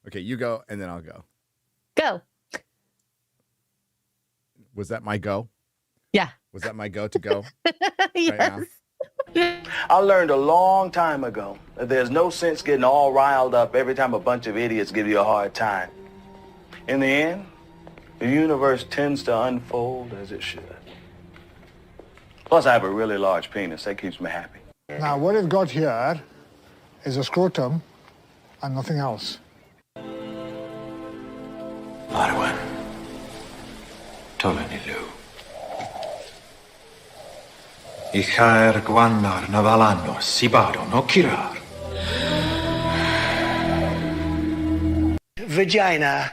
Okay, you go, and then I'll go. Go. Was that my go? Yeah. Was that my go to go? Yes. Right I learned a long time ago that there's no sense getting all riled up every time a bunch of idiots give you a hard time. In the end, the universe tends to unfold as it should. Plus, I have a really large penis. That keeps me happy. Now, what you've got here is a scrotum and nothing else. Arwen. Tolenilu. Ichaer gwannar navalannos sibado no kirar. Vagina.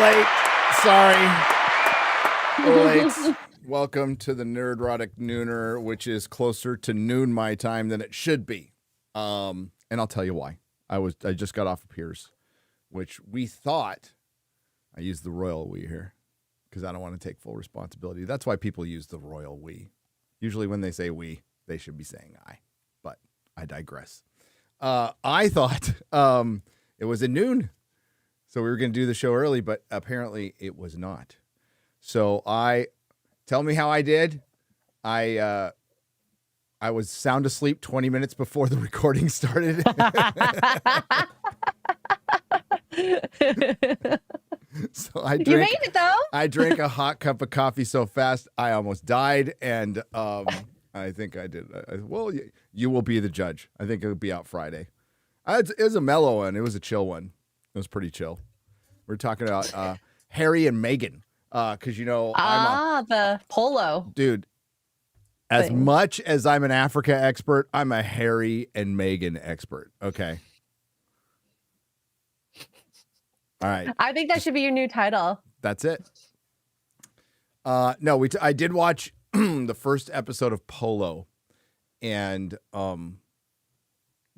Late. Sorry. Late. Welcome to the Nerdrotic Nooner, which is closer to noon my time than it should be. And I'll tell you why. I just got off of Piers, which we thought, I used the royal we here because I don't want to take full responsibility. That's why people use the royal we. Usually when they say we, they should be saying I, but I digress. I thought it was at noon. So we were going to do the show early, but apparently it was not. So tell me how I did. I was sound asleep 20 minutes before the recording started. So You made it though. I drank a hot cup of coffee so fast I almost died, and I think I did. Well, you will be the judge. I think it'll be out Friday. It was a mellow one. It was a chill one. It was pretty chill. We're talking about Harry and Meghan, because I'm the polo dude. As much as I'm an Africa expert, I'm a Harry and Meghan expert. Okay. All right. I think that should be your new title. That's it. No, I did watch the first episode of Polo, and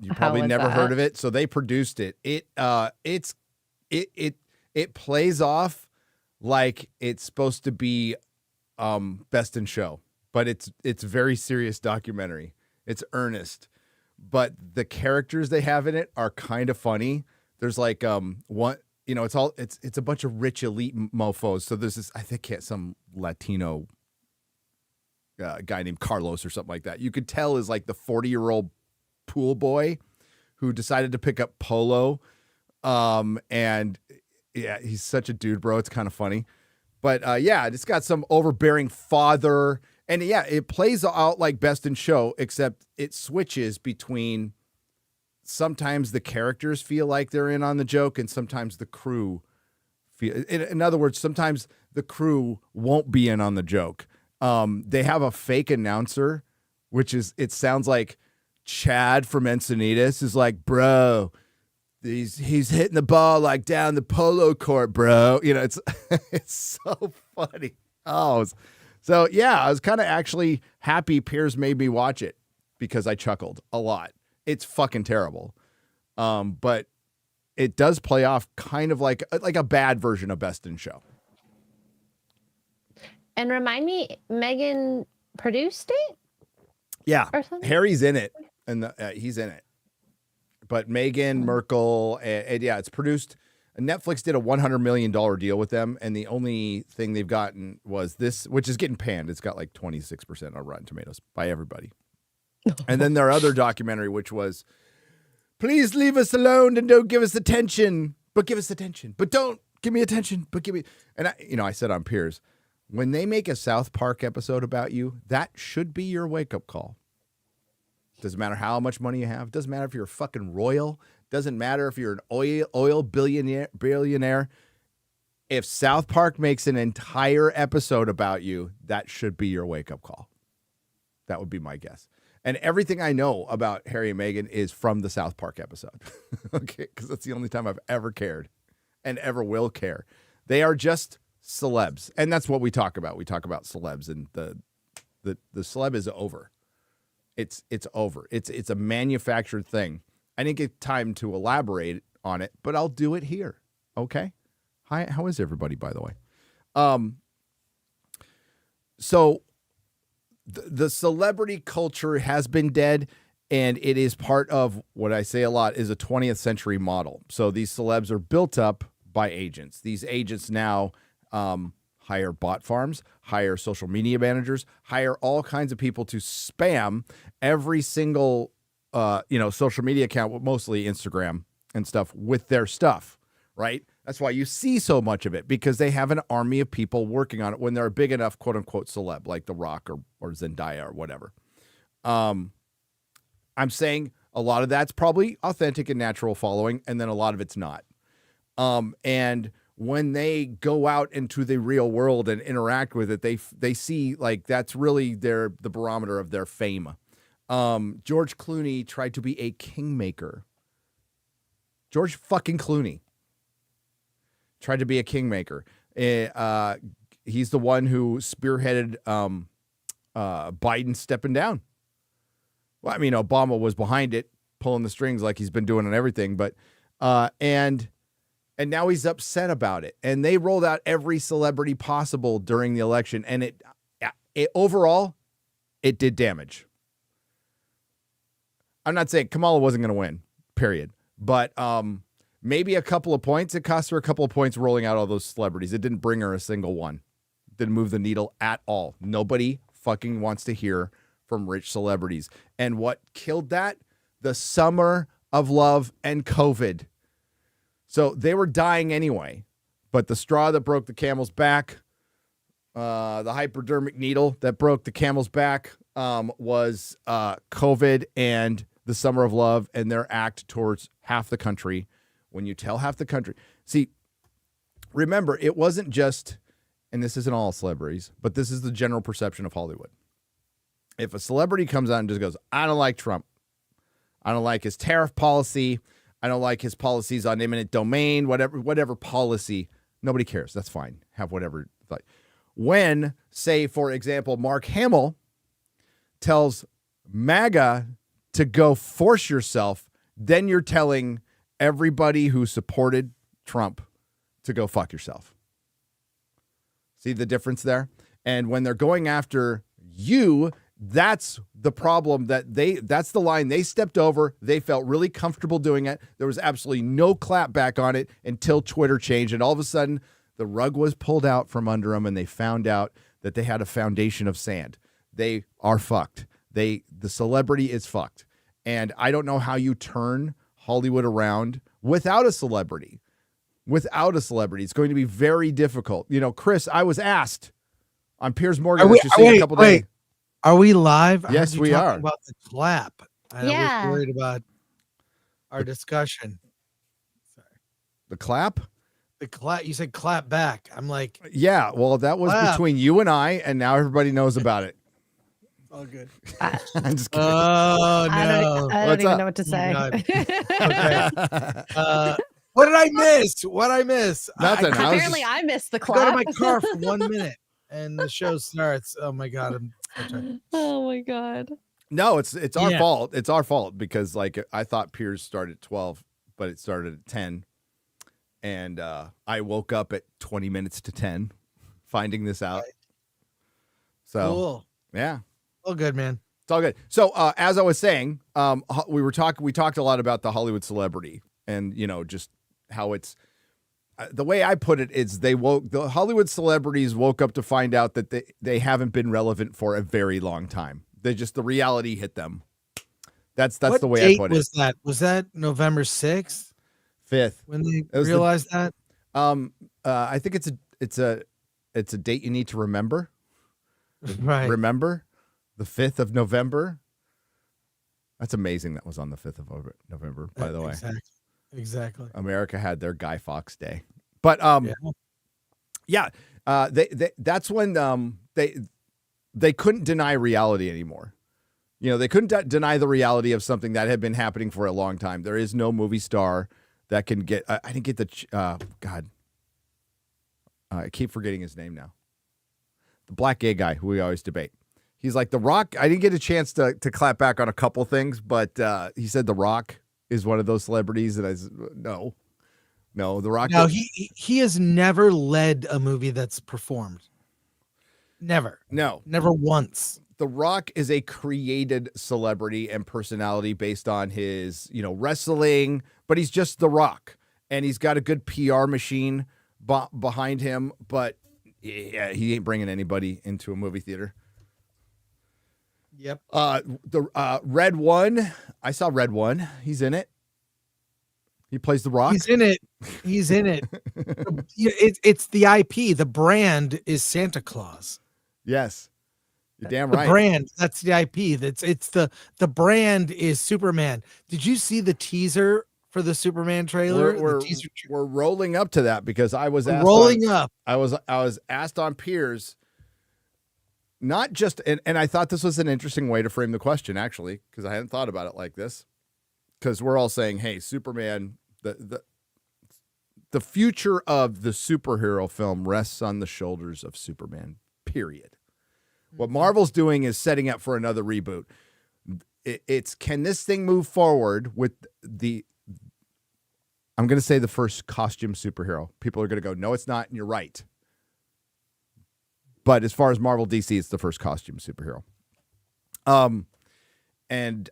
you probably never heard of it. So they produced it. It plays off like it's supposed to be Best in Show, but it's a very serious documentary. It's earnest, but the characters they have in it are kind of funny. There's like one. It's a bunch of rich elite mofos. So there's this, I think, some Latino guy named Carlos or something like that. You could tell is like the 40-year-old pool boy who decided to pick up polo. And yeah, he's such a dude, bro. It's kind of funny. But it's got some overbearing father. And yeah, it plays out like Best in Show, except it switches between sometimes the characters feel like they're in on the joke, and sometimes the crew feel. In other words, sometimes the crew won't be in on the joke. They have a fake announcer, it sounds like Chad from Encinitas is like, bro, he's hitting the ball like down the polo court, bro. It's it's so funny. So yeah, I was kind of actually happy Piers made me watch it because I chuckled a lot. It's fucking terrible. But it does play off kind of like a bad version of Best in Show. And remind me, Meghan produced it? Yeah. Or something? Harry's in it, and he's in it. But Meghan Markle, and yeah, it's produced. Netflix did a $100 million deal with them, and the only thing they've gotten was this, which is getting panned. It's got like 26% on Rotten Tomatoes by everybody. And then their other documentary, which was, please leave us alone and don't give us attention, but give us attention. But don't give me attention, but give me. And I said on Piers, when they make a South Park episode about you, that should be your wake-up call. Doesn't matter how much money you have. Doesn't matter if you're a fucking royal. Doesn't matter if you're an oil billionaire. If South Park makes an entire episode about you, that should be your wake-up call. That would be my guess. And everything I know about Harry and Meghan is from the South Park episode. Okay, because that's the only time I've ever cared and ever will care. They are just celebs. And that's what we talk about. We talk about celebs, and the celeb is over. It's over. It's a manufactured thing. I didn't get time to elaborate on it, but I'll do it here. Okay? Hi, how is everybody, by the way? So the celebrity culture has been dead, and it is part of what I say a lot is a 20th century model. So these celebs are built up by agents. These agents now hire bot farms, hire social media managers, hire all kinds of people to spam every single social media account, mostly Instagram and stuff, with their stuff, right? That's why you see so much of it, because they have an army of people working on it when they're a big enough quote unquote celeb, like The Rock or Zendaya or whatever. I'm saying a lot of that's probably authentic and natural following, and then a lot of it's not. And when they go out into the real world and interact with it, they see like that's really the barometer of their fame. George Clooney tried to be a kingmaker. George fucking Clooney tried to be a kingmaker. He's the one who spearheaded Biden stepping down. Well, I mean, Obama was behind it, pulling the strings like he's been doing on everything, but and now he's upset about it. And they rolled out every celebrity possible during the election, and it overall, it did damage. I'm not saying Kamala wasn't going to win, period, but maybe a couple of points. It cost her a couple of points rolling out all those celebrities. It didn't bring her a single one. Didn't move the needle at all. Nobody fucking wants to hear from rich celebrities. And what killed that? The summer of love and COVID. So they were dying anyway, but the straw that broke the camel's back, the hypodermic needle that broke the camel's back was COVID and the summer of love and their act towards half the country. When you tell half the country, see, remember, it wasn't just, and this isn't all celebrities, but this is the general perception of Hollywood. If a celebrity comes out and just goes, I don't like Trump, I don't like his tariff policy, I don't like his policies on eminent domain, whatever policy, nobody cares. That's fine. Have whatever. When, say, for example, Mark Hamill tells MAGA to go force yourself, then you're telling everybody who supported Trump to go fuck yourself. See the difference there? And when they're going after you, that's the problem that's the line they stepped over. They felt really comfortable doing it. There was absolutely no clap back on it until Twitter changed. And all of a sudden the rug was pulled out from under them and they found out that they had a foundation of sand. They are fucked. The celebrity is fucked. And I don't know how you turn Hollywood around without a celebrity. Without a celebrity, it's going to be very difficult. You know, Chris, I was asked on Piers Morgan a couple days. Are we live? Yes, we are. About the clap. I was worried about our discussion. Sorry. The clap? The clap. You said clap back. I'm like, yeah. Well, that was between you and I, and now everybody knows about it. Oh, good. I'm just kidding. Oh no! I don't even know what to say. Okay. What did I miss? What I miss? Nothing. Apparently, I missed the Go clap. to my car for 1 minute, and the show starts. Oh my god! Oh my god! No, it's our fault. It's our fault because like I thought Piers started at 12, but it started at 10, and I woke up at 20 minutes to 10, finding this out. So cool. Yeah. All good, man. It's all good. So as I was saying, we talked a lot about the Hollywood celebrity and, you know, just how it's the way I put it is the Hollywood celebrities woke up to find out that they haven't been relevant for a very long time. The reality hit them. That's the way I put it. Was that November 6th? 5th. When they realized that? I think it's a date you need to remember. Right. Remember? The 5th of November. That's amazing. That was on the 5th of November, by the way. Exactly. America had their Guy Fawkes Day. But that's when they couldn't deny reality anymore. You know, they couldn't deny the reality of something that had been happening for a long time. There is no movie star that can get I didn't get the I keep forgetting his name now. The black gay guy who we always debate. He's like The Rock. I didn't get a chance to clap back on a couple things, but he said The Rock is one of those celebrities. And I said, no, The Rock. No, he has never led a movie that's performed. Never. No. Never once. The Rock is a created celebrity and personality based on his, wrestling, but he's just The Rock, and he's got a good PR machine behind him, but yeah, he ain't bringing anybody into a movie theater. Yep. The Red One, I saw Red One. He's in it. He plays The Rock. He's in it. It's the IP. The brand is Santa Claus. Yes. You're damn right. The brand, that's the IP. It's the brand is Superman. Did you see the teaser for the Superman trailer? We're rolling up to that because I was asked I was asked on Piers, not just and I thought this was an interesting way to frame the question, actually, because I hadn't thought about it like this. Because we're all saying, hey, Superman, the future of the superhero film rests on the shoulders of Superman, period. What Marvel's doing is setting up for another reboot. It's can this thing move forward with I'm going to say the first costume superhero. People are going to go, no, it's not, and you're right. But as far as Marvel DC, it's the first costume superhero. And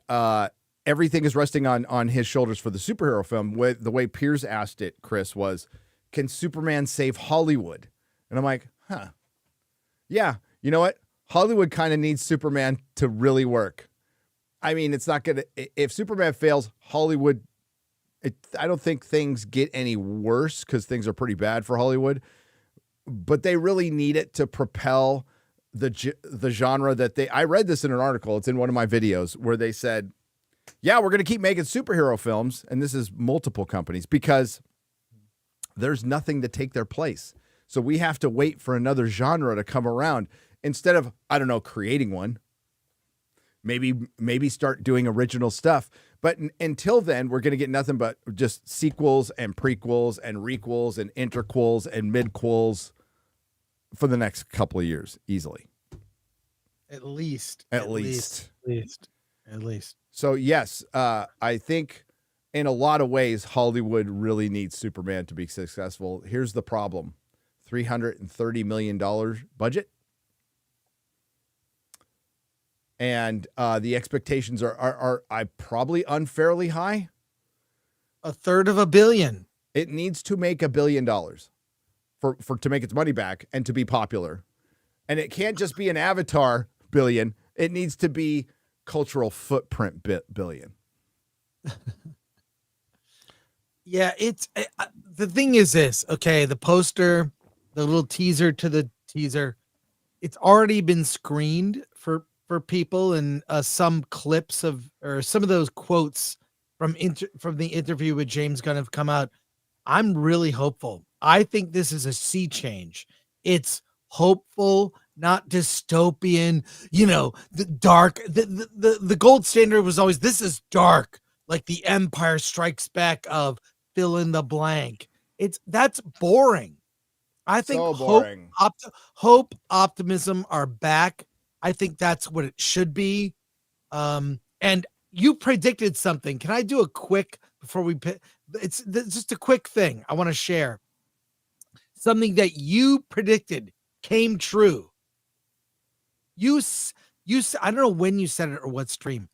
everything is resting on his shoulders for the superhero film. The way Piers asked it, Chris, was, can Superman save Hollywood? And I'm like, yeah, you know what? Hollywood kind of needs Superman to really work. I mean, it's not going to, if Superman fails, Hollywood, I don't think things get any worse because things are pretty bad for Hollywood, but they really need it to propel the genre that I read this in an article. It's in one of my videos where they said, yeah, we're going to keep making superhero films. And this is multiple companies because there's nothing to take their place. So we have to wait for another genre to come around. Instead of, I don't know, creating one, maybe start doing original stuff. But until then, we're going to get nothing but just sequels and prequels and requels and interquels and midquels for the next couple of years, easily. At least. So, yes, I think in a lot of ways, Hollywood really needs Superman to be successful. Here's the problem. $330 million budget. And the expectations are probably unfairly high. $350 million. It needs to make $1 billion to make its money back and to be popular. And it can't just be an Avatar billion. It needs to be cultural footprint billion. Yeah, it's the thing is this. Okay, the poster, the little teaser to the teaser, it's already been screened for people, and some clips or some of those quotes from the interview with James Gunn have come out. I'm really hopeful. I think this is a sea change. It's hopeful, not dystopian. The dark. The gold standard was always, this is dark, like the Empire Strikes Back of fill in the blank. That's boring. I think so boring. Hope, optimism are back. I think that's what it should be. And you predicted something. Can I do a quick before we pick? It's just a quick thing I want to share. Something that you predicted came true. You I don't know when you said it or what stream.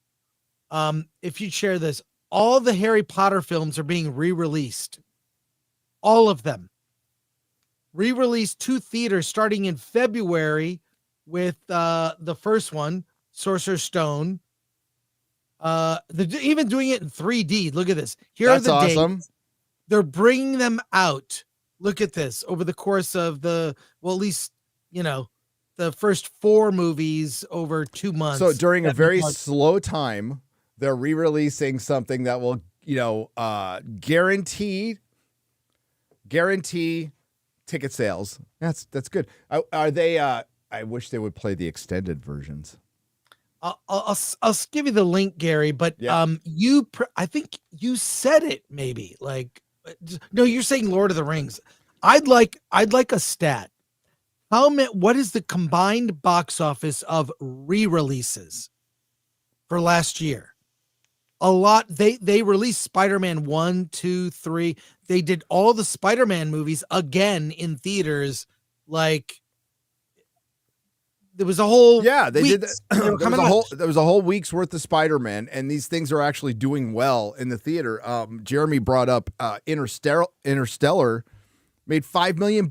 If you share this, all the Harry Potter films are being re-released. All of them. Re-released to theaters starting in February with the first one, Sorcerer's Stone. They're even doing it in 3D. Look at this. That's awesome. Dates. They're bringing them out. Look at this over the course of at least, the first 4 movies over 2 months. So during a very slow time, they're re-releasing something that will, guarantee ticket sales. That's good. Are they? I wish they would play the extended versions. I'll give you the link, Gary. But yeah. I think you said it. Maybe no, you're saying Lord of the Rings. I'd like a stat. What is the combined box office of re-releases for last year? A lot. They released Spider-Man 1, 2, 3. They did all the Spider-Man movies again in theaters. there was a whole they did weeks that. they were coming out. There was a whole week's worth of Spider-Man, and these things are actually doing well in the theater. Jeremy brought up Interstellar made $5 million.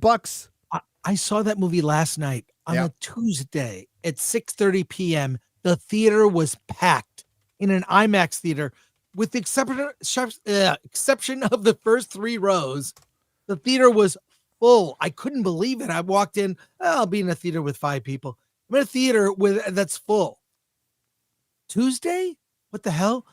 I saw that movie last night on a Tuesday at 6:30 p.m. The theater was packed in an IMAX theater, with the exception of the first 3 rows. The theater was full. I couldn't believe it. I walked in. I'll be in a theater with 5 people. I'm in a theater that's full. Tuesday? What the hell?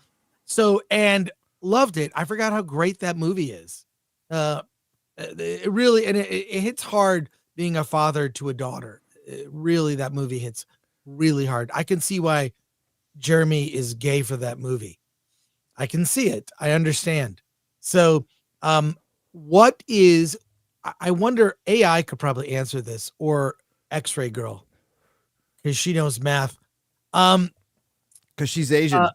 So, and loved it. I forgot how great that movie is. It really, and it hits hard being a father to a daughter. Really, that movie hits really hard. I can see why Jeremy is gay for that movie. I can see it. I understand. So, what is, I wonder, AI could probably answer this, or X-Ray Girl, because she knows math. Because she's Asian.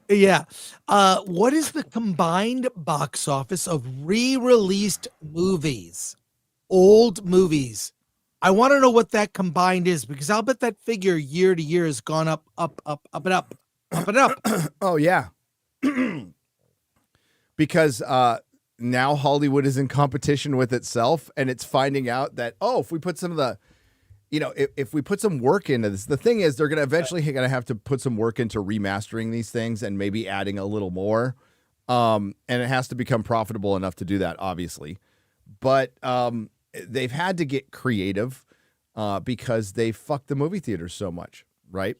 Yeah. What is the combined box office of re-released movies, old movies? I want to know what that combined is, because I'll bet that figure year to year has gone up and up. Oh, yeah. Because now Hollywood is in competition with itself, and it's finding out that, if we put some of the, if we put some work into this, the thing is they're going to eventually have to put some work into remastering these things and maybe adding a little more. And it has to become profitable enough to do that, obviously. But they've had to get creative because they fucked the movie theaters so much, right?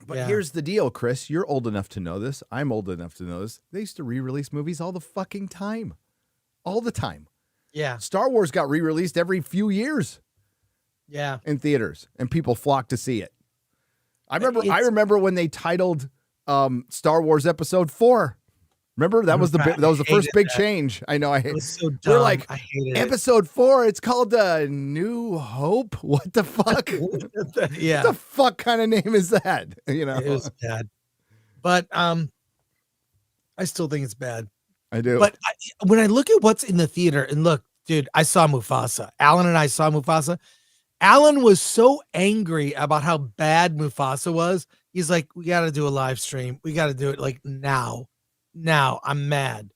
But here's the deal, Chris. You're old enough to know this. I'm old enough to know this. They used to re-release movies all the fucking time. All the time. Yeah. Star Wars got re-released every few years. Yeah. In theaters, and people flocked to see it. I remember when they titled Star Wars Episode 4. Remember, that was the first big change. I know. It was so dumb. We're like, I hated Episode 4. It's called New Hope. What the fuck? Yeah. What the fuck kind of name is that? It was bad. But I still think it's bad. I do. But when I look at what's in the theater, and look, dude, I saw Mufasa. Alan and I saw Mufasa. Alan was so angry about how bad Mufasa was. He's like, we got to do a live stream. We got to do it like now. Now I'm mad.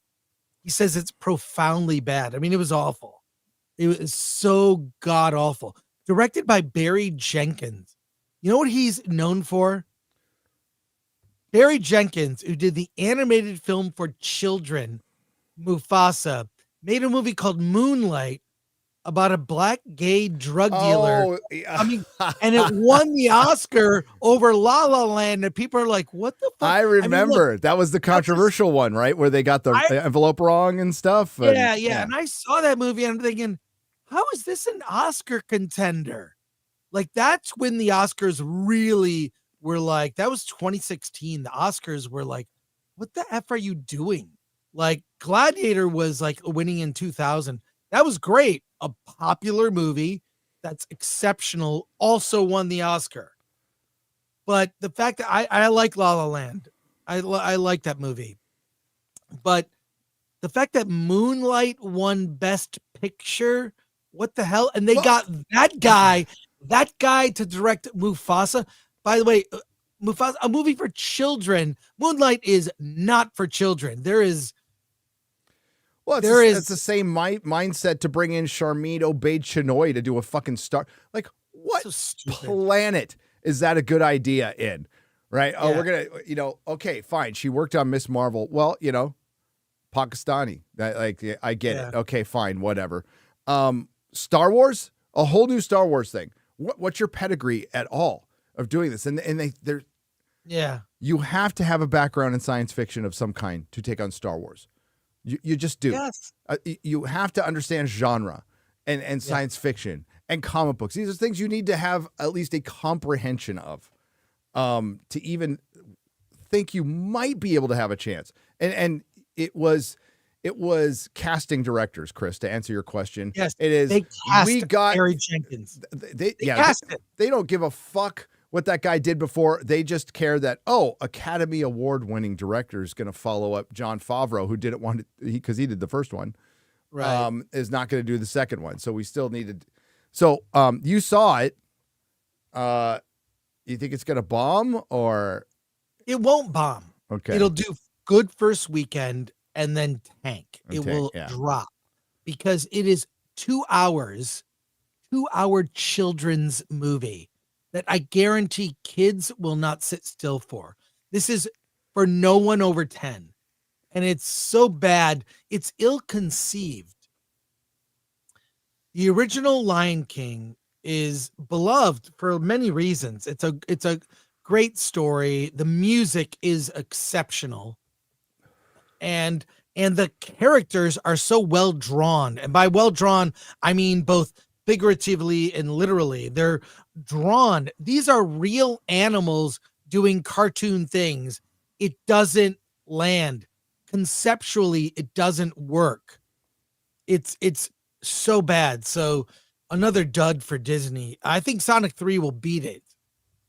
He says it's profoundly bad. I mean, it was awful. It was so god awful. Directed by Barry Jenkins. You know what he's known for? Barry Jenkins, who did the animated film for children, Mufasa, made a movie called Moonlight about a black gay drug dealer. Oh, yeah. I mean, and it won the Oscar over La La Land, and people are like, what the fuck? I remember. I mean, look, that was the controversial one, right? Where they got the envelope wrong and stuff. Yeah. And I saw that movie and I'm thinking, how is this an Oscar contender? Like, that's when the Oscars really were like, that was 2016. The Oscars were like, what the F are you doing? Like, Gladiator was like winning in 2000. That was great. A popular movie that's exceptional also won the Oscar. But the fact that I like La La Land, I like that movie. But the fact that Moonlight won Best Picture, what the hell? And they got that guy to direct Mufasa. By the way, Mufasa, a movie for children. Moonlight is not for children. It's the same mindset to bring in Charmine Obaid-Chinoy to do a fucking star. Like, what planet is that a good idea in? Right? Oh, we're going to, okay, fine. She worked on Miss Marvel. Well, Pakistani. I get it. Okay, fine, whatever. Star Wars, a whole new Star Wars thing. What's your pedigree at all of doing this? And they're you have to have a background in science fiction of some kind to take on Star Wars. You just do. Yes. You have to understand genre and science fiction and comic books. These are things you need to have at least a comprehension of to even think you might be able to have a chance. And it was casting directors, Chris, to answer your question. Yes, it is. They cast Barry Jenkins. They don't give a fuck what that guy did before. They just care that, Academy Award-winning director is going to follow up Jon Favreau, who didn't want it because he did the first one, right? Is not going to do the second one. So we still needed. So you saw it. You think it's gonna bomb or It won't bomb. okay? It'll do good first weekend and then tank. It Okay, will yeah. drop because it is 2 hours, 2-hour children's movie that I guarantee kids will not sit still for. This is for no one over 10. And it's so bad. It's ill-conceived. The original Lion King is beloved for many reasons. It's a great story. The music is exceptional. And the characters are so well drawn. And by well drawn, I mean both figuratively and literally. They're drawn. These are real animals doing cartoon things. It doesn't land. Conceptually, it doesn't work. It's so bad. So another dud for Disney. I think Sonic 3 will beat it.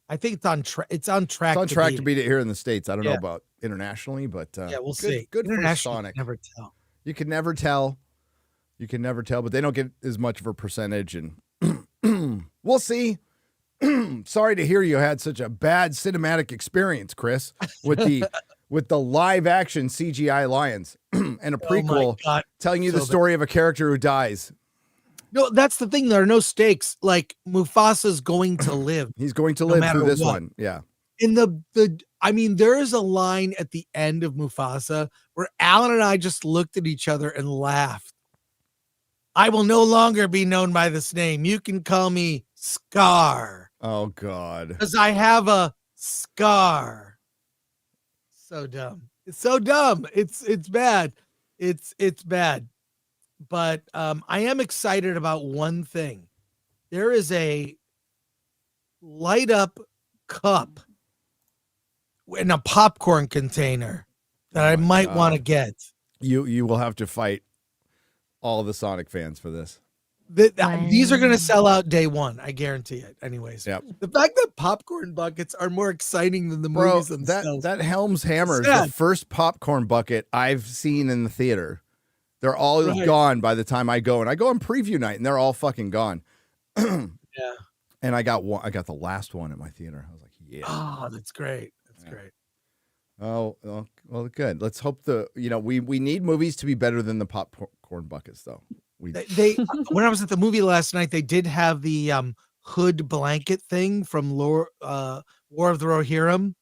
I think it's on track. It's on track to beat it here in the States. I don't know about internationally, but yeah, we'll see. Good for Sonic. Never tell. You can never tell. You can never tell, but they don't get as much of a percentage, and we'll see. Sorry to hear you had such a bad cinematic experience, Chris, with the live action CGI lions and a prequel telling you the story of a character who dies. No, that's the thing. There are no stakes. Like Mufasa's going to live. He's going to live through this one. Yeah. In I mean, there is a line at the end of Mufasa where Alan and I just looked at each other and laughed. I will no longer be known by this name. You can call me Scar. Oh God. Because I have a scar. So dumb. It's so dumb. It's bad. It's bad. But I am excited about one thing. There is a light up cup in a popcorn container that I might want to get. You will have to fight all the Sonic fans for this. These are going to sell out day one. I guarantee it. Anyways, yep. The fact that popcorn buckets are more exciting than the movies themselves. That Helms Hammer is the first popcorn bucket I've seen in the theater. They're all gone by the time I go, and I go on preview night, and they're all fucking gone. Yeah. And I got one. I got the last one at my theater. I was like, yeah. Oh, that's great. That's great. Oh, well, good. Let's hope we need movies to be better than the popcorn buckets, though. They when I was at the movie last night, they did have the hood blanket thing from War of the Rohirrim.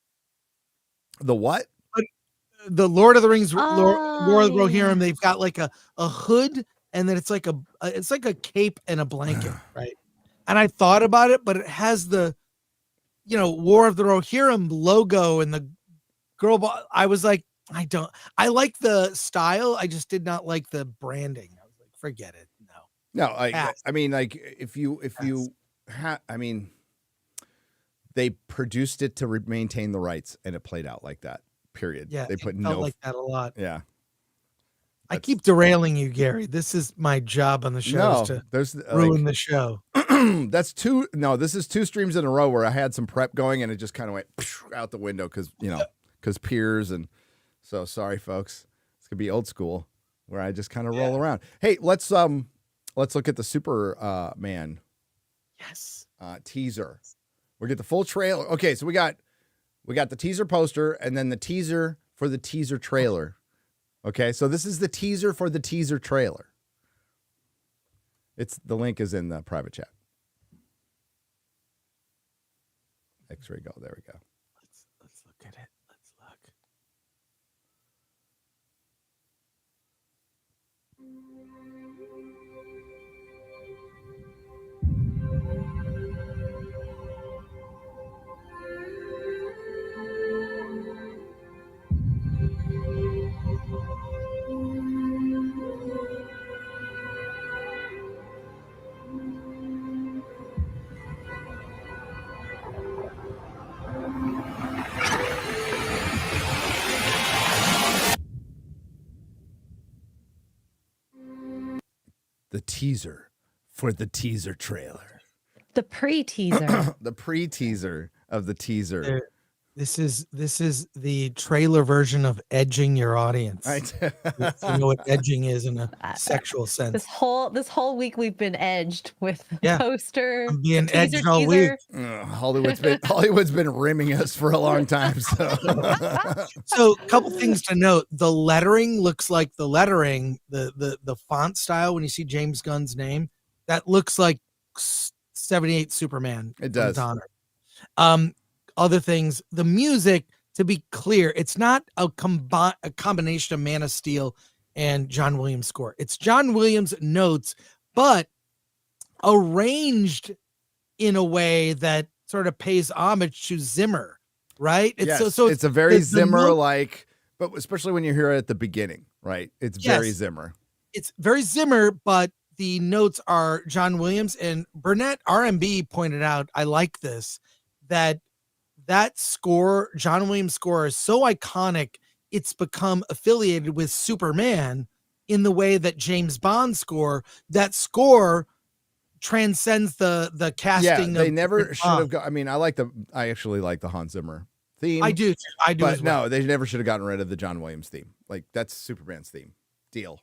The what? The Lord of the Rings, War of the Rohirrim. They've got like a hood, and then it's like a cape and a blanket, right? And I thought about it, but it has the, War of the Rohirrim logo and the girl. I was like, I like the style. I just did not like the branding. I was like, forget it. No, I mean, like if you they produced it to maintain the rights, and it played out like that. Period. Yeah, they put felt like that a lot. Yeah. I keep derailing you, Gary. This is my job on the show, to ruin the show. This is 2 streams in a row where I had some prep going, and it just kind of went out the window because peers, and so sorry, folks. It's gonna be old school where I just kind of roll around. Hey, let's look at the Superman teaser. We get the full trailer. Okay, so we got the teaser poster and then the teaser for the teaser trailer. Okay, so this is the teaser for the teaser trailer. The link is in the private chat. X-ray go. There we go. Let's look at it. Let's look. The teaser for the teaser trailer. The pre-teaser. The pre-teaser of the teaser. This is the trailer version of edging your audience. If you know what edging is in a sexual sense. This whole week we've been edged with the Yeah. poster, I'm being the teaser, edged all week. Hollywood's been rimming us for a long time. So, So a couple things to note. The lettering looks like the font style when you see James Gunn's name, that looks like 78 Superman. It does. Donner. Other things, the music, to be clear, it's not a combination of Man of Steel and John Williams score. It's John Williams notes, but arranged in a way that sort of pays homage to Zimmer, right? It's a very Zimmer-like, but especially when you hear it at the beginning, right? It's very Zimmer. It's very Zimmer, but the notes are John Williams. And Burnett RMB pointed out, I like this, that score, John Williams' score, is so iconic, it's become affiliated with Superman in the way that James Bond's score, that score transcends the casting. Yeah, they never should have got. I mean, I actually like the Hans Zimmer theme. I do. But as well. no, they never should have gotten rid of the John Williams theme. Like, that's Superman's theme. Deal.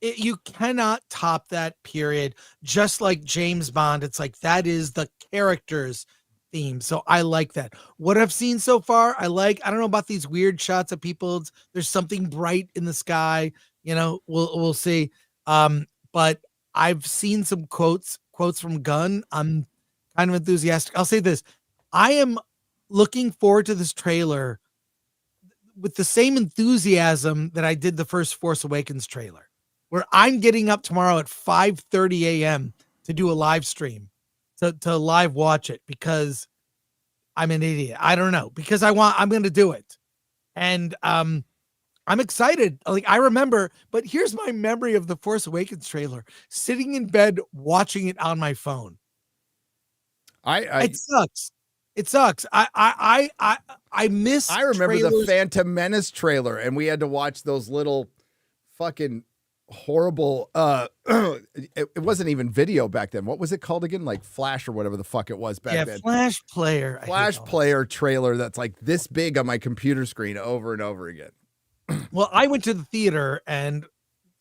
You cannot top that, period. Just like James Bond, it's like that is the character's theme. So I like that. What I've seen so far, I don't know about these weird shots of people. There's something bright in the sky. We'll see. But I've seen some quotes from Gunn. I'm kind of enthusiastic. I'll say this. I am looking forward to this trailer with the same enthusiasm that I did the first Force Awakens trailer, where I'm getting up tomorrow at 5:30 a.m. to do a live stream, to live watch it, because I'm an idiot. I don't know, because I'm going to do it. And I'm excited. Like, I remember, but here's my memory of the Force Awakens trailer: sitting in bed watching it on my phone. It sucks. It sucks. I miss. I remember trailers. the Phantom Menace trailer, and we had to watch those little fucking horrible. It wasn't even video back then. What was it called again? Like Flash or whatever the fuck it was back then. Flash Player. Flash Player trailer that's like this big on my computer screen over and over again. Well, I went to the theater, and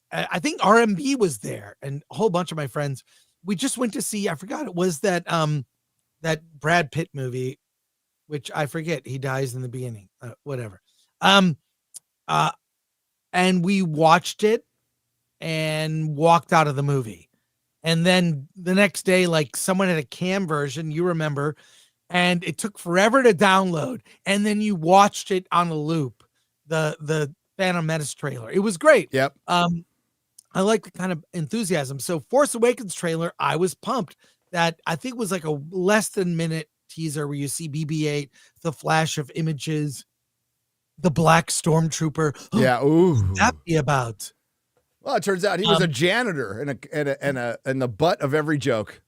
I think RMB was there, and a whole bunch of my friends. We just went to see, I forgot, it was that Brad Pitt movie, which I forget, he dies in the beginning, whatever. And we watched it and walked out of the movie. And then the next day, like, someone had a cam version, you remember, and it took forever to download. And then you watched it on a loop, the Phantom Menace trailer. It was great. Yep. I like the kind of enthusiasm. So Force Awakens trailer, I was pumped. That I think was like a less than minute teaser where you see BB-8, the flash of images, the black stormtrooper. Yeah. Ooh. What's that be about? Well, it turns out he was a janitor and the butt of every joke.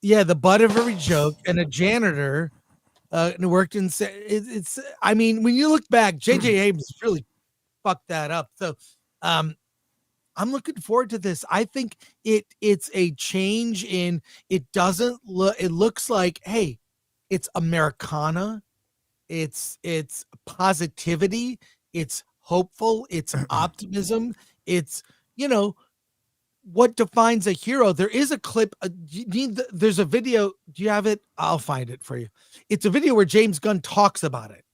Yeah, the butt of every joke, and a janitor. And worked in. It's. I mean, when you look back, J.J. Abrams really fucked that up. So, I'm looking forward to this. I think it's a change in. It doesn't look. It looks like, hey, it's Americana. It's positivity. It's hopeful. It's optimism. It's, what defines a hero. There is a clip. There's a video. Do you have it? I'll find it for you. It's a video where James Gunn talks about it.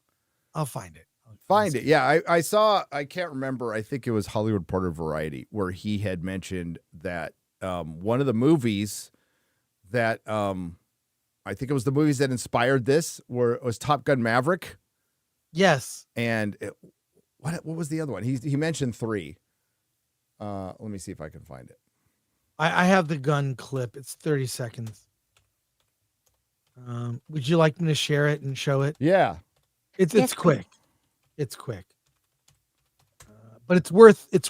I'll find it. Find it. Yeah, I saw, I can't remember. I think it was Hollywood Reporter Variety, where he had mentioned that one of the movies that I think it was the movies that inspired this was Top Gun Maverick. Yes. And what was the other one? He mentioned 3. Let me see if I can find it. I have the Gunn clip. It's 30 seconds. Would you like me to share it and show it? Yeah. It's quick. It's quick. But it's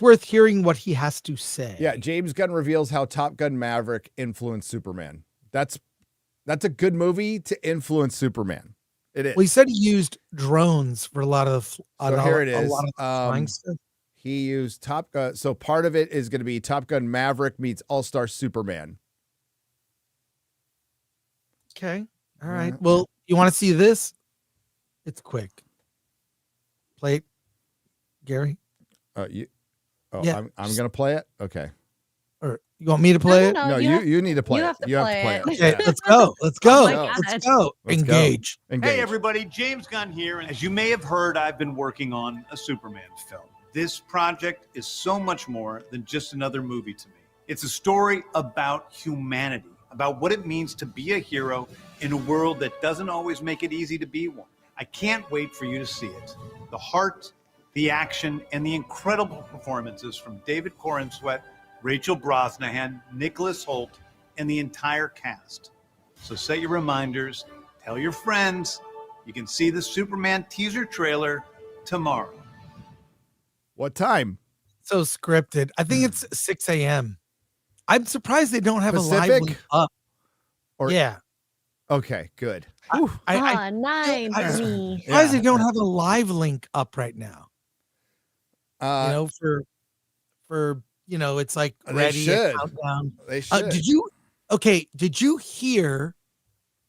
worth hearing what he has to say. Yeah, James Gunn reveals how Top Gun Maverick influenced Superman. That's a good movie to influence Superman. It is. Well, he said he used drones for a lot of here it is. A lot of flying stuff. He used Top Gun. So part of it is going to be Top Gun Maverick meets All-Star Superman. Okay. All right. Well, you want to see this? It's quick. Play it, Gary. You. Oh, Yeah, I'm gonna play it. Okay. Or you want me to play it? No, you need to play it. You have to play it. Okay, Yeah. let's go. Let's go. my God. Let's go. Let's go. Engage. Engage. Hey everybody, James Gunn here, and as you may have heard, I've been working on a Superman film. This project is so much more than just another movie to me. It's a story about humanity, about what it means to be a hero in a world that doesn't always make it easy to be one. I can't wait for you to see it. The heart, the action, and the incredible performances from David Corenswet, Rachel Brosnahan, Nicholas Hoult, and the entire cast. So set your reminders, tell your friends. You can see the Superman teaser trailer tomorrow. What time? So scripted. I think it's 6 a.m. I'm surprised they don't have a live Pacific? link up. Or Yeah. Okay, good. Nine I- for me. Surprised they don't have a live link up right now. For it's like They ready should. countdown. They should. Did you hear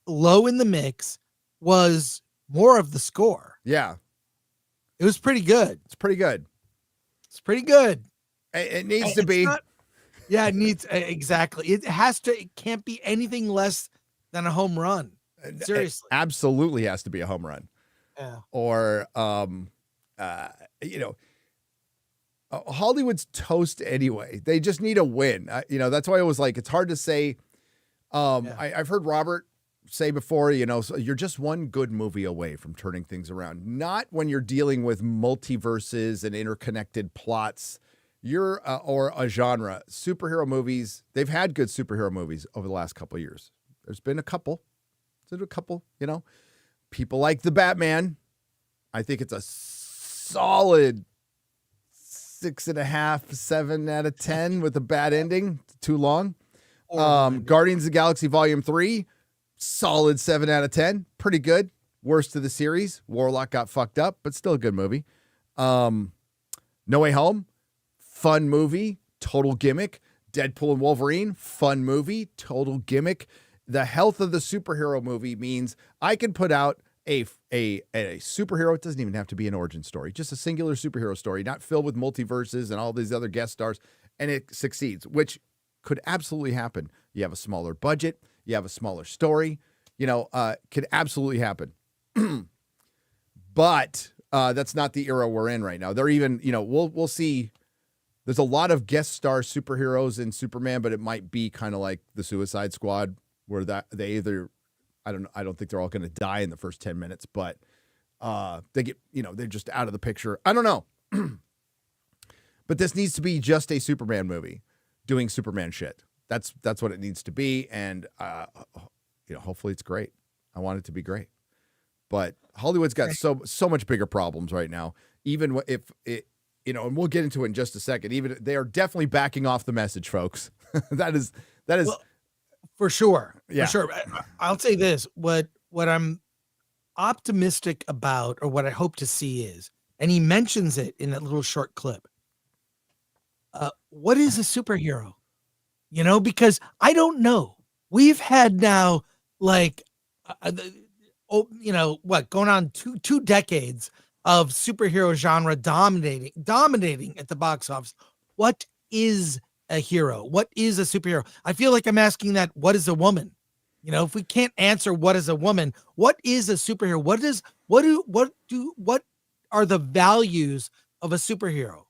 low in the mix was more of the score? Yeah, It was pretty good. it's pretty good. It's pretty good. It needs It's to be. not- yeah, it needs exactly. It can't be anything less than a home run. Seriously. It absolutely has to be a home run. Yeah. Or Hollywood's toast anyway. They just need a win. That's why I was like, it's hard to say. I've heard Robert say before, so you're just one good movie away from turning things around. Not when you're dealing with multiverses and interconnected plots. You're or a genre. Superhero movies, they've had good superhero movies over the last couple of years. There's been a couple. People like the Batman. I think it's a solid 6.5, 7 out of 10 with a bad ending. Too long. Guardians of the Galaxy Volume 3, solid 7 out of 10. Pretty good. Worst of the series. Warlock got fucked up, but still a good movie. No Way Home, fun movie, total gimmick. Deadpool and Wolverine, fun movie, total gimmick. The health of the superhero movie means I can put out a superhero. It doesn't even have to be an origin story, just a singular superhero story, not filled with multiverses and all these other guest stars, and it succeeds, which could absolutely happen. You have a smaller budget, you have a smaller story, could absolutely happen. But that's not the era we're in right now. They're even, we'll see. There's a lot of guest star superheroes in Superman, but it might be kind of like the Suicide Squad, where they either, I don't think they're all going to die in the first 10 minutes, but they get, they're just out of the picture. I don't know. But this needs to be just a Superman movie doing Superman shit. That's what it needs to be. And, hopefully it's great. I want it to be great. But Hollywood's got so much bigger problems right now. Even if it, and we'll get into it in just a second. Even they are definitely backing off the message, folks. that is Well, for sure. Yeah. For sure. I'll say this. What I'm optimistic about, or what I hope to see is, and he mentions it in that little short clip. What is a superhero? Because I don't know. We've had now going on two decades of superhero genre dominating at the box office. What is a hero? What is a superhero? I feel like I'm asking that. What is a woman? If we can't answer what is a woman, what is a superhero? What are the values of a superhero?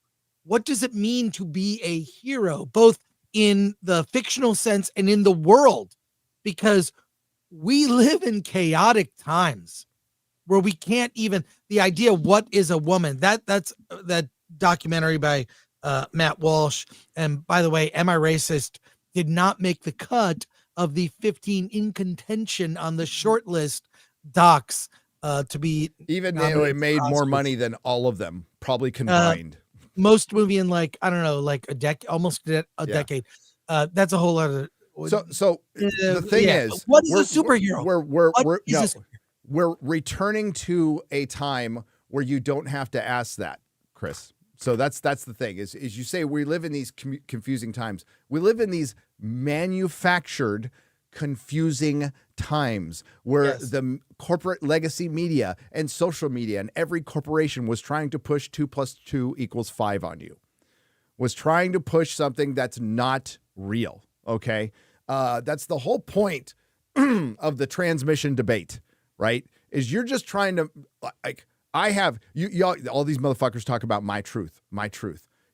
What does it mean to be a hero, both in the fictional sense and in the world? Because we live in chaotic times where we can't even, the idea, what is a woman? That's that documentary by Matt Walsh. And by the way, Am I Racist did not make the cut of the 15 in contention on the short list docs to be. Even though it made more money than all of them, probably combined. Most movie in a decade, almost a decade. That's a whole other. So the thing is, what is a superhero? We're returning to a time where you don't have to ask that, Chris. So that's the thing is you say we live in these confusing times. We live in these manufactured, confusing times where Yes. the corporate legacy media and social media and every corporation was trying to push 2 + 2 = 5 on you, was trying to push something that's not real. Okay. That's the whole point of the transmission debate, right? Is you're just trying to, like, I have, y'all, all these motherfuckers talk about my truth.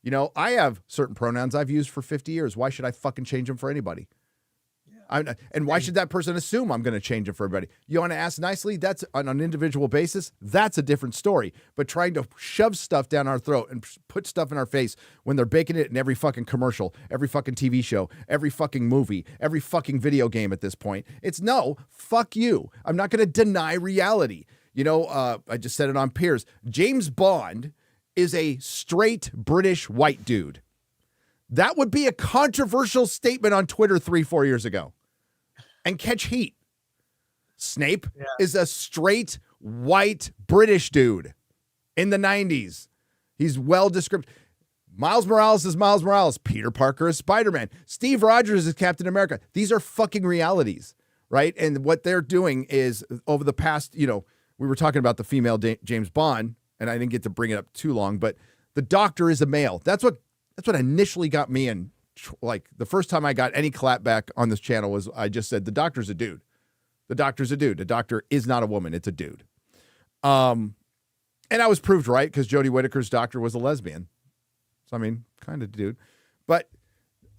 You know, I have certain pronouns I've used for 50 years. Why should I fucking change them for anybody? And why should that person assume I'm going to change it for everybody? You want to ask nicely? That's on an individual basis. That's a different story. But trying to shove stuff down our throat and put stuff in our face when they're baking it in every fucking commercial, every fucking TV show, every fucking movie, every fucking video game at this point. It's no, fuck you. I'm not going to deny reality. You know, I just said it on Piers. James Bond is a straight British white dude. That would be a controversial statement on Twitter 3-4 years ago and catch heat. Snape is a straight white British dude in the 90s. He's well described. Miles Morales is Miles Morales. Peter Parker is Spider-Man. Steve Rogers is Captain America. These are fucking realities, right? And what they're doing is over the past, you know, we were talking about the female James Bond, and I didn't get to bring it up too long, but the Doctor is a male. That's what initially got me in. Like, the first time I got any clapback on this channel was I just said, the Doctor's a dude. The Doctor's a dude. The Doctor is not a woman. It's a dude. And I was proved right because Jodie Whittaker's Doctor was a lesbian. So, I mean, kind of dude. But,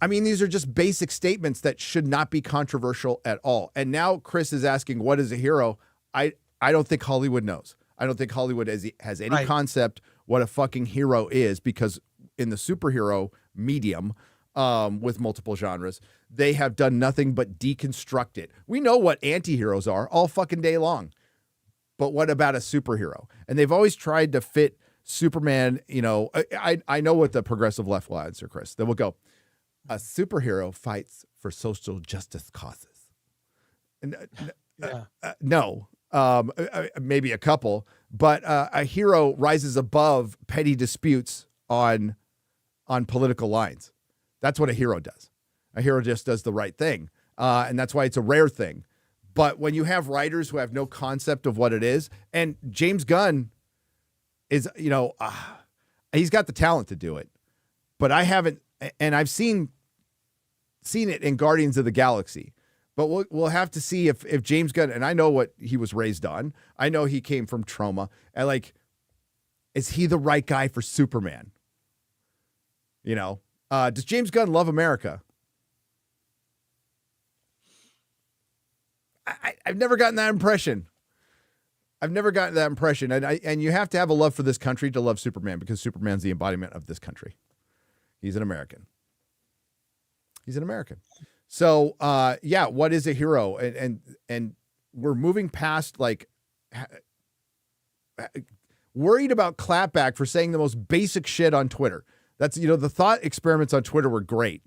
I mean, these are just basic statements that should not be controversial at all. And now Chris is asking, what is a hero? I don't think Hollywood knows. I don't think Hollywood has any concept what a fucking hero is, because in the superhero medium, with multiple genres, they have done nothing but deconstruct it. We know what anti-heroes are all fucking day long. But what about a superhero? And they've always tried to fit Superman, you know, I know what the progressive left will answer, Chris. They will go, a superhero fights for social justice causes. No, maybe a couple, but a hero rises above petty disputes on political lines. That's what a hero does. A hero just does the right thing. And that's why it's a rare thing. But when you have writers who have no concept of what it is, and James Gunn is, you know, he's got the talent to do it, but I haven't, and I've seen it in Guardians of the Galaxy, but we'll have to see if James Gunn, and I know what he was raised on. I know he came from trauma, and like, is he the right guy for Superman? You know, does James Gunn love America? I've never gotten that impression. And you have to have a love for this country to love Superman, because Superman's the embodiment of this country. He's an American. So, yeah, what is a hero? And we're moving past, like, worried about clapback for saying the most basic shit on Twitter. That's, you know, the thought experiments on Twitter were great.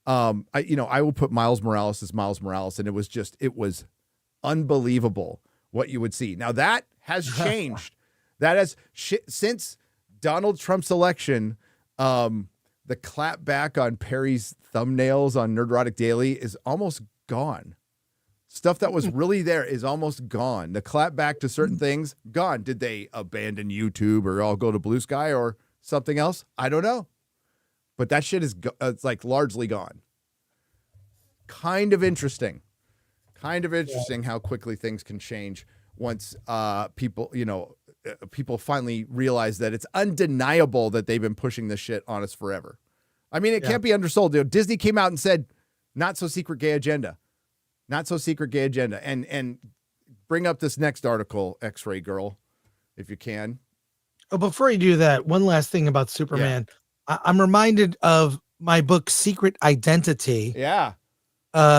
I will put Miles Morales as Miles Morales, and it was unbelievable what you would see. Now that has changed. That has since Donald Trump's election. The clapback on Perry's thumbnails on Nerdrotic Daily is almost gone. Stuff that was really there is almost gone. The clapback to certain things, gone. Did they abandon YouTube or all go to Blue Sky or something else? I don't know. But that shit is it's like largely gone. Kind of interesting how quickly things can change once people finally realize that it's undeniable that they've been pushing this shit on us forever. I mean, it can't be undersold. Disney came out and said, not so secret gay agenda. And bring up this next article, X-Ray Girl, if you can. Oh, before you do that, one last thing about Superman. Yeah. I'm reminded of my book, Secret Identity. Yeah.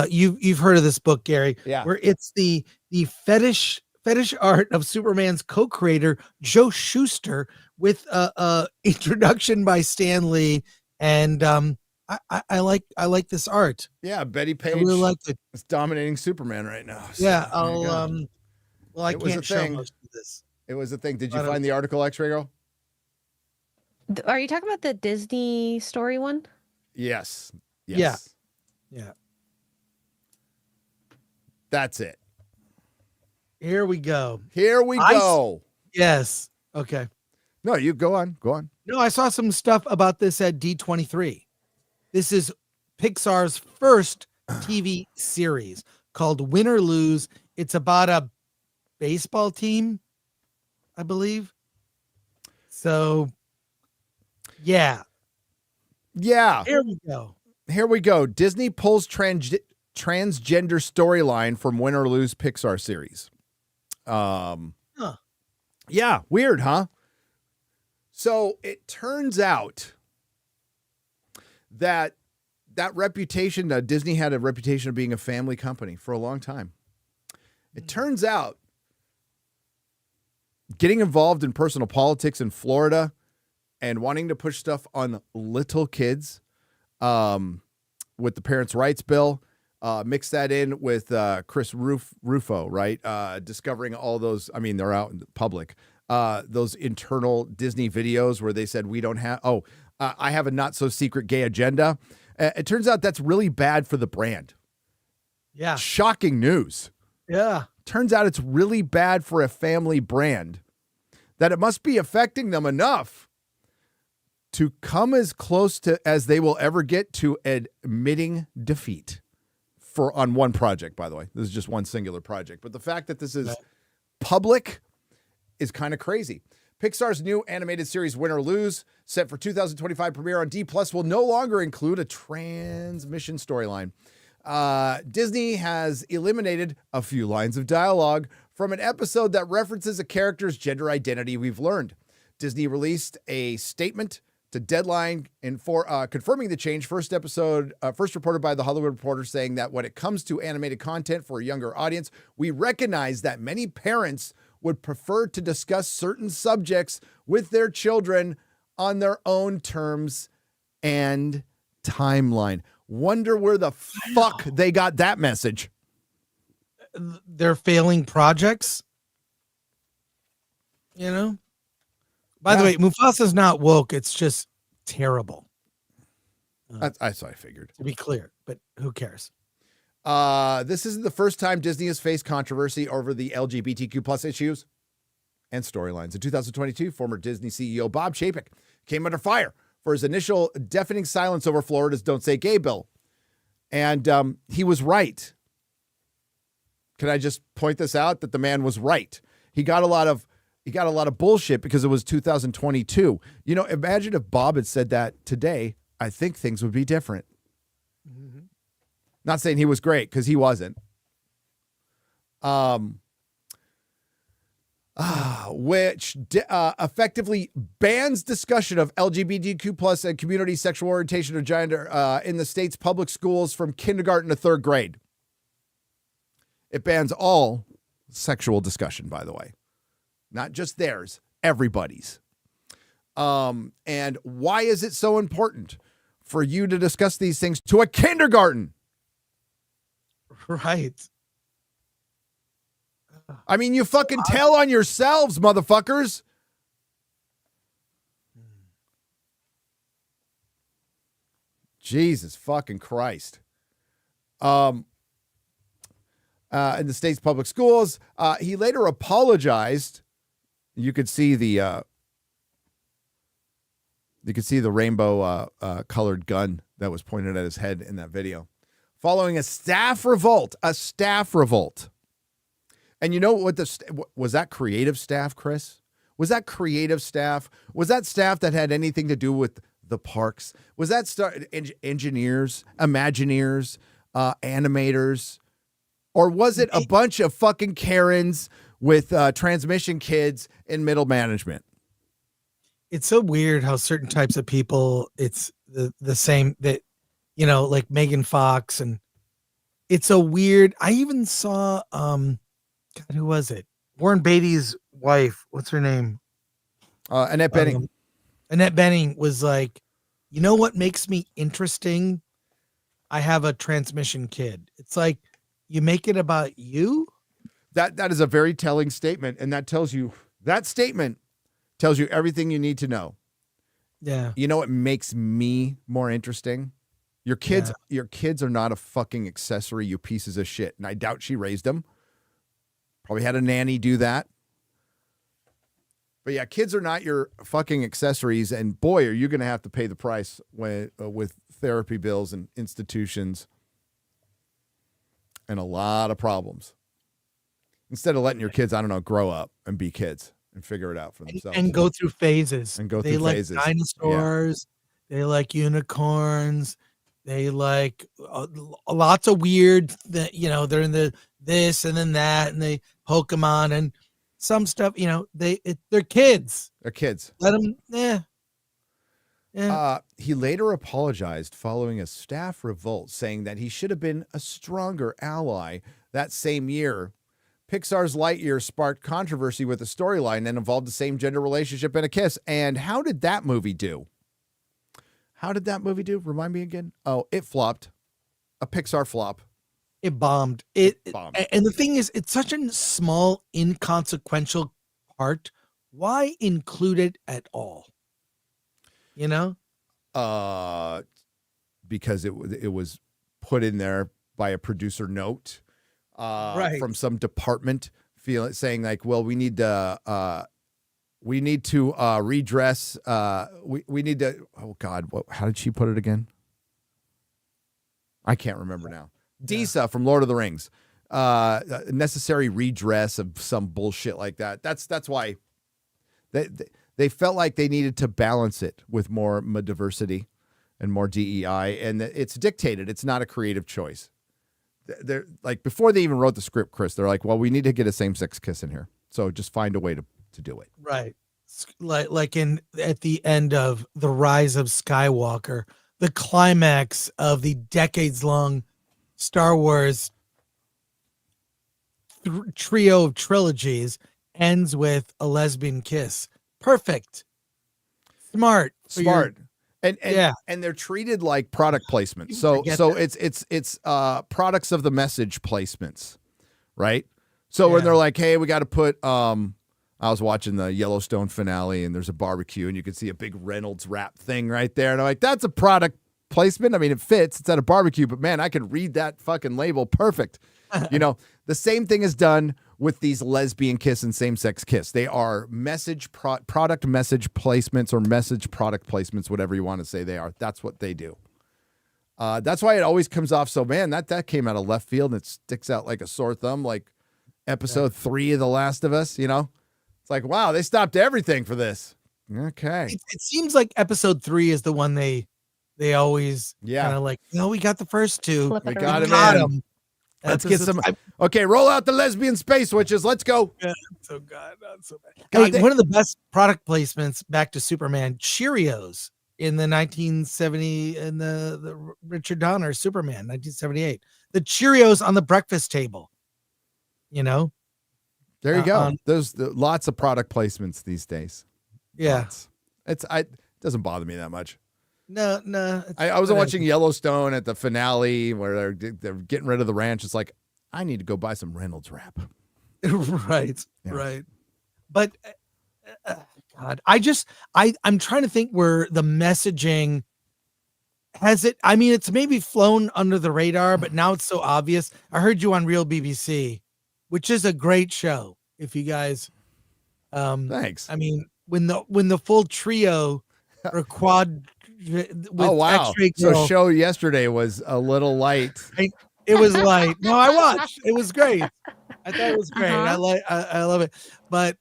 You've heard of this book, Gary? Yeah. Where it's the fetish art of Superman's co-creator Joe Shuster with introduction by Stan Lee, and I like this art. Yeah, Betty Page. I really liked it. Is dominating Superman right now. So, yeah, I can't show most of this. It was a thing. Did you find the article, X-Ray Girl? Are you talking about the Disney story one? Yes. Yeah. That's it. Here we go. Here we go. Yes. Okay. No, you go on. Go on. No, I saw some stuff about this at D23. This is Pixar's first TV series called Win or Lose. It's about a baseball team, I believe. So, yeah. Yeah. Here we go. Here we go. Disney pulls transgender storyline from Win or Lose Pixar series. Yeah, weird, huh? So it turns out that reputation, Disney had a reputation of being a family company for a long time. It turns out getting involved in personal politics in Florida and wanting to push stuff on little kids with the Parents' Rights Bill, mix that in with Chris Rufo, right? Discovering all those, I mean, they're out in the public, those internal Disney videos where they said, we don't have, I have a not so secret gay agenda. It turns out that's really bad for the brand. Yeah. Shocking news. Yeah. Turns out it's really bad for a family brand that it must be affecting them enough to come as close to as they will ever get to admitting defeat on one project, by the way. This is just one singular project. But the fact that this is public is kind of crazy. Pixar's new animated series, Win or Lose, set for 2025 premiere on D+, will no longer include a transmission storyline. Disney has eliminated a few lines of dialogue from an episode that references a character's gender identity, we've learned. Disney released a statement to Deadline confirming the change. First reported by The Hollywood Reporter, saying that when it comes to animated content for a younger audience, we recognize that many parents would prefer to discuss certain subjects with their children on their own terms and timeline. Wonder where the fuck they got that message. They're failing projects. You know? By the way, Mufasa's not woke. It's just terrible. That's what I figured. To be clear, but who cares? This isn't the first time Disney has faced controversy over the LGBTQ plus issues and storylines. In 2022, former Disney CEO Bob Chapek came under fire for his initial deafening silence over Florida's Don't Say Gay bill. And he was right. Can I just point this out, that the man was right? He got a lot of bullshit because it was 2022. You know, imagine if Bob had said that today. I think things would be different. Mm-hmm. Not saying he was great, because he wasn't. Which effectively bans discussion of LGBTQ plus and community sexual orientation or gender in the state's public schools from kindergarten to third grade. It bans all sexual discussion, by the way. Not just theirs, everybody's. And why is it so important for you to discuss these things to a kindergarten? Right. I mean, you fucking tell on yourselves, motherfuckers. Jesus fucking Christ. In the state's public schools, he later apologized. You could see the rainbow colored gun that was pointed at his head in that video, following a staff revolt. And you know what? Was that creative staff, Chris? Was that creative staff? Was that staff that had anything to do with the parks? Was that engineers, Imagineers, animators? Or was it a bunch of fucking Karens with transmission kids in middle management? It's so weird how certain types of people, it's the same, that, you know, like Megan Fox, and it's a weird, I even saw, God, who was it? Warren Beatty's wife. What's her name? Annette Bening. Annette Bening was like, you know what makes me interesting? I have a transmission kid. It's like, you make it about you? That is a very telling statement. And that statement tells you everything you need to know. Yeah. You know what makes me more interesting? Your kids are not a fucking accessory, you pieces of shit. And I doubt she raised them. Probably had a nanny do that. But yeah, kids are not your fucking accessories. And boy, are you going to have to pay the price when with therapy bills and institutions and a lot of problems. Instead of letting your kids, I don't know, grow up and be kids and figure it out for themselves. And go through phases. They like phases. Dinosaurs. Yeah. They like unicorns. They like lots of weird, they're in the this and then that, and they Pokemon and some stuff, they're kids. They're kids. Let them, yeah. He later apologized following a staff revolt, saying that he should have been a stronger ally. That same year, Pixar's Lightyear sparked controversy with a storyline that involved the same gender relationship and a kiss. And how did that movie do? Remind me again. Oh, it flopped. A Pixar flop. It bombed. It bombed. And the thing is, it's such a small, inconsequential part. Why include it at all? Because it was put in there by a producer note from some department saying like, well, we need to redress. We need to. Oh God, how did she put it again? I can't remember now. Disa from Lord of the Rings. Necessary redress of some bullshit like that. That's why they felt like they needed to balance it with more diversity and more DEI, and it's dictated. It's not a creative choice. They're like, before they even wrote the script, Chris, they're like, well, we need to get a same-sex kiss in here, so just find a way to do it. Right. Like at the end of The Rise of Skywalker, the climax of the decades-long Star Wars trio of trilogies ends with a lesbian kiss. Perfect. Smart. And they're treated like product placements. So it's products of the message placements, right? So when they're like, hey, we got to put I was watching the Yellowstone finale and there's a barbecue and you can see a big Reynolds wrap thing right there. And I'm like, that's a product placement. I mean, it fits. It's at a barbecue, but man, I can read that fucking label perfect. The same thing is done with these lesbian kiss and same-sex kiss. They are product message placements or message product placements, whatever you want to say they are. That's what they do. That's why it always comes off so, man, that came out of left field and it sticks out like a sore thumb, like episode 3 of The Last of Us, It's like, wow, they stopped everything for this. Okay. It seems like episode 3 is the one they always kind of like, no, we got the first 2. We got them. Let's get some. Okay, roll out the lesbian space witches. Let's go. Yeah, so God, not so bad. Hey, one of the best product placements, back to Superman, Cheerios in the 1970 in the Richard Donner Superman 1978. The Cheerios on the breakfast table. There you go. There's lots of product placements these days. Yeah, it doesn't bother me that much. No. I was watching Yellowstone at the finale where they're getting rid of the ranch. It's like, I need to go buy some Reynolds wrap. Right. But God, I'm trying to think where the messaging has it. I mean, it's maybe flown under the radar, but now it's so obvious. I heard you on Real BBC, which is a great show. If you guys, thanks. I mean, when the full trio or quad. Oh wow! So show yesterday was a little light. It was light. No, I watched. It was great. I thought it was great. I love it. But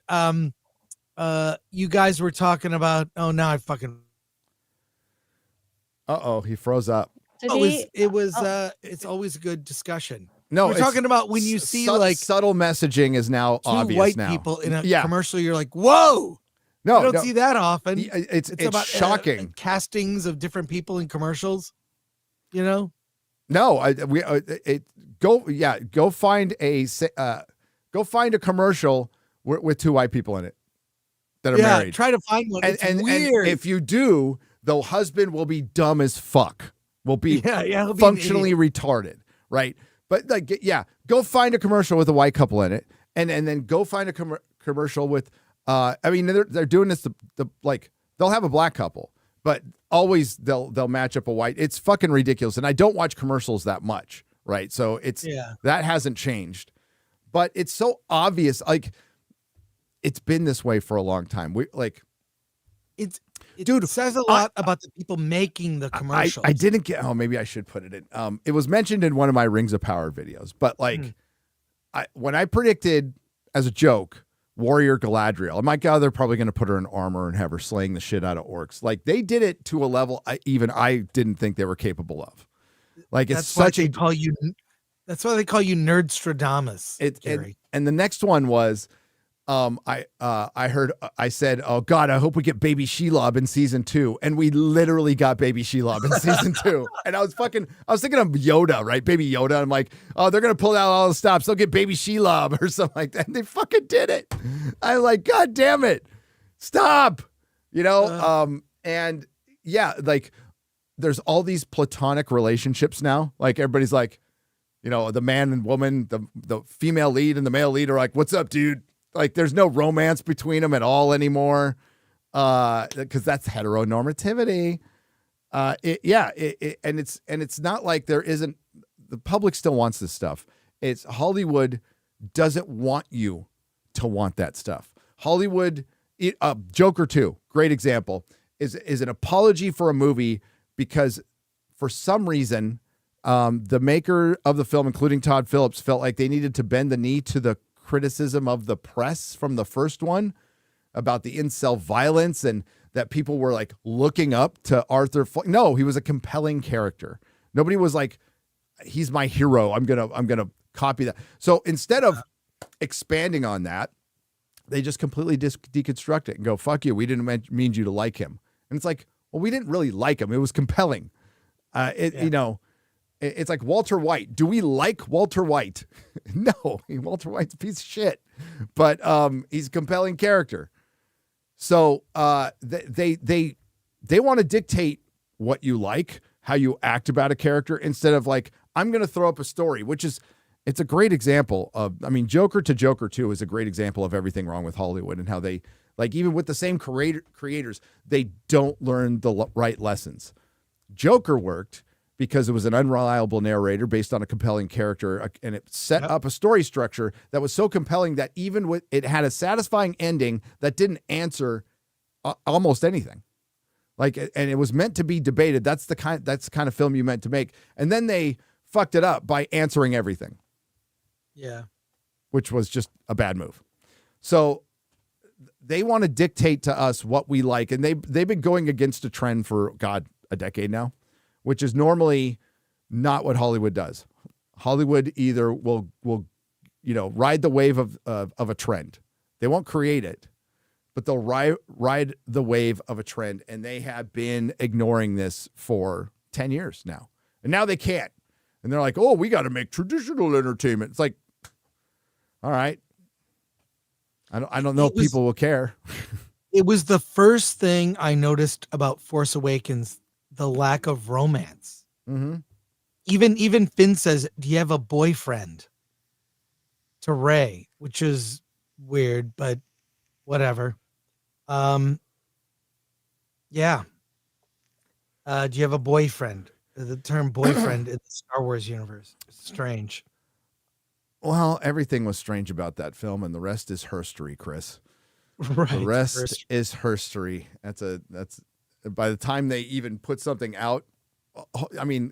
you guys were talking about. Oh, now I fucking. He froze up. It's always a good discussion. No, we're talking about when you see like subtle messaging is now obvious. White now. People in a commercial, you're like, whoa. No, you don't see that often. It's about shocking castings of different people in commercials. No, go find a commercial with 2 white people in it that are married. Try to find one. It's weird. And if you do, the husband will be dumb as fuck. Will be he'll functionally retarded, right? But go find a commercial with a white couple in it, and then go find a commercial with. I mean, they're doing this. They'll have a black couple, but always they'll match up a white. It's fucking ridiculous. And I don't watch commercials that much, right? So that hasn't changed. But it's so obvious, like it's been this way for a long time. Dude, it says a lot about the people making the commercials. I didn't get. Oh, maybe I should put it in. It was mentioned in one of my Rings of Power videos, but when I predicted as a joke Warrior Galadriel, I'm like, oh, they're probably going to put her in armor and have her slaying the shit out of orcs. Like they did it to a level I didn't think they were capable of. Like it's such a. That's why they call you Nerdstradamus. And the next one was. I said, oh God, I hope we get Baby Shelob in season 2. And we literally got Baby Shelob in season 2. And I was thinking of Yoda, right? Baby Yoda. I'm like, oh, they're going to pull out all the stops. They'll get Baby Shelob or something like that. And they fucking did it. I'm like, God damn it. Stop. And yeah, like there's all these platonic relationships now. Like everybody's like, the man and woman, the female lead and the male lead are like, what's up, dude? Like there's no romance between them at all anymore, because that's heteronormativity. And it's not like there isn't. The public still wants this stuff. It's Hollywood doesn't want you to want that stuff. Hollywood, Joker 2, great example, is an apology for a movie because for some reason the maker of the film, including Todd Phillips, felt like they needed to bend the knee to the criticism of the press from the first one about the incel violence and that people were like looking up to Arthur. No, he was a compelling character. Nobody was like, he's my hero. I'm going to copy that. So instead of expanding on that, they just completely deconstruct it and go, fuck you. We didn't mean you to like him. And it's like, well, we didn't really like him. It was compelling. It's like Walter White. Do we like Walter White? No, Walter White's a piece of shit, but he's a compelling character. So they want to dictate what you like, how you act about a character, instead of like, I'm going to throw up a story, it's a great example of, Joker to Joker 2 is a great example of everything wrong with Hollywood and how they, like, even with the same creators, they don't learn the right lessons. Joker worked because it was an unreliable narrator based on a compelling character, and it set up a story structure that was so compelling that even with it had a satisfying ending that didn't answer almost anything. Like, and it was meant to be debated. That's the kind of film you meant to make. And then they fucked it up by answering everything. Yeah. Which was just a bad move. So they want to dictate to us what we like, and they've been going against a trend for a decade now, which is normally not what Hollywood does. Hollywood either will ride the wave of a trend. They won't create it, but they'll ride the wave of a trend, and they have been ignoring this for 10 years now. And now they can't. And they're like, oh, we got to make traditional entertainment. It's like, all right. I don't know if people will care. It was the first thing I noticed about Force Awakens, the lack of romance. Mm-hmm. Even Finn says, do you have a boyfriend? To Rey, which is weird, but whatever. Yeah. Do you have a boyfriend? The term boyfriend in the Star Wars universe is strange. Well, everything was strange about that film, and the rest is herstory, Chris. Right. The rest is herstory. That's by the time they even put something out,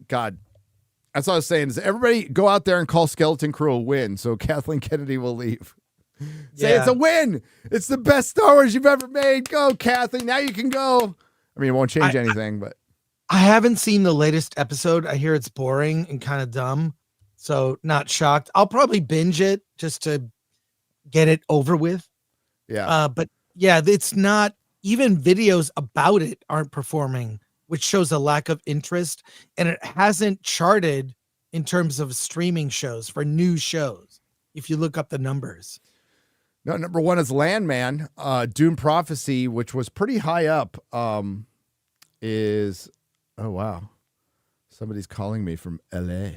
God, that's what I was saying, is everybody go out there and call Skeleton Crew a win so Kathleen Kennedy will leave. Say it's a win. It's the best Star Wars you've ever made. Go, Kathleen. Now you can go. It won't change anything, but I haven't seen the latest episode. I hear it's boring and kind of dumb, so not shocked. I'll probably binge it just to get it over with. Yeah. But yeah, it's not, even videos about it aren't performing, which shows a lack of interest, and it hasn't charted in terms of streaming shows for new shows. If you look up the numbers. No, number one is Landman. Dune Prophecy, which was pretty high up, is, oh wow, somebody's calling me from LA.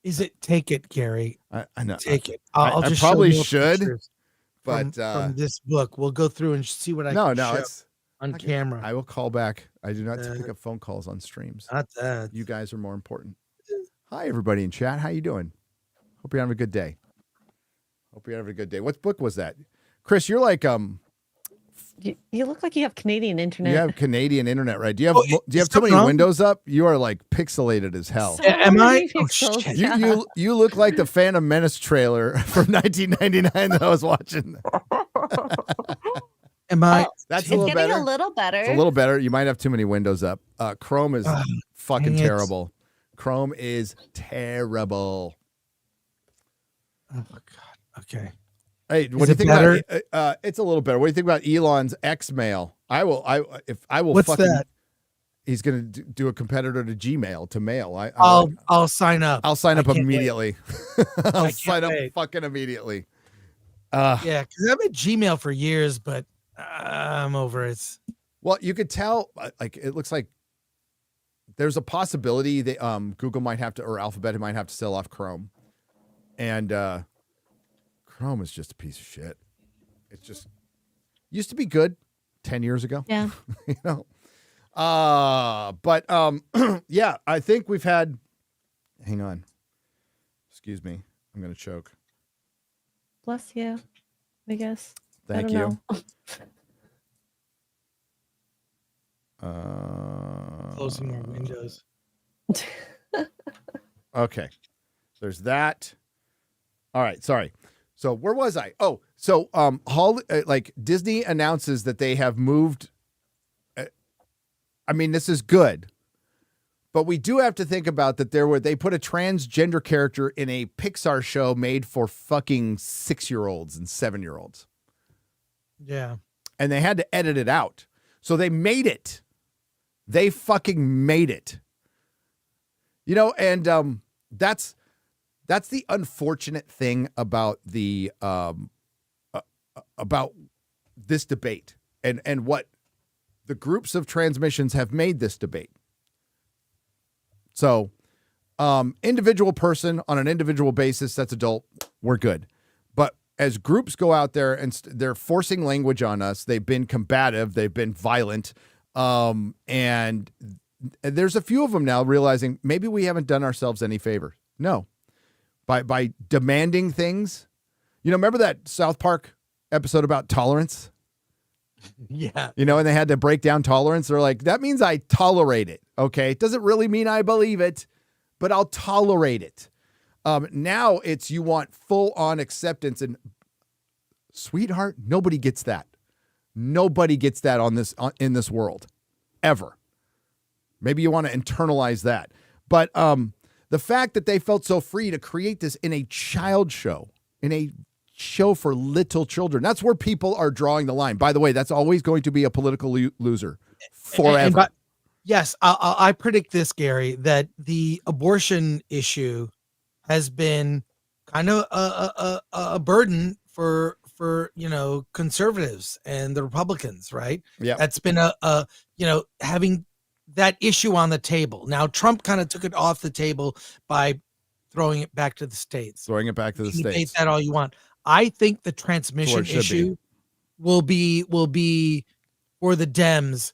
Is it? Take it, Gary. I know. Take it. I just probably show should, but from this book, we'll go through and see what I no, can no, show. it's on camera. I will call back. I do not pick up phone calls on streams. Not that. You guys are more important. Hi, everybody in chat. How you doing? Hope you're having a good day. What book was that? Chris, you're like You look like you have Canadian internet. you have Canadian internet, right? Do you have too many wrong? windows up? You are like pixelated as hell. Am I? Oh, pixels. shit. You look like the Phantom Menace trailer from 1999 that I was watching. Am I? That's It's a little getting better. a little better. It's a little better. You might have too many windows up. Chrome is fucking dang it. terrible. Chrome is terrible. Oh God. Okay. Hey, what do Is you it think better? about? It's a little better. What do you think about Elon's X-Mail? I will. What's fucking, that? He's gonna do a competitor to Gmail to mail. I'll sign up. I'll sign up I can't immediately. I I'll can't sign up wait. fucking immediately. Yeah, because I've had Gmail for years, but I'm over it. Well, you could tell. Like it looks like there's a possibility that Google might have to, or Alphabet might have to sell off Chrome, and Chrome is just a piece of shit. It just used to be good 10 years ago. Yeah. You know. But yeah, I think we've had. Hang on. Excuse me. I'm gonna choke. Bless you, I guess. Thank I you. don't know. Closing more windows. Okay. There's that. All right. Sorry. So where was I? Oh, so like Disney announces that they have moved. I mean, this is good, but we do have to think about that. They put a transgender character in a Pixar show made for fucking 6-year-olds and 7-year-olds, Yeah. and they had to edit it out. So they made it. They fucking made it. You know, and that's the unfortunate thing about the about this debate and what the groups of transmissions have made this debate. So, individual person on an individual basis, that's adult, we're good. But as groups go out there and they're forcing language on us, they've been combative, they've been violent, and there's a few of them now realizing maybe we haven't done ourselves any favor. No. By demanding things. You know, remember that South Park episode about tolerance? Yeah. You know, and they had to break down tolerance. They're like, that means I tolerate it. Okay. It doesn't really mean I believe it, but I'll tolerate it. Now it's you want full on acceptance, and sweetheart, nobody gets that. Nobody gets that in this world ever. Maybe you want to internalize that. But the fact that they felt so free to create this in a child show, in a show for little children, that's where people are drawing the line. By the way, that's always going to be a political loser forever. Yes, I predict this, Gary, that the abortion issue has been kind of a burden for conservatives and the Republicans, right? Yeah, that's been having that issue on the table. Now Trump kind of took it off the table by throwing it back to the states. Throwing it back to the You can debate states. that all you want. I think the transmission issue will be for the Dems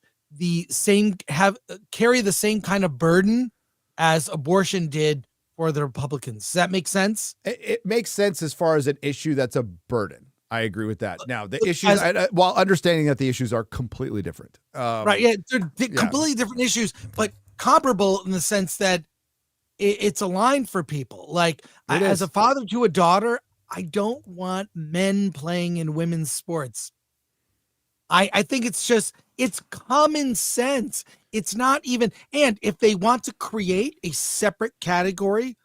carry the same kind of burden as abortion did for the Republicans. Does that make sense? It makes sense as far as an issue that's a burden. I agree with that. Now, the issues, while understanding that the issues are completely different. Right. Yeah. They're completely different issues, but comparable in the sense that it's aligned for people. Like, as a father to a daughter, I don't want men playing in women's sports. I think it's common sense. It's not even, and if they want to create a separate category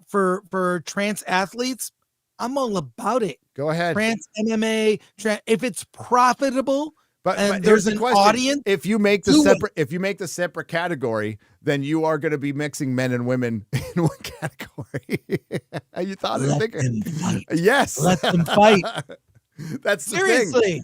for trans athletes, I'm all about it. Go ahead. Trans MMA, if it's profitable, but there's an question. audience. If you make the separate category, then you are going to be mixing men and women in one category. You thought of thinking. Yes. Let them fight. That's the Seriously. thing.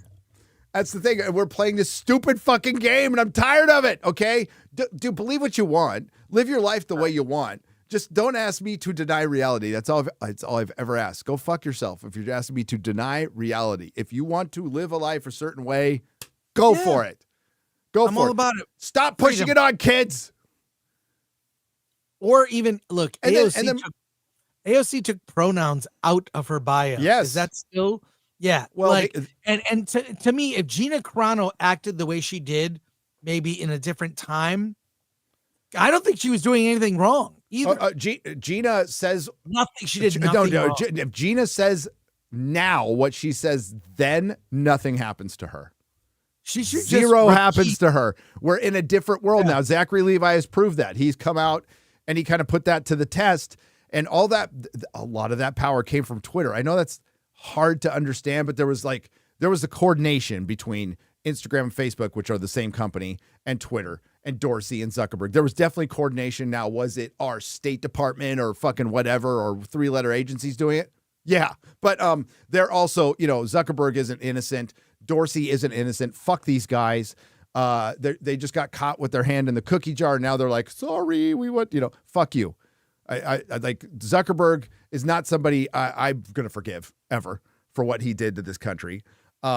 That's the thing. We're playing this stupid fucking game, and I'm tired of it. Okay, do believe what you want. Live your life the way you want. Just don't ask me to deny reality. That's all I've ever asked. Go fuck yourself if you're asking me to deny reality. If you want to live a life a certain way, go for it. Go I'm for all it. about it. Stop pushing Freedom. it on kids. Or even look, And AOC took pronouns out of her bio. Yes. Is that still? Yeah. Well, like, and to me, if Gina Carano acted the way she did, maybe in a different time, I don't think she was doing anything wrong either. Gina says nothing. She did nothing wrong. If Gina says now what she says then, nothing happens to her. She should Zero happens to her. We're in a different world now. Zachary Levi has proved that. He's come out and he kind of put that to the test. And all that, a lot of that power came from Twitter. I know that's hard to understand, but there was a coordination between Instagram and Facebook, which are the same company, and Twitter and Dorsey and Zuckerberg. There was definitely coordination. Now, was it our State Department or fucking whatever or 3-letter agencies doing it? Yeah. But they're also, Zuckerberg isn't innocent. Dorsey isn't innocent. Fuck these guys. They just got caught with their hand in the cookie jar. Now they're like, sorry, fuck you. I like Zuckerberg is not somebody I'm going to forgive ever for what he did to this country.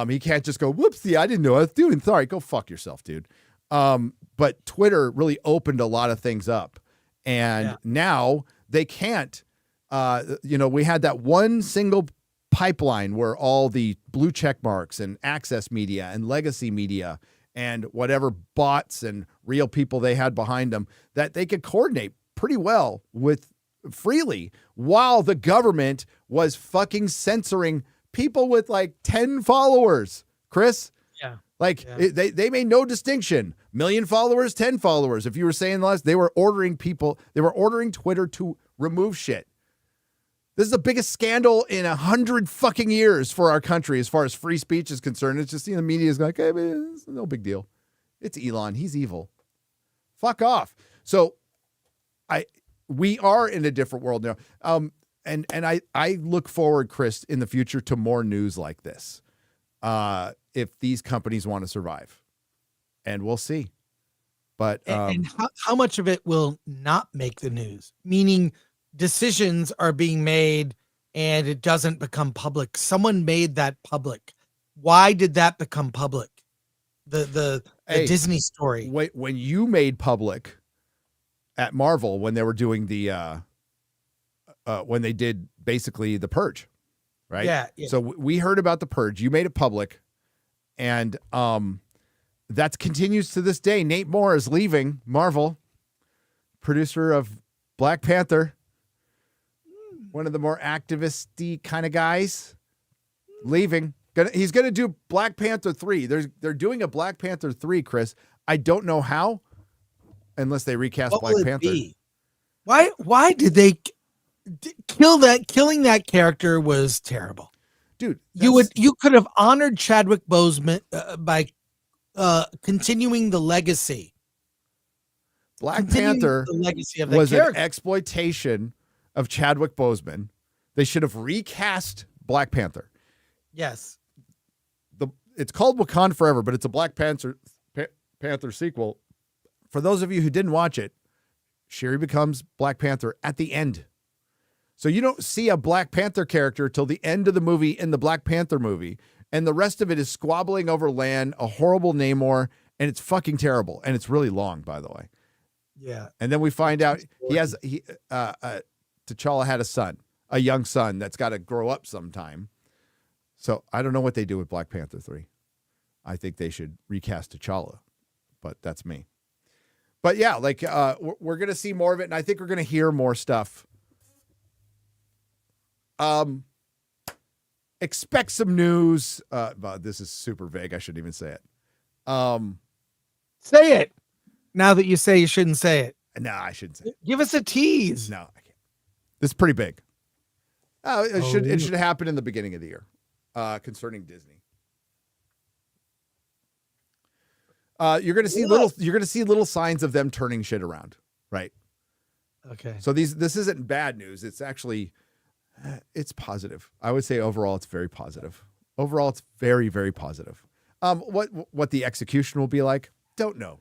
He can't just go, whoopsie, I didn't know what I was doing. Sorry, go fuck yourself, dude. But Twitter really opened a lot of things up. And now they can't, we had that one single pipeline where all the blue check marks and access media and legacy media and whatever bots and real people they had behind them that they could coordinate pretty well with freely while the government was fucking censoring people with like 10 followers, Chris. Yeah. They made no distinction. 1 million followers, 10 followers. If you were saying less, they were ordering Twitter to remove shit. This is the biggest scandal in 100 fucking years for our country as far as free speech is concerned. It's just, the media is like, hey, man, it's no big deal. It's Elon. He's evil. Fuck off. So we are in a different world now. And I look forward, Chris, in the future to more news like this. If these companies want to survive, and we'll see. But and how much of it will not make the news? Meaning decisions are being made and it doesn't become public. Someone made that public. Why did that become public? The Disney story. Wait, when you made public at Marvel when they were doing the when they did basically the Purge, right? Yeah. So we heard about the Purge. You made it public, and that continues to this day. Nate Moore is leaving Marvel, producer of Black Panther, one of the more activist-y kind of guys, leaving. He's gonna do Black Panther 3. They're doing a Black Panther 3, Chris. I don't know how, unless they recast Black Panther. Why did they kill that? Killing that character was terrible, dude. You could have honored Chadwick Boseman by continuing the legacy. Black Panther the legacy of that was character. An exploitation of Chadwick Boseman. They should have recast Black Panther. Yes. It's called Wakanda Forever, but it's a Black Panther sequel. For those of you who didn't watch it, Shuri becomes Black Panther at the end. So you don't see a Black Panther character till the end of the movie in the Black Panther movie. And the rest of it is squabbling over land, a horrible Namor, and it's fucking terrible. And it's really long, by the way. Yeah. And then we find out T'Challa had a young son that's got to grow up sometime. So I don't know what they do with Black Panther 3. I think they should recast T'Challa, but that's me. But yeah, we're going to see more of it, and I think we're going to hear more stuff. Expect some news. This is super vague. I shouldn't even say it. Say it. Now that you say you shouldn't say it. No, I shouldn't say it. Give us a tease. No, I can't. This is pretty big. It should happen in the beginning of the year. Concerning Disney. You're going to see little signs of them turning shit around, right? Okay. So this isn't bad news. It's actually it's positive. I would say overall it's very positive. Overall it's very, very positive. What the execution will be like, don't know.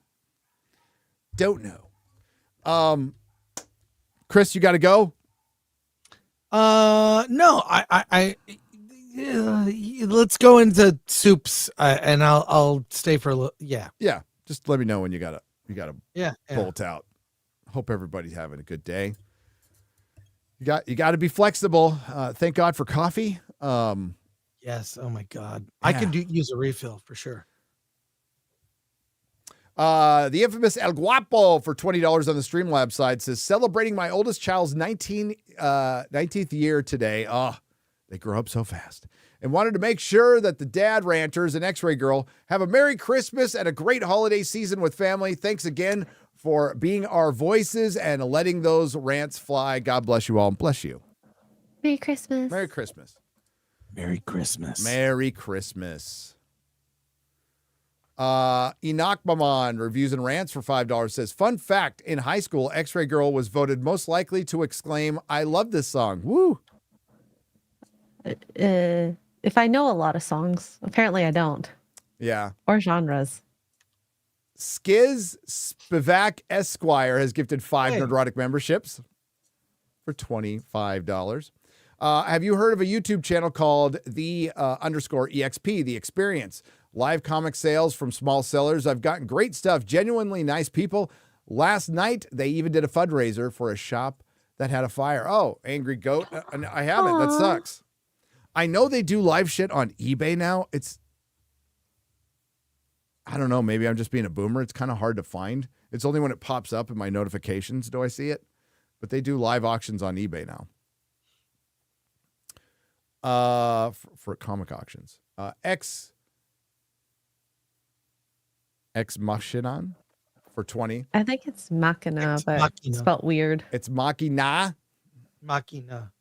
Chris, you got to go? No, I let's go into soups, and I'll stay for a little. Yeah. Just let me know when you gotta Yeah. bolt out. Hope everybody's having a good day. You got to be flexible. Thank God for coffee. Yes. Oh my God. I can use a refill for sure. The infamous El Guapo for $20 on the Streamlabs side says, celebrating my oldest child's 19th year today. Oh, they grow up so fast. And wanted to make sure that the dad ranters and X-Ray Girl have a Merry Christmas and a great holiday season with family. Thanks again for being our voices and letting those rants fly. God bless you all and bless you. Merry Christmas. Merry Christmas. Merry Christmas. Merry Christmas. Enoch Maman reviews and rants for $5 says, fun fact, in high school, X-Ray Girl was voted most likely to exclaim, I love this song. Woo. If I know a lot of songs, apparently I don't. Yeah. Or genres. Skiz Spivak Esquire has gifted 5 Nerdrotic memberships for $25. Have you heard of a YouTube channel called the _EXP, The Experience? Live comic sales from small sellers. I've gotten great stuff. Genuinely nice people. Last night, they even did a fundraiser for a shop that had a fire. Oh, Angry Goat. I haven't. That sucks. I know they do live shit on eBay now. I don't know. Maybe I'm just being a boomer. It's kind of hard to find. It's only when it pops up in my notifications do I see it. But they do live auctions on eBay now. For comic auctions. Ex Machinan for 20. I think it's Machina, but it's spelled weird. It's Machina. Machina.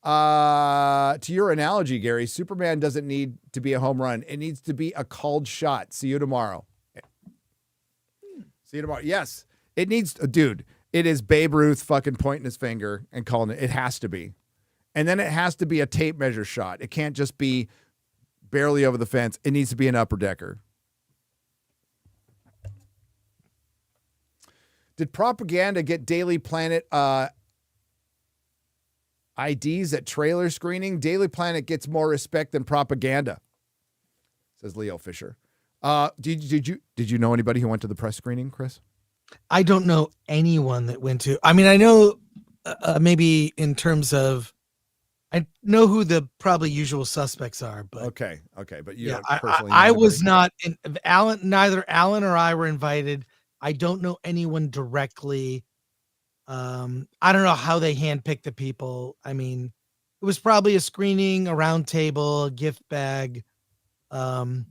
To your analogy, Gary, Superman doesn't need to be a home run. It needs to be a called shot. See you tomorrow. See you tomorrow. Yes, it needs, dude, it is Babe Ruth fucking pointing his finger and calling it. It has to be. And then it has to be a tape measure shot. It can't just be barely over the fence. It needs to be an upper decker. Did Propaganda get Daily Planet IDs at trailer screening? Daily Planet gets more respect than Propaganda, says Leo Fisher. Did you know anybody who went to the press screening, Chris? I don't know anyone that went to. I mean, I know maybe in terms of, I know who the probably usual suspects are, but okay, but you yeah, don't personally know I anybody? was not. Neither Alan or I were invited. I don't know anyone directly. I don't know how they handpicked the people. I mean, it was probably a screening, a round table, a gift bag, and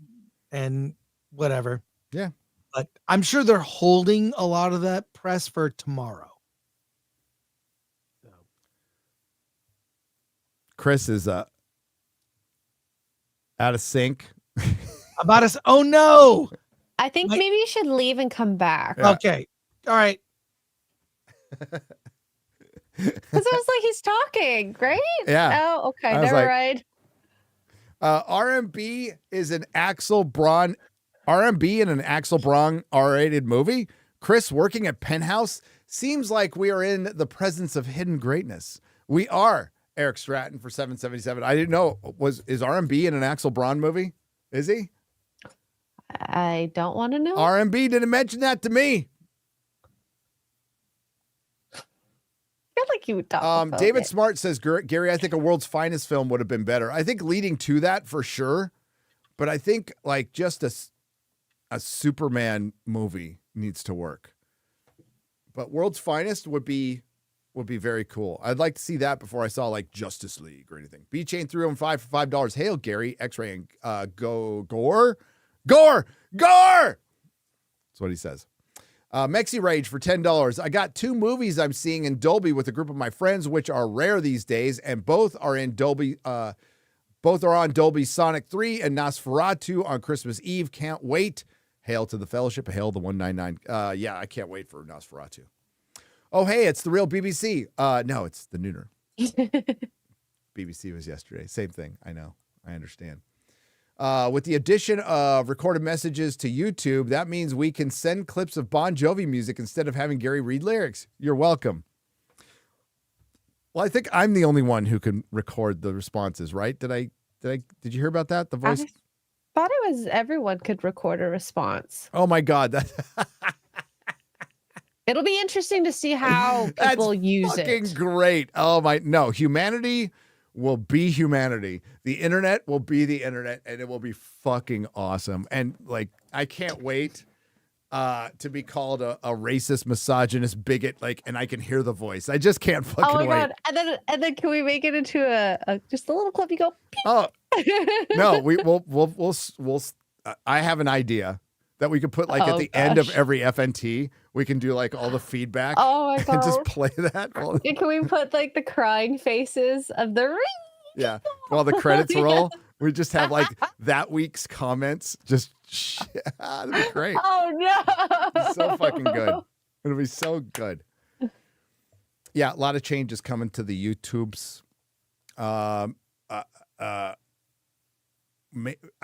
whatever. Yeah. But I'm sure they're holding a lot of that press for tomorrow. Chris is out of sync. About us. Oh no. I think maybe you should leave and come back. Yeah. Okay. All right. Because it was like he's talking, right? Yeah. Oh, okay. I was Never like- mind. RMB is an Axel Braun. RMB in an Axel Braun R-rated movie. Chris working at Penthouse. Seems like we are in the presence of hidden greatness. We are. Eric Stratton for $7.77. I didn't know. Is RMB in an Axel Braun movie? Is he? I don't want to know. RMB didn't mention that to me. I feel like you would talk about David it. Smart says, Gary, I think a World's Finest film would have been better. I think leading to that for sure. But I think like just a Superman movie needs to work. But World's Finest would be very cool. I'd like to see that before I saw like Justice League or anything. B-Chain 305 for $5. Hail Gary, X-Ray, and Gore. That's what he says. Mexi Rage for $10. I got 2 movies I'm seeing in Dolby with a group of my friends, which are rare these days, and both are in Dolby. Both are on Dolby Sonic 3 and Nosferatu on Christmas Eve. Can't wait. Hail to the Fellowship. Hail the 199. Yeah, I can't wait for Nosferatu. Oh, hey, it's the real BBC. No, it's the Nooner. BBC was yesterday. Same thing. I know. I understand. With the addition of recorded messages to YouTube, that means we can send clips of Bon Jovi music instead of having Gary read lyrics. You're welcome. Well, I think I'm the only one who can record the responses, right? Did you hear about that? The voice? thought it was everyone could record a response. Oh my God. It'll be interesting to see how people use fucking it. great. Oh my, no, humanity will be humanity. The internet will be the internet, and it will be fucking awesome. And like, I can't wait to be called a racist, misogynist, bigot. Like, and I can hear the voice. I just can't fucking Oh my wait. God. And then can we make it into a just a little clip? You go, peep. Oh no, we'll I have an idea that we could put like at the end of every FNT. We can do like all the feedback. Oh my God. And just play that. Can we put like the crying faces of the ring? Yeah. While the credits roll, we just have like that week's comments. Just that'd be great. Oh no. It's so fucking good. It'll be so good. Yeah, a lot of changes coming to the YouTubes. I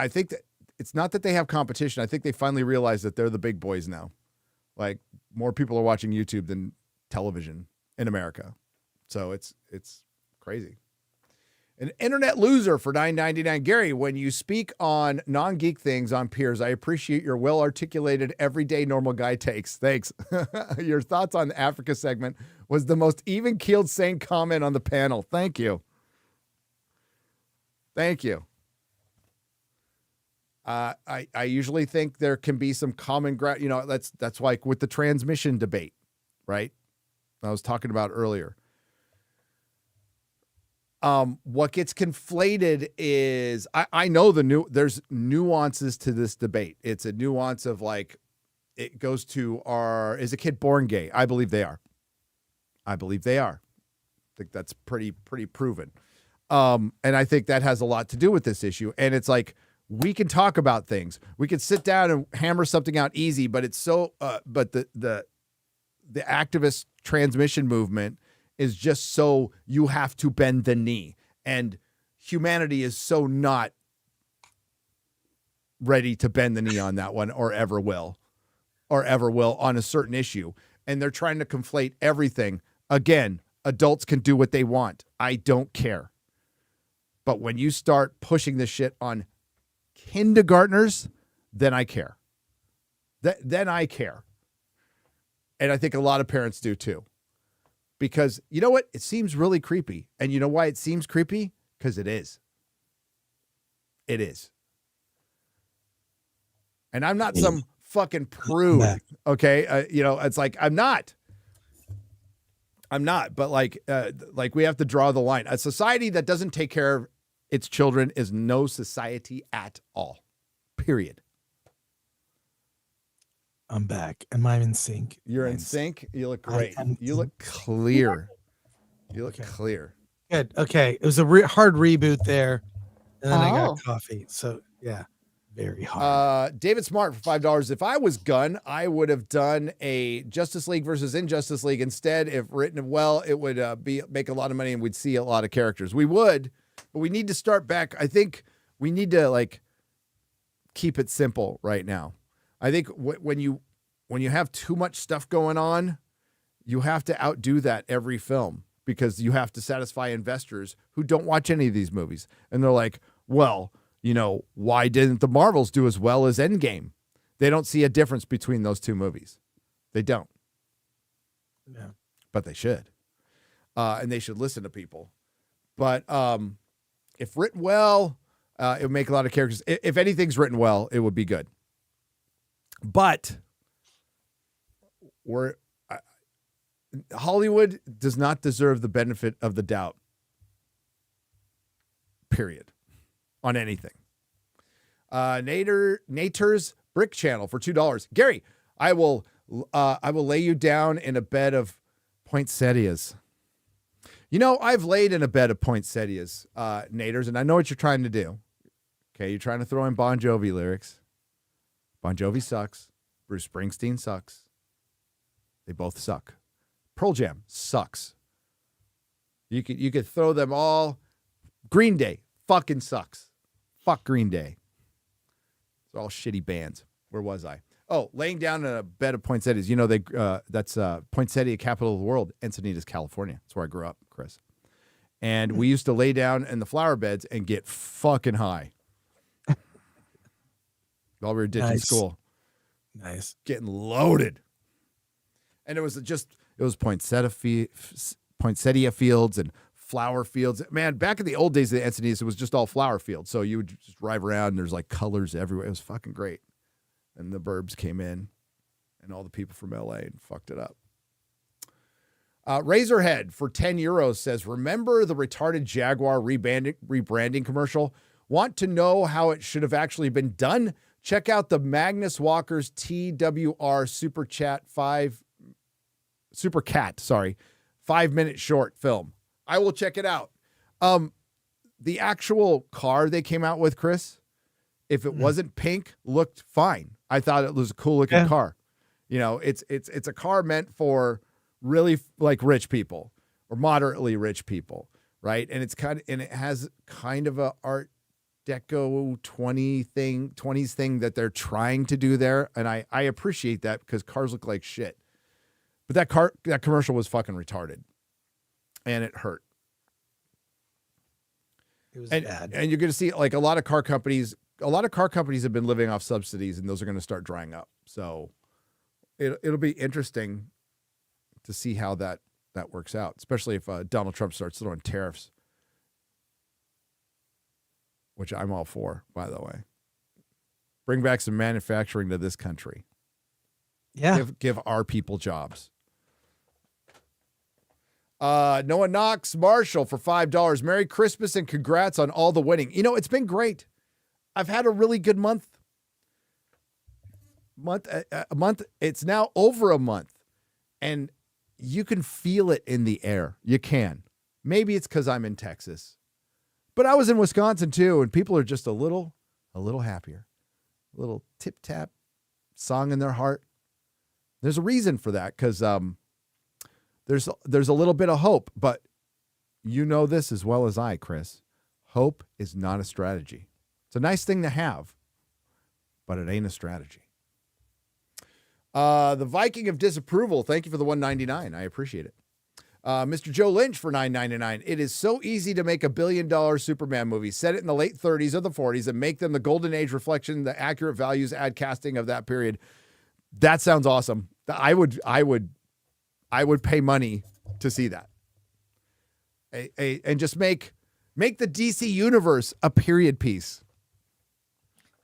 think that it's not that they have competition. I think they finally realize that they're the big boys now. Like, more people are watching YouTube than television in America. So it's crazy. An internet loser for $9.99. Gary, when you speak on non-geek things on peers, I appreciate your well-articulated, everyday normal guy takes. Thanks. Your thoughts on the Africa segment was the most even-keeled, sane comment on the panel. Thank you. Thank you. I usually think there can be some common ground. You know, that's like with the transmission debate, right? I was talking about earlier. What gets conflated is I know there's nuances to this debate. It's a nuance of like, it goes to is a kid born gay? I believe they are. I think that's pretty proven. And I think that has a lot to do with this issue. And it's like, we can talk about things. We can sit down and hammer something out easy, but it's so, but the activist transmission movement is just so you have to bend the knee, and humanity is so not ready to bend the knee on that one, or ever will on a certain issue. And they're trying to conflate everything. Again, adults can do what they want. I don't care. But when you start pushing this shit on kindergartners, then I care. Then I care. And I think a lot of parents do too. Because you know what? It seems really creepy. And you know why it seems creepy? Because it is. It is. And I'm not some fucking prude. Okay. You know, it's like, I'm not, but like we have to draw the line. A society that doesn't take care of its children is no society at all. Period. I'm back. Am I in sync? You're in sync. You look great. You look clear. You look clear. Good. Okay. It was a hard reboot there. And then I got coffee. So yeah, very hard. David Smart for $5. If I was Gunn, I would have done a Justice League versus Injustice League. Instead, if written well, it would make a lot of money and we'd see a lot of characters. We would, but we need to start back. I think we need to like keep it simple right now. I think when you have too much stuff going on, you have to outdo that every film, because you have to satisfy investors who don't watch any of these movies. And they're like, well, you know, why didn't the Marvels do as well as Endgame? They don't see a difference between those two movies. They don't. Yeah. But they should. And they should listen to people. But if written well, it would make a lot of characters. If anything's written well, it would be good. But Hollywood does not deserve the benefit of the doubt. Period. On anything. Nater's Brick Channel for $2. Gary, I will lay you down in a bed of poinsettias. You know, I've laid in a bed of poinsettias, Naters, and I know what you're trying to do. Okay, you're trying to throw in Bon Jovi lyrics. Bon Jovi sucks. Bruce Springsteen sucks. They both suck. Pearl Jam sucks. You could throw them all. Green Day fucking sucks. Fuck Green Day. They're all shitty bands. Where was I? Oh, laying down in a bed of poinsettias. You know, that's poinsettia capital of the world, Encinitas, California. That's where I grew up, Chris. And we used to lay down in the flower beds and get fucking high. while we were ditching Nice. school. Nice. Getting loaded. And it was poinsettia fields and flower fields. Man, back in the old days of the Encinitas, it was just all flower fields. So you would just drive around and there's like colors everywhere. It was fucking great. And the burbs came in and all the people from LA and fucked it up. Razorhead for €10 says, remember the retarded Jaguar rebranding commercial? Want to know how it should have actually been done? Check out the Magnus Walker's TWR Super Cat 5-minute short film. I will check it out. The actual car they came out with, Chris, if it wasn't pink, looked fine. I thought it was a cool looking car. You know, it's a car meant for really like rich people or moderately rich people, right? And it has kind of a Art Deco 20s thing that they're trying to do there, and I appreciate that because cars look like shit. But that commercial was fucking retarded, and it hurt. It was bad. And you're going to see like a lot of car companies have been living off subsidies, and those are going to start drying up. So it'll be interesting to see how that works out, especially if Donald Trump starts throwing tariffs, which I'm all for, by the way. Bring back some manufacturing to this country. Yeah. Give our people jobs. Noah Knox Marshall for $5. Merry Christmas and congrats on all the winning. You know, it's been great. I've had a really good month. A month. It's now over a month, and you can feel it in the air. You can. Maybe it's because I'm in Texas, but I was in Wisconsin too, and people are just a little happier, a little tip tap song in their heart. There's a reason for that because there's a little bit of hope, but you know this as well as I, Chris. Hope is not a strategy. It's a nice thing to have, but it ain't a strategy. The Viking of Disapproval, thank you for the $1.99. I appreciate it. Mr. Joe Lynch for $9.99. It is so easy to make $1 billion Superman movie. Set it in the late 30s or the 40s and make them the golden age reflection, the accurate values, add casting of that period. That sounds awesome. I would pay money to see that. And just make the DC universe a period piece.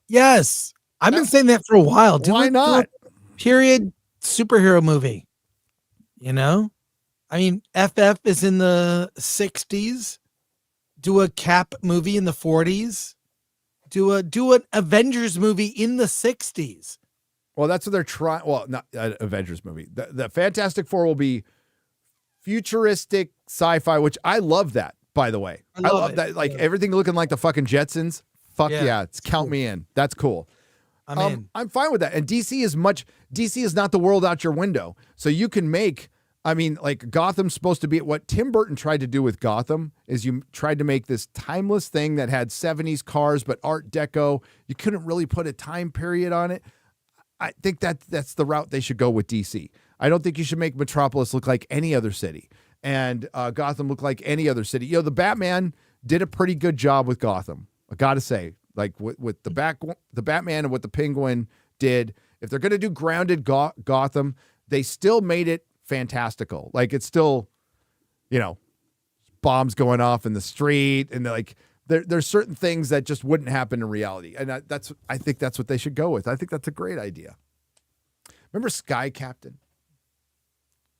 Yes. I've been saying that for a while. Why not? Period superhero movie. You know? I mean, FF is in the 60s. Do a Cap movie in the 40s. Do an Avengers movie in the 60s. Well, that's what they're trying. Well, not an Avengers movie. The Fantastic Four will be futuristic sci-fi, which I love that, by the way. I love that. Like everything looking like the fucking Jetsons. Fuck yeah. It's count me in. That's cool. I'm fine with that. And DC is not the world out your window. So you can make, I mean, like Gotham's supposed to be what Tim Burton tried to do with Gotham is you tried to make this timeless thing that had 70s cars, but Art Deco. You couldn't really put a time period on it. I think that's the route they should go with DC. I don't think you should make Metropolis look like any other city and Gotham look like any other city. You know, the Batman did a pretty good job with Gotham. I got to say, like with the Batman and what the Penguin did. If they're going to do grounded Gotham, they still made it fantastical. Like it's still, you know, bombs going off in the street and like there's certain things that just wouldn't happen in reality. And I think that's what they should go with. I think that's a great idea. Remember Sky Captain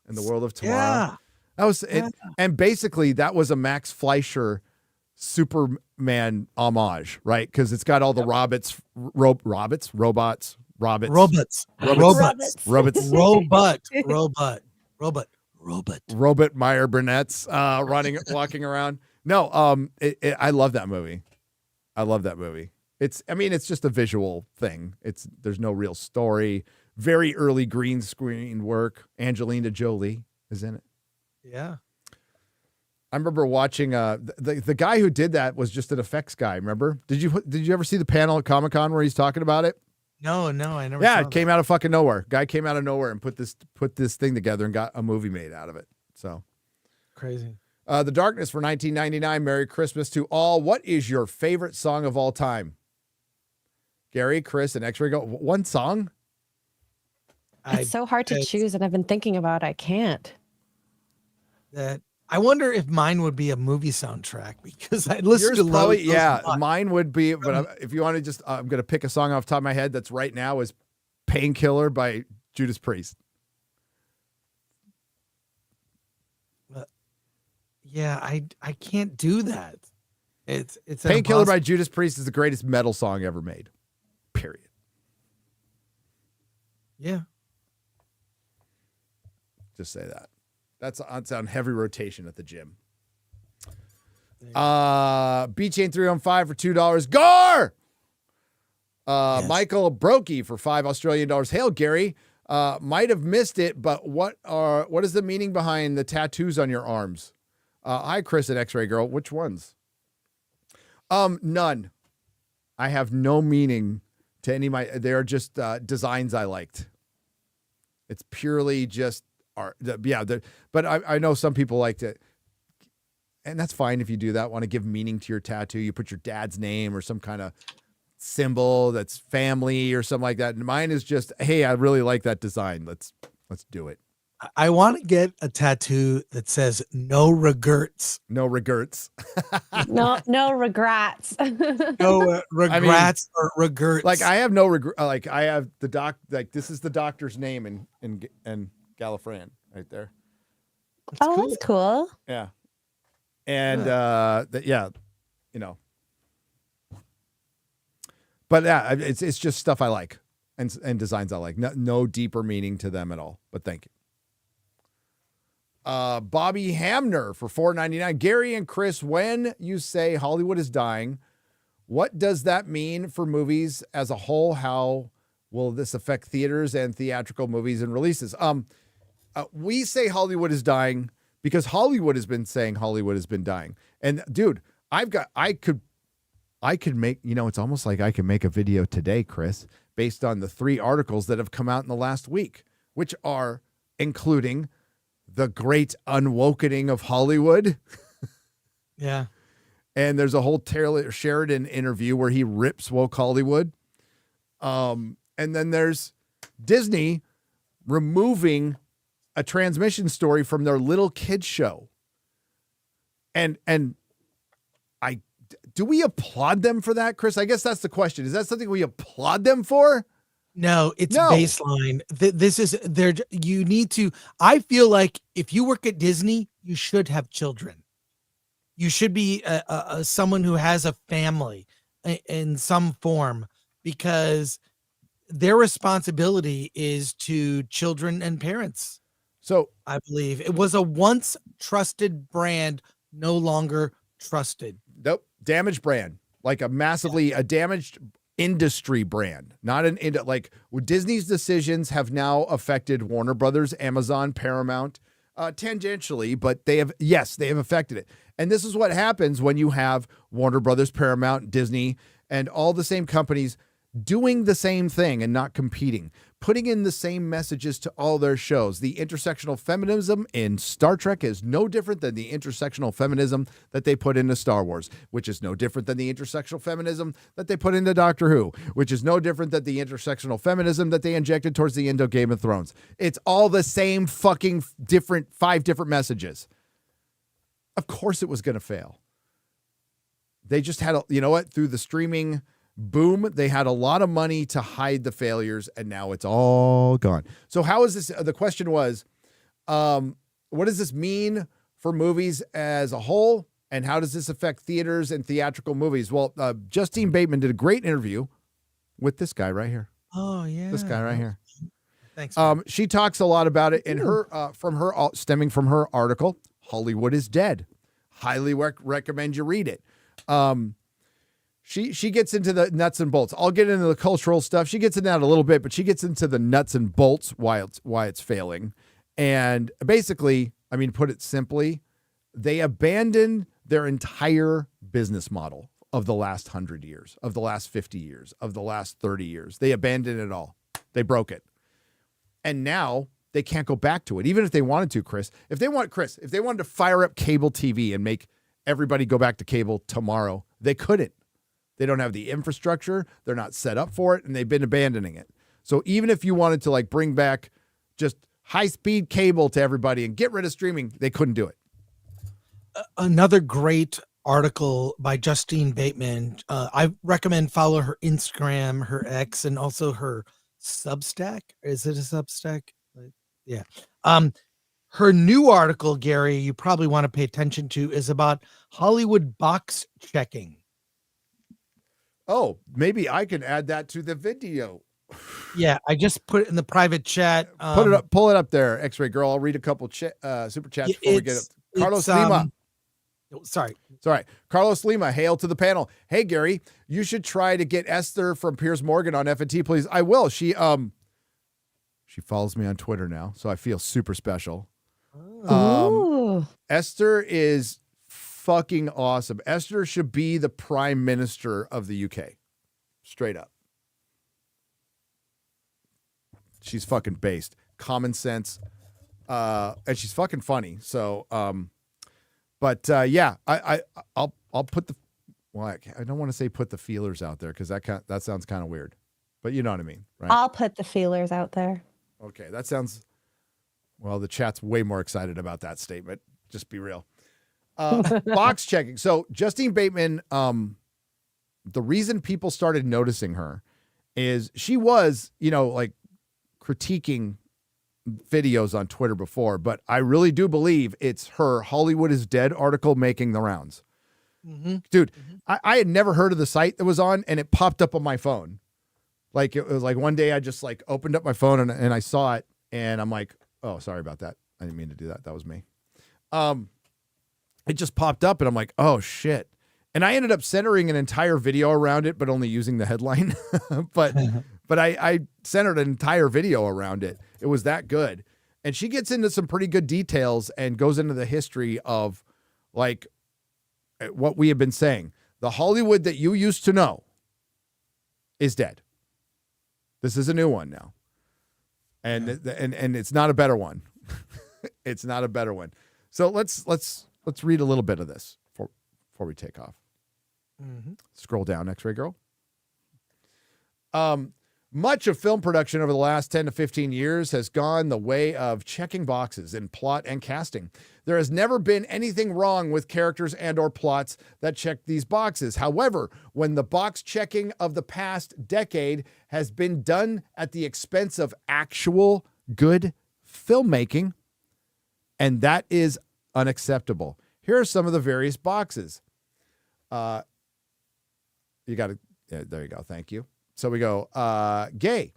in the World of Tomorrow? Yeah. That was it. And basically that was a Max Fleischer Superman homage, right? Because it's got all the robots. Robot Meyer Burnett's walking around. No, I love that movie. It's just a visual thing. There's no real story. Very early green screen work. Angelina Jolie is in it. Yeah. I remember watching the guy who did that was just an effects guy. Remember? Did you ever see the panel at Comic-Con where he's talking about it? No, I never. Yeah, it came out of fucking nowhere. Guy came out of nowhere and put this thing together and got a movie made out of it. So crazy. The Darkness for $19.99. Merry Christmas to all. What is your favorite song of all time? Gary, Chris, and X-Ray go. One song? It's so hard to choose, and I've been thinking about it. I can't. I wonder if mine would be a movie soundtrack because I listen Yours to probably, those mine would be, but if you want to just, I'm going to pick a song off the top of my head that's right now is Painkiller by Judas Priest. Yeah, I can't do that. It's Painkiller by Judas Priest is the greatest metal song ever made. Period. Yeah. Just say that. That's on heavy rotation at the gym. B-Chain 315 for $2. Gore! Yes. Michael Brokey for $5 Australian. Hail, Gary. Might have missed it, but what is the meaning behind the tattoos on your arms? Hi, Chris and X-Ray Girl. Which ones? None. I have no meaning to any of my. They are just designs I liked. It's purely just art. But I know some people like to, and that's fine if you do that. Want to give meaning to your tattoo? You put your dad's name or some kind of symbol that's family or something like that. And mine is just, hey, I really like that design. Let's do it. I want to get a tattoo that says "No regrets." No regrets. No regrets. No regrets or regrets. Like I have no regret. Like I have the doc. Like this is the doctor's name in Gallifreyan right there. That's cool. Yeah. And you know. But yeah, it's just stuff I like and designs I like. No deeper meaning to them at all. But thank you. Bobby Hamner for $4.99. Gary and Chris, when you say Hollywood is dying, what does that mean for movies as a whole? How will this affect theaters and theatrical movies and releases? We say Hollywood is dying because Hollywood has been saying Hollywood has been dying. And dude, I could make, it's almost like I can make a video today, Chris, based on the 3 articles that have come out in the last week, which are including the great unwokening of Hollywood. Yeah. And there's a whole Taylor Sheridan interview where he rips woke Hollywood. And then there's Disney removing a transmission story from their little kids show. And do we applaud them for that, Chris? I guess that's the question. Is that something we applaud them for? No, it's baseline. This is there. You need to. I feel like if you work at Disney, you should have children. You should be someone who has a family in some form, because their responsibility is to children and parents. So I believe it was a once trusted brand, no longer trusted. Nope, damaged brand, like a massively a damaged industry brand, not an like Disney's decisions have now affected Warner Brothers, Amazon, Paramount, tangentially, but they have affected it. And this is what happens when you have Warner Brothers, Paramount, Disney, and all the same companies doing the same thing and not competing, putting in the same messages to all their shows. The intersectional feminism in Star Trek is no different than the intersectional feminism that they put into Star Wars, which is no different than the intersectional feminism that they put into Doctor Who, which is no different than the intersectional feminism that they injected towards the end of Game of Thrones. It's all the same fucking 5 different messages. Of course it was going to fail. They just had, through the streaming boom, they had a lot of money to hide the failures, and now it's all gone. So how is this? The question was, what does this mean for movies as a whole, and how does this affect theaters and theatrical movies? Well, Justine Bateman did a great interview with this guy right here. Oh, yeah. This guy right here. Thanks. She talks a lot about it in stemming from her article, Hollywood is Dead. Highly recommend you read it. She gets into the nuts and bolts. I'll get into the cultural stuff. She gets into that a little bit, but she gets into the nuts and bolts why it's failing. And basically, put it simply, they abandoned their entire business model of the last 100 years, of the last 50 years, of the last 30 years. They abandoned it all. They broke it. And now they can't go back to it, even if they wanted to, Chris. If they wanted to fire up cable TV and make everybody go back to cable tomorrow, they couldn't. They don't have the infrastructure. They're not set up for it, and they've been abandoning it. So even if you wanted to like bring back just high-speed cable to everybody and get rid of streaming, they couldn't do it. Another great article by Justine Bateman. I recommend follow her Instagram, her X, and also her Substack. Is it a Substack? Yeah. Her new article, Gary, you probably want to pay attention to, is about Hollywood box checking. Oh, maybe I can add that to the video. Yeah, I just put it in the private chat. Put it up, pull it up there, X-Ray Girl. I'll read a couple super chats before we get up. Carlos Lima. Sorry. It's all right. Carlos Lima, hail to the panel. Hey, Gary, you should try to get Esther from Piers Morgan on FNT, please. I will. She follows me on Twitter now, so I feel super special. Esther is fucking awesome. Esther should be the prime minister of the UK. Straight up. She's fucking based. Common sense. And she's fucking funny. So, yeah, I'll put the, well, I don't want to say put the feelers out there because that sounds kind of weird, but you know what I mean, right? I'll put the feelers out there. Okay, that sounds, well, the chat's way more excited about that statement. Just be real. Box checking. So Justine Bateman, the reason people started noticing her is she was, like critiquing videos on Twitter before, but I really do believe it's her Hollywood is Dead article making the rounds. Mm-hmm. Dude, mm-hmm. I had never heard of the site that was on, and it popped up on my phone. Like, it was like one day I just like opened up my phone and I saw it, and I'm like, oh, sorry about that. I didn't mean to do that. That was me. It just popped up, and I'm like, oh shit. And I ended up centering an entire video around it, but only using the headline. but I centered an entire video around it. It was that good. And she gets into some pretty good details and goes into the history of like what we have been saying. The Hollywood that you used to know is dead. This is a new one now. And it's not a better one. It's not a better one. So let's read a little bit of this before we take off. Mm-hmm. Scroll down, X-Ray Girl. Much of film production over the last 10 to 15 years has gone the way of checking boxes in plot and casting. There has never been anything wrong with characters and or plots that check these boxes. However, when the box checking of the past decade has been done at the expense of actual good filmmaking, and that is unacceptable. Here are some of the various boxes. There you go. Thank you. So we go, gay,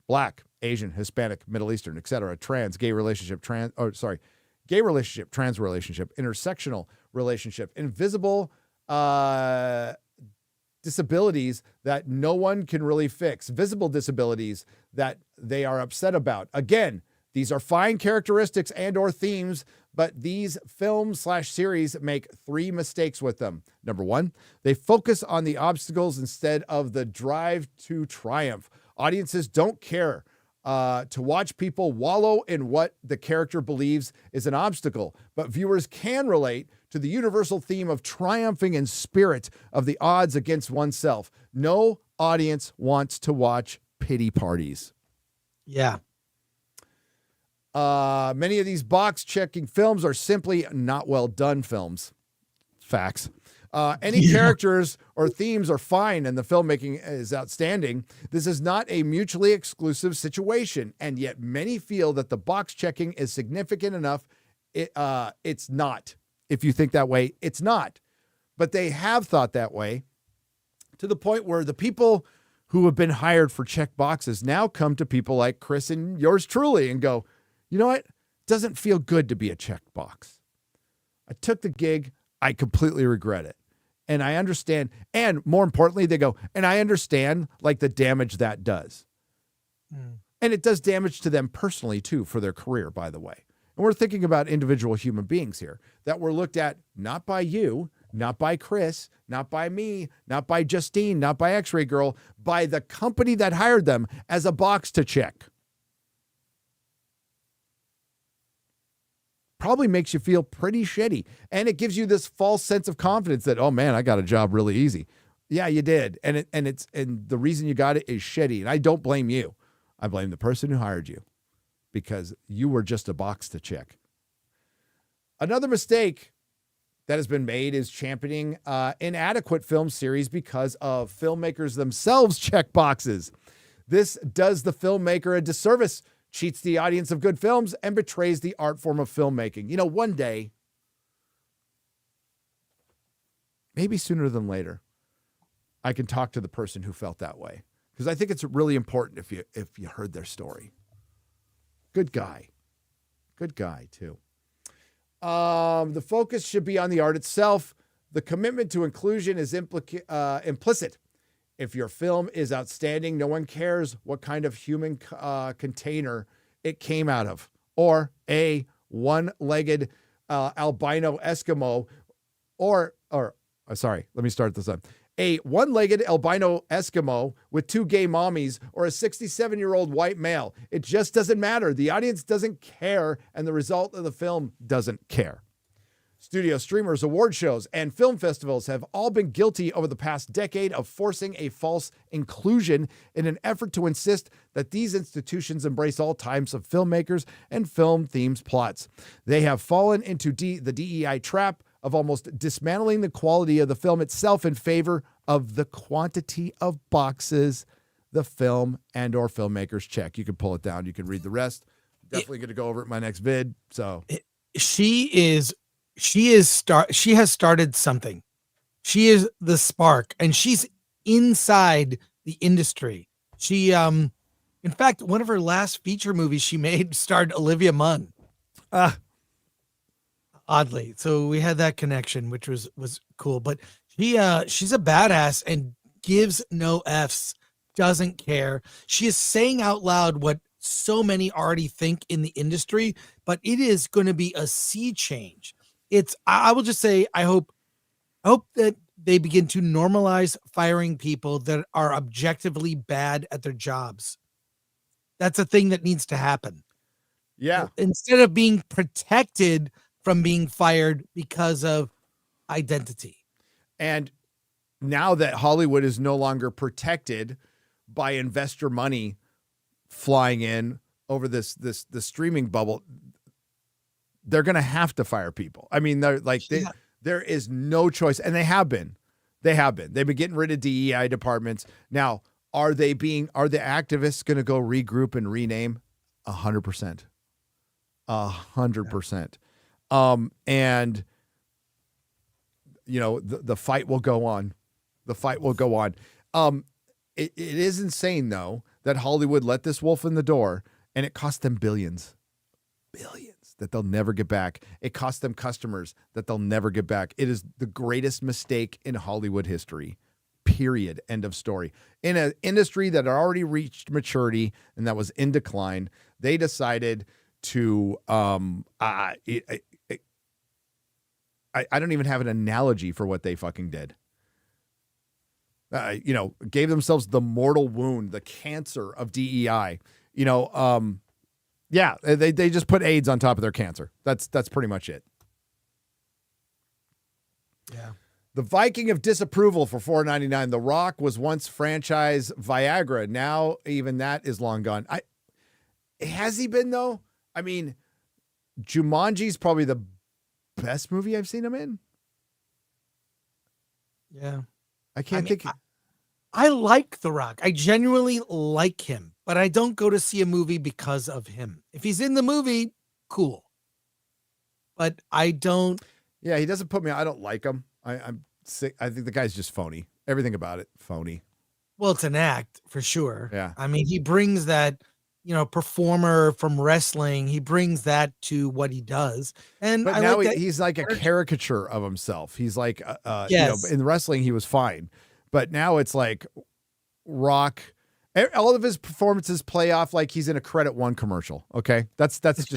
black, Asian, Hispanic, Middle Eastern, etc., trans, gay relationship, gay relationship, trans relationship, intersectional relationship, invisible disabilities that no one can really fix, visible disabilities that they are upset about. Again, these are fine characteristics and or themes, but these films/series make three mistakes with them. Number one, they focus on the obstacles instead of the drive to triumph. Audiences don't care to watch people wallow in what the character believes is an obstacle, but viewers can relate to the universal theme of triumphing in spirit of the odds against oneself. No audience wants to watch pity parties. Yeah. Many of these box checking films are simply not well done films. Facts. Any characters or themes are fine and the filmmaking is outstanding. This is not a mutually exclusive situation, and yet many feel that the box checking is significant enough. It's not. If you think that way, it's not. But they have thought that way to the point where the people who have been hired for check boxes now come to people like Chris and yours truly and go, you know what? It doesn't feel good to be a checked box. I took the gig. I completely regret it. And I understand. And more importantly, they go, and I understand like the damage that does. Mm. And it does damage to them personally too, for their career, by the way. And we're thinking about individual human beings here that were looked at not by you, not by Chris, not by me, not by Justine, not by X-Ray Girl, by the company that hired them as a box to check. Probably makes you feel pretty shitty. And it gives you this false sense of confidence that, oh man, I got a job really easy. Yeah, you did. And the reason you got it is shitty. And I don't blame you. I blame the person who hired you because you were just a box to check. Another mistake that has been made is championing inadequate film series because of filmmakers themselves check boxes. This does the filmmaker a disservice, cheats the audience of good films, and betrays the art form of filmmaking. You know, one day, maybe sooner than later, I can talk to the person who felt that way because I think it's really important if you heard their story. Good guy too. The focus should be on the art itself. The commitment to inclusion is implicit. If your film is outstanding, no one cares what kind of human container it came out of, or a one-legged albino Eskimo, let me start this up. A one-legged albino Eskimo with 2 gay mommies or a 67-year-old white male. It just doesn't matter. The audience doesn't care, and the result of the film doesn't care. Studio streamers, award shows, and film festivals have all been guilty over the past decade of forcing a false inclusion in an effort to insist that these institutions embrace all types of filmmakers and film themes plots. They have fallen into the DEI trap of almost dismantling the quality of the film itself in favor of the quantity of boxes the film and or filmmakers check. You can pull it down. You can read the rest. Definitely going to go over it in my next vid. So she has started something. She is the spark, and she's inside the industry. She, in fact, one of her last feature movies she made starred Olivia Munn. Oddly. So we had that connection, which was cool, but she's a badass and gives no F's, doesn't care. She is saying out loud what so many already think in the industry, but it is going to be a sea change. I will just say, I hope that they begin to normalize firing people that are objectively bad at their jobs. That's a thing that needs to happen. Yeah. Instead of being protected from being fired because of identity. And now that Hollywood is no longer protected by investor money flying in over the streaming bubble, they're going to have to fire people. I mean, there is no choice. And they have been. They've been getting rid of DEI departments. Now, are the activists going to go regroup and rename? 100%. 100%. And you know, the fight will go on. The fight will go on. It is insane though that Hollywood let this wolf in the door, and it cost them billions that they'll never get back. It cost them customers that they'll never get back. It is the greatest mistake in Hollywood history. Period. End of story. In an industry that had already reached maturity and that was in decline, they decided to I don't even have an analogy for what they fucking did. Gave themselves the mortal wound, the cancer of DEI. They just put AIDS on top of their cancer. That's pretty much it. Yeah. The Viking of disapproval for $4.99. The Rock was once franchise Viagra. Now even that is long gone. Has he been though? I mean, Jumanji's probably the best movie I've seen him in. Yeah. I can't think. I like The Rock. I genuinely like him, but I don't go to see a movie because of him. If he's in the movie, cool. But I don't. Yeah, he doesn't put me. I don't like him. I'm sick. I think the guy's just phony. Everything about it, phony. Well, it's an act for sure. Yeah. I mean, he brings that, performer from wrestling. He brings that to what he does. And but I now like he's like a caricature of himself. He's like, yes. In wrestling, he was fine. But now it's like Rock. All of his performances play off like he's in a Credit One commercial. Okay. That's just,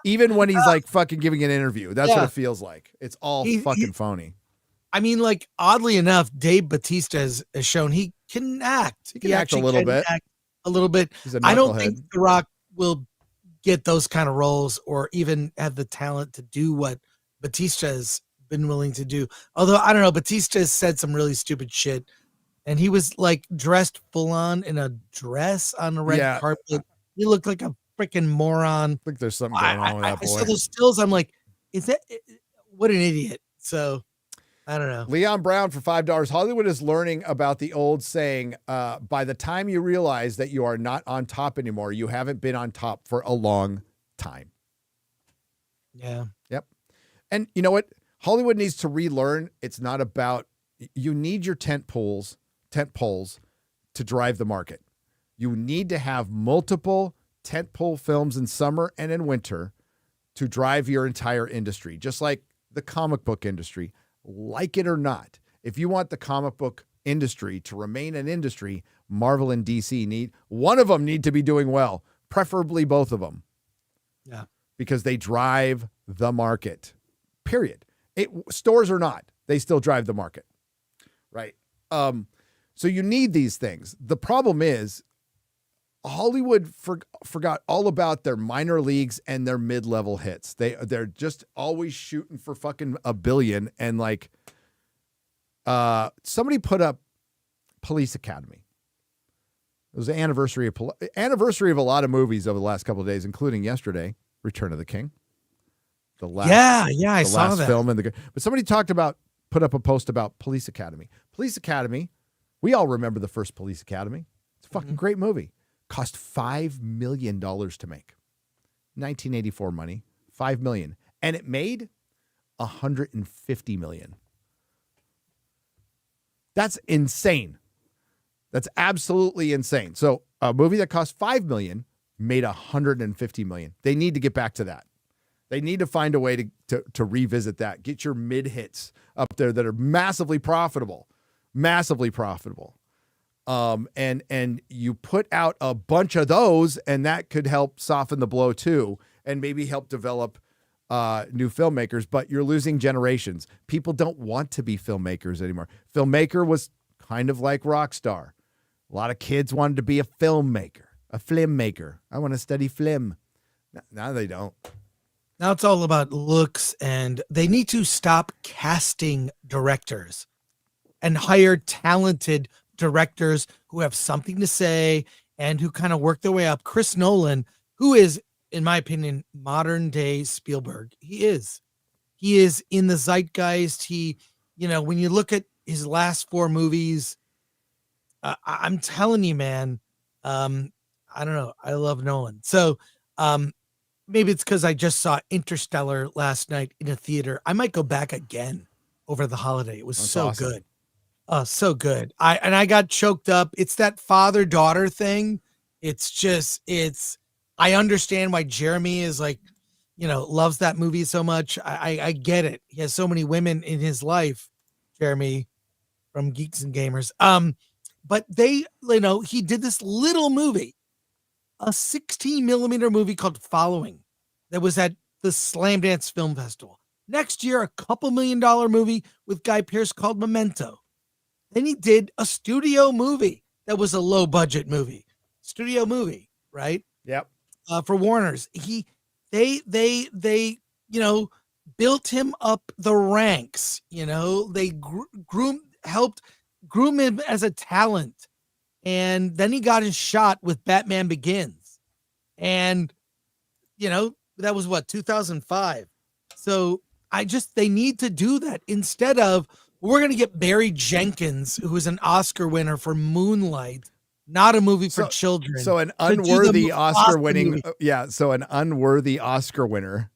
even when he's like fucking giving an interview, that's what it feels like. It's all fucking phony. I mean, like, oddly enough, Dave Bautista has shown he can act. He can act a little bit. A little bit. I don't think The Rock will get those kind of roles or even have the talent to do what Bautista has been willing to do. Although I don't know, Batista said some really stupid shit, and he was like dressed full on in a dress on the red carpet. He looked like a freaking moron. I think there's something going on with that boy. I saw those stills. I'm like, what an idiot. So I don't know. Leon Brown for $5. Hollywood is learning about the old saying, by the time you realize that you are not on top anymore, you haven't been on top for a long time. Yeah. Yep. And you know what? Hollywood needs to relearn. It's not about, you need your tent poles to drive the market. You need to have multiple tentpole films in summer and in winter to drive your entire industry, just like the comic book industry. Like it or not, if you want the comic book industry to remain an industry, Marvel and DC need to be doing well, preferably both of them. Yeah. Because they drive the market, period. Stores or not, they still drive the market, right? So you need these things. The problem is Hollywood forgot all about their minor leagues and their mid-level hits. They're just always shooting for fucking $1 billion. And like, somebody put up Police Academy. It was the anniversary of a lot of movies over the last couple of days, including yesterday, Return of the King. I saw that film but somebody put up a post about Police Academy. Police Academy. We all remember the first Police Academy. It's a fucking great movie. Cost $5 million to make. 1984 money, $5 million. And it made $150 million. That's insane. That's absolutely insane. So a movie that cost $5 million made $150 million. They need to get back to that. They need to find a way to revisit that. Get your mid hits up there that are massively profitable. And you put out a bunch of those, and that could help soften the blow too, and maybe help develop new filmmakers. But you're losing generations. People don't want to be filmmakers anymore. Filmmaker was kind of like rock star. A lot of kids wanted to be a filmmaker, a film maker. I want to study film. Now they don't. Now it's all about looks, and they need to stop casting directors and hire talented directors who have something to say and who kind of work their way up. Chris Nolan, who is, in my opinion, modern day Spielberg. He is in the zeitgeist. When you look at his last 4 movies, I'm telling you, man, I don't know. I love Nolan. So, maybe it's because I just saw Interstellar last night in a theater. I might go back again over the holiday. It was so awesome. Good. Oh, so good. I got choked up. It's that father-daughter thing. I understand why Jeremy is like, loves that movie so much. I get it. He has so many women in his life, Jeremy from Geeks and Gamers. But he did this little movie, a 16 millimeter movie called Following that was at the Slamdance Film Festival. Next year, a couple $1 million movie with Guy Pearce called Memento. Then he did a studio movie that was a low budget movie. Studio movie, right? Yep. For Warner's. They built him up the ranks, they helped groom him as a talent. And then he got his shot with Batman Begins. And, that was 2005. So they need to do that instead of, we're going to get Barry Jenkins, who is an Oscar winner for Moonlight, not a movie for children. So an unworthy Oscar winning. Yeah. So an unworthy Oscar winner.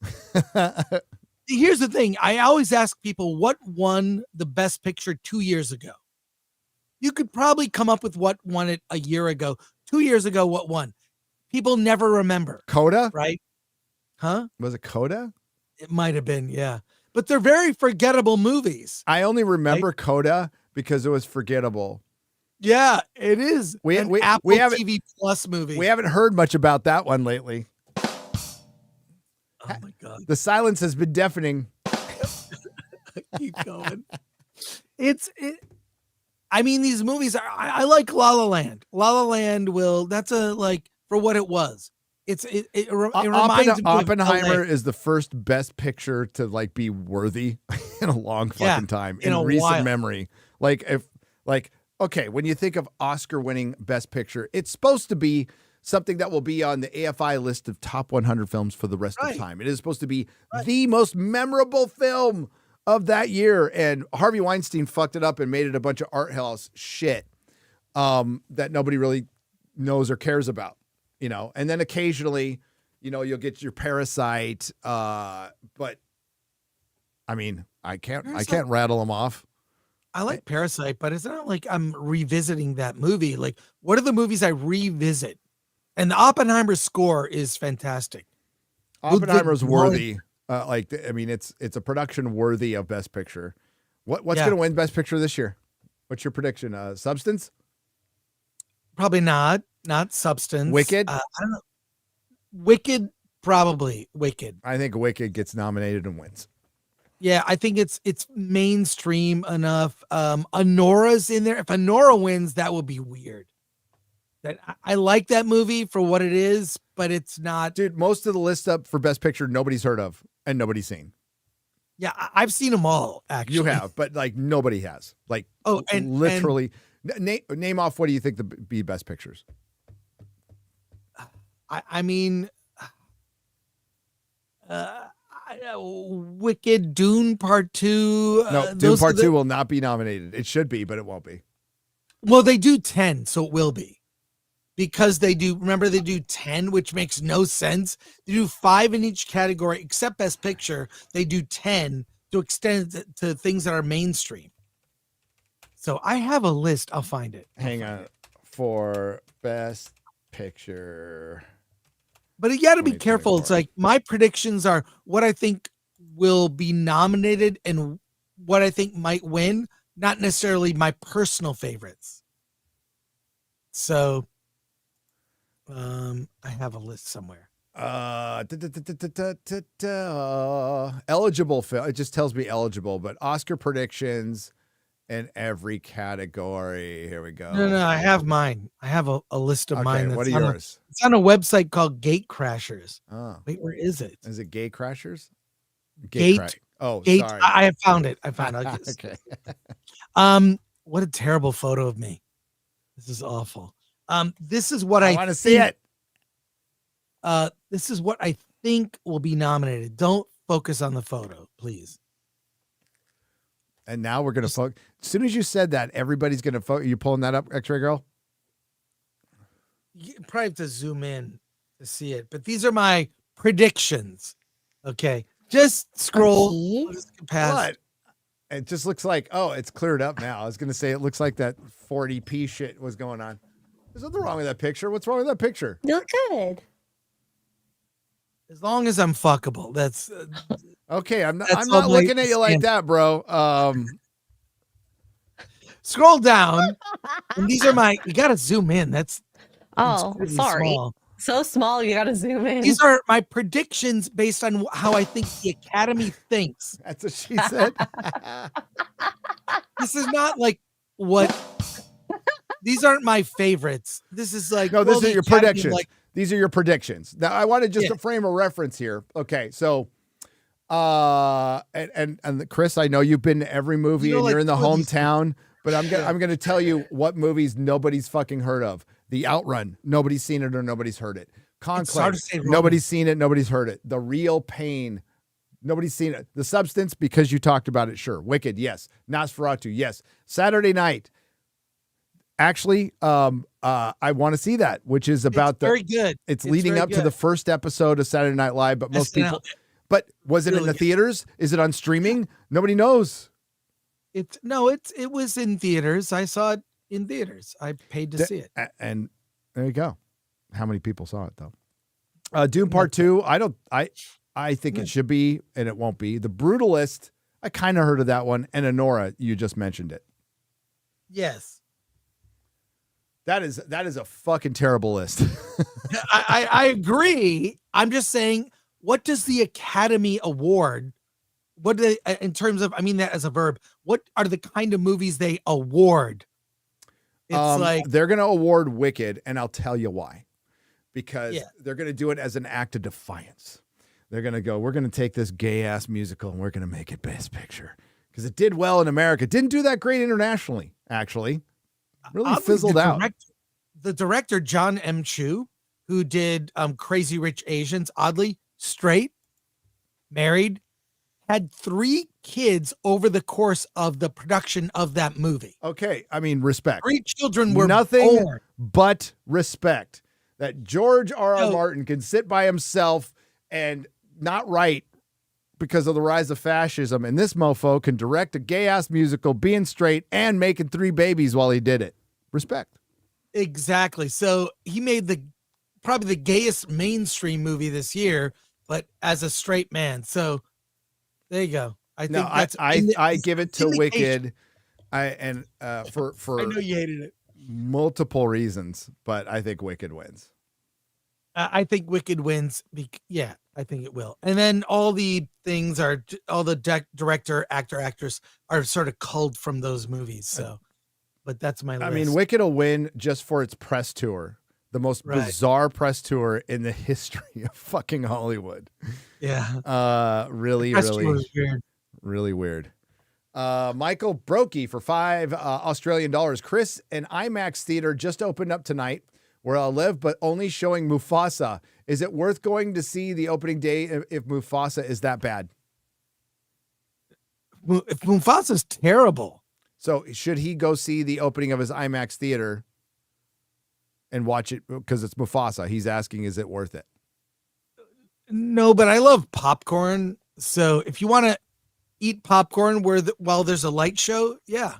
Here's the thing. I always ask people what won the best picture 2 years ago. You could probably come up with what won it a year ago. 2 years ago, what won? People never remember. Coda? Right? Huh? Was it Coda? It might have been, yeah. But they're very forgettable movies. I only remember Coda because it was forgettable. Yeah, it is. We Apple TV Plus movie. We haven't heard much about that one lately. Oh my God. The silence has been deafening. Keep going. I mean, these movies I like La La Land. La La Land that's for what it was. It reminds me of Oppenheimer LA. is the first Best Picture to like be worthy in a long fucking time in in a recent while. memory. Okay, when you think of Oscar-winning Best Picture, it's supposed to be something that will be on the AFI list of top 100 films for the rest of time. It is supposed to be the most memorable film of that year, and Harvey Weinstein fucked it up and made it a bunch of art house shit that nobody really knows or cares about, and then occasionally, you'll get your Parasite, but I mean, I can't rattle them off. I like Parasite, but it's not like I'm revisiting that movie. Like, what are the movies I revisit? And the Oppenheimer score is fantastic. Oppenheimer's worthy. It's a production worthy of Best Picture. What's going to win Best Picture this year? What's your prediction? Substance? Probably not Substance. Wicked? I don't know. Wicked, probably Wicked. I think Wicked gets nominated and wins. Yeah, I think it's mainstream enough. Honora's in there. If Honora wins, that will be weird. That I like that movie for what it is, but it's not. Dude, most of the list up for Best Picture nobody's heard of and nobody's seen. Yeah, I've seen them all. Actually, you have, but like nobody has. Like, literally. Name off what do you think be Best Pictures? I mean, Wicked, Dune Part 2. No, Dune Part 2 will not be nominated. It should be, but it won't be. Well, they do 10, so it will be. Because they do 10, which makes no sense. They do 5 in each category, except Best Picture. They do 10 to extend it to things that are mainstream. So I have a list. I'll find it. Hang on. For Best Picture. But you got to be careful. It's like my predictions are what I think will be nominated and what I think might win, not necessarily my personal favorites. So I have a list somewhere. Eligible film. It just tells me eligible, but Oscar predictions in every category. Here we go. No, I have mine. I have a list of mine. What are yours? It's on a website called Gate Crashers. Oh. Wait, where is it? Is it Gate Crashers? Gate. Sorry. I have found it. Okay. What a terrible photo of me. This is awful. This is what I want to see it. This is what I think will be nominated. Don't focus on the photo, please. And now we're going to focus. As soon as you said that, everybody's going to focus. You pulling that up, X-Ray Girl? You probably have to zoom in to see it, but these are my predictions. Okay. Just scroll past. What? It just looks like, it's cleared up now. I was going to say it looks like that 40p shit was going on. There's nothing wrong with that picture. What's wrong with that picture? You look good. As long as I'm fuckable, that's okay. I'm not looking at you like that, bro. Scroll down, and these are my. You got to zoom in. That's sorry. Small. So small, you got to zoom in. These are my predictions based on how I think the Academy thinks. That's what she said. This is not like what. These aren't my favorites. This is like this is your predictions. Like, these are your predictions. Now I wanted just to frame a reference here. Okay, so and Chris, I know you've been to every movie and you're in the hometown, but I'm gonna tell you what movies nobody's fucking heard of. The Outrun, nobody's seen it or nobody's heard it. Conclave, nobody's seen it, nobody's heard it. The Real Pain, nobody's seen it. The Substance, because you talked about it, sure. Wicked, yes. Nosferatu, yes. Saturday Night. Actually, I want to see that, which is about very good. It's leading up to the first episode of Saturday Night Live, but most people. But was it in the theaters? Is it on streaming? Nobody knows. It was in theaters. I saw it in theaters. I paid to see it. And there you go. How many people saw it though? Dune Part 2. I think it should be, and it won't be. The Brutalist. I kind of heard of that one. And Honora, you just mentioned it. Yes. That is a fucking terrible list. I agree. I'm just saying, what does the Academy award? What do they, in terms of, I mean that as a verb, what are the kind of movies they award? It's like they're going to award Wicked, and I'll tell you why. because they're going to do it as an act of defiance. They're going to go, we're going to take this gay ass musical and we're going to make it Best Picture because it did well in America. Didn't do that great internationally, actually. Really fizzled out. The director, John M. Chu, who did Crazy Rich Asians, oddly straight, married, had 3 kids over the course of the production of that movie. Okay. I mean, respect. 3 children were nothing born. but respect that George R.R. Martin can sit by himself and not write because of the rise of fascism. And this mofo can direct a gay ass musical, being straight and making 3 babies while he did it. Respect. Exactly. So he made probably the gayest mainstream movie this year, but as a straight man. So there you go. I give it to Wicked. For I know you hated it. Multiple reasons, but I think Wicked wins. I think Wicked wins. I think it will. And then all the things are all the director, actor, actress are sort of culled from those movies. So, but that's my list. I mean, Wicked will win just for its press tour, the most bizarre press tour in the history of fucking Hollywood. Yeah. Really weird. Michael Brokey for $5 Australian dollars. Chris, an IMAX theater just opened up tonight where I'll live, but only showing Mufasa. Is it worth going to see the opening day if Mufasa is that bad? If Mufasa's terrible. So should he go see the opening of his IMAX theater and watch it because it's Mufasa? He's asking, is it worth it? No, but I love popcorn. So if you want to eat popcorn while there's a light show, yeah.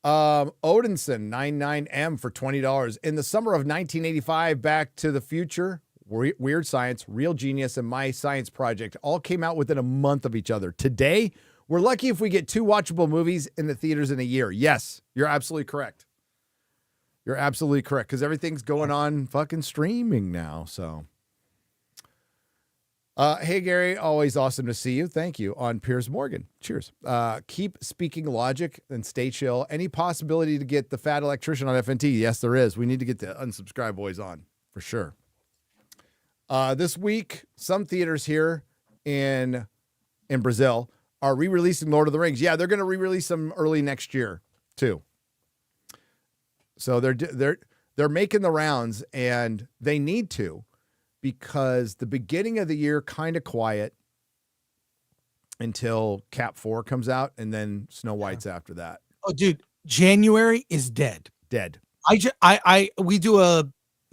Odinson 99M for $20. In the summer of 1985, Back to the Future, Weird Science, Real Genius, and My Science Project all came out within a month of each other. Today, we're lucky if we get 2 watchable movies in the theaters in a year. Yes, you're absolutely correct. You're absolutely correct because everything's going on fucking streaming now. So, hey, Gary, always awesome to see you. Thank you on Piers Morgan. Cheers. Keep speaking logic and stay chill. Any possibility to get the fat electrician on FNT? Yes, there is. We need to get the Unsubscribe boys on for sure. This week, some theaters here in Brazil are re-releasing Lord of the Rings. Yeah, they're going to re-release them early next year too. So they're making the rounds, and they need to, because the beginning of the year kind of quiet until Cap 4 comes out, and then Snow White's after that. Oh, dude, January is dead. Dead. We do a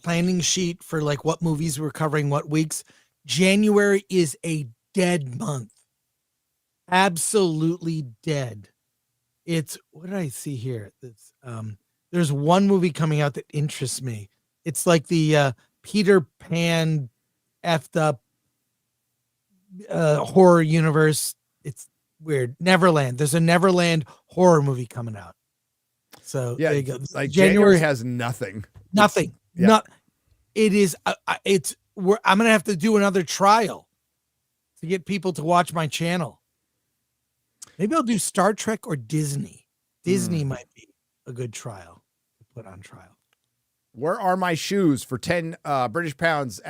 planning sheet for like what movies we're covering what weeks. January is a dead month. Absolutely dead. It's, what did I see here? It's there's one movie coming out that interests me. It's like the Peter Pan effed up horror universe. It's weird. Neverland. There's a Neverland horror movie coming out. So yeah, there you go. Like January has nothing. Nothing. Yeah. Not. It is. I'm gonna have to do another trial to get people to watch my channel. Maybe I'll do Star Trek or Disney. Disney might be a good trial to put on trial. Where are my shoes for 10 British pounds?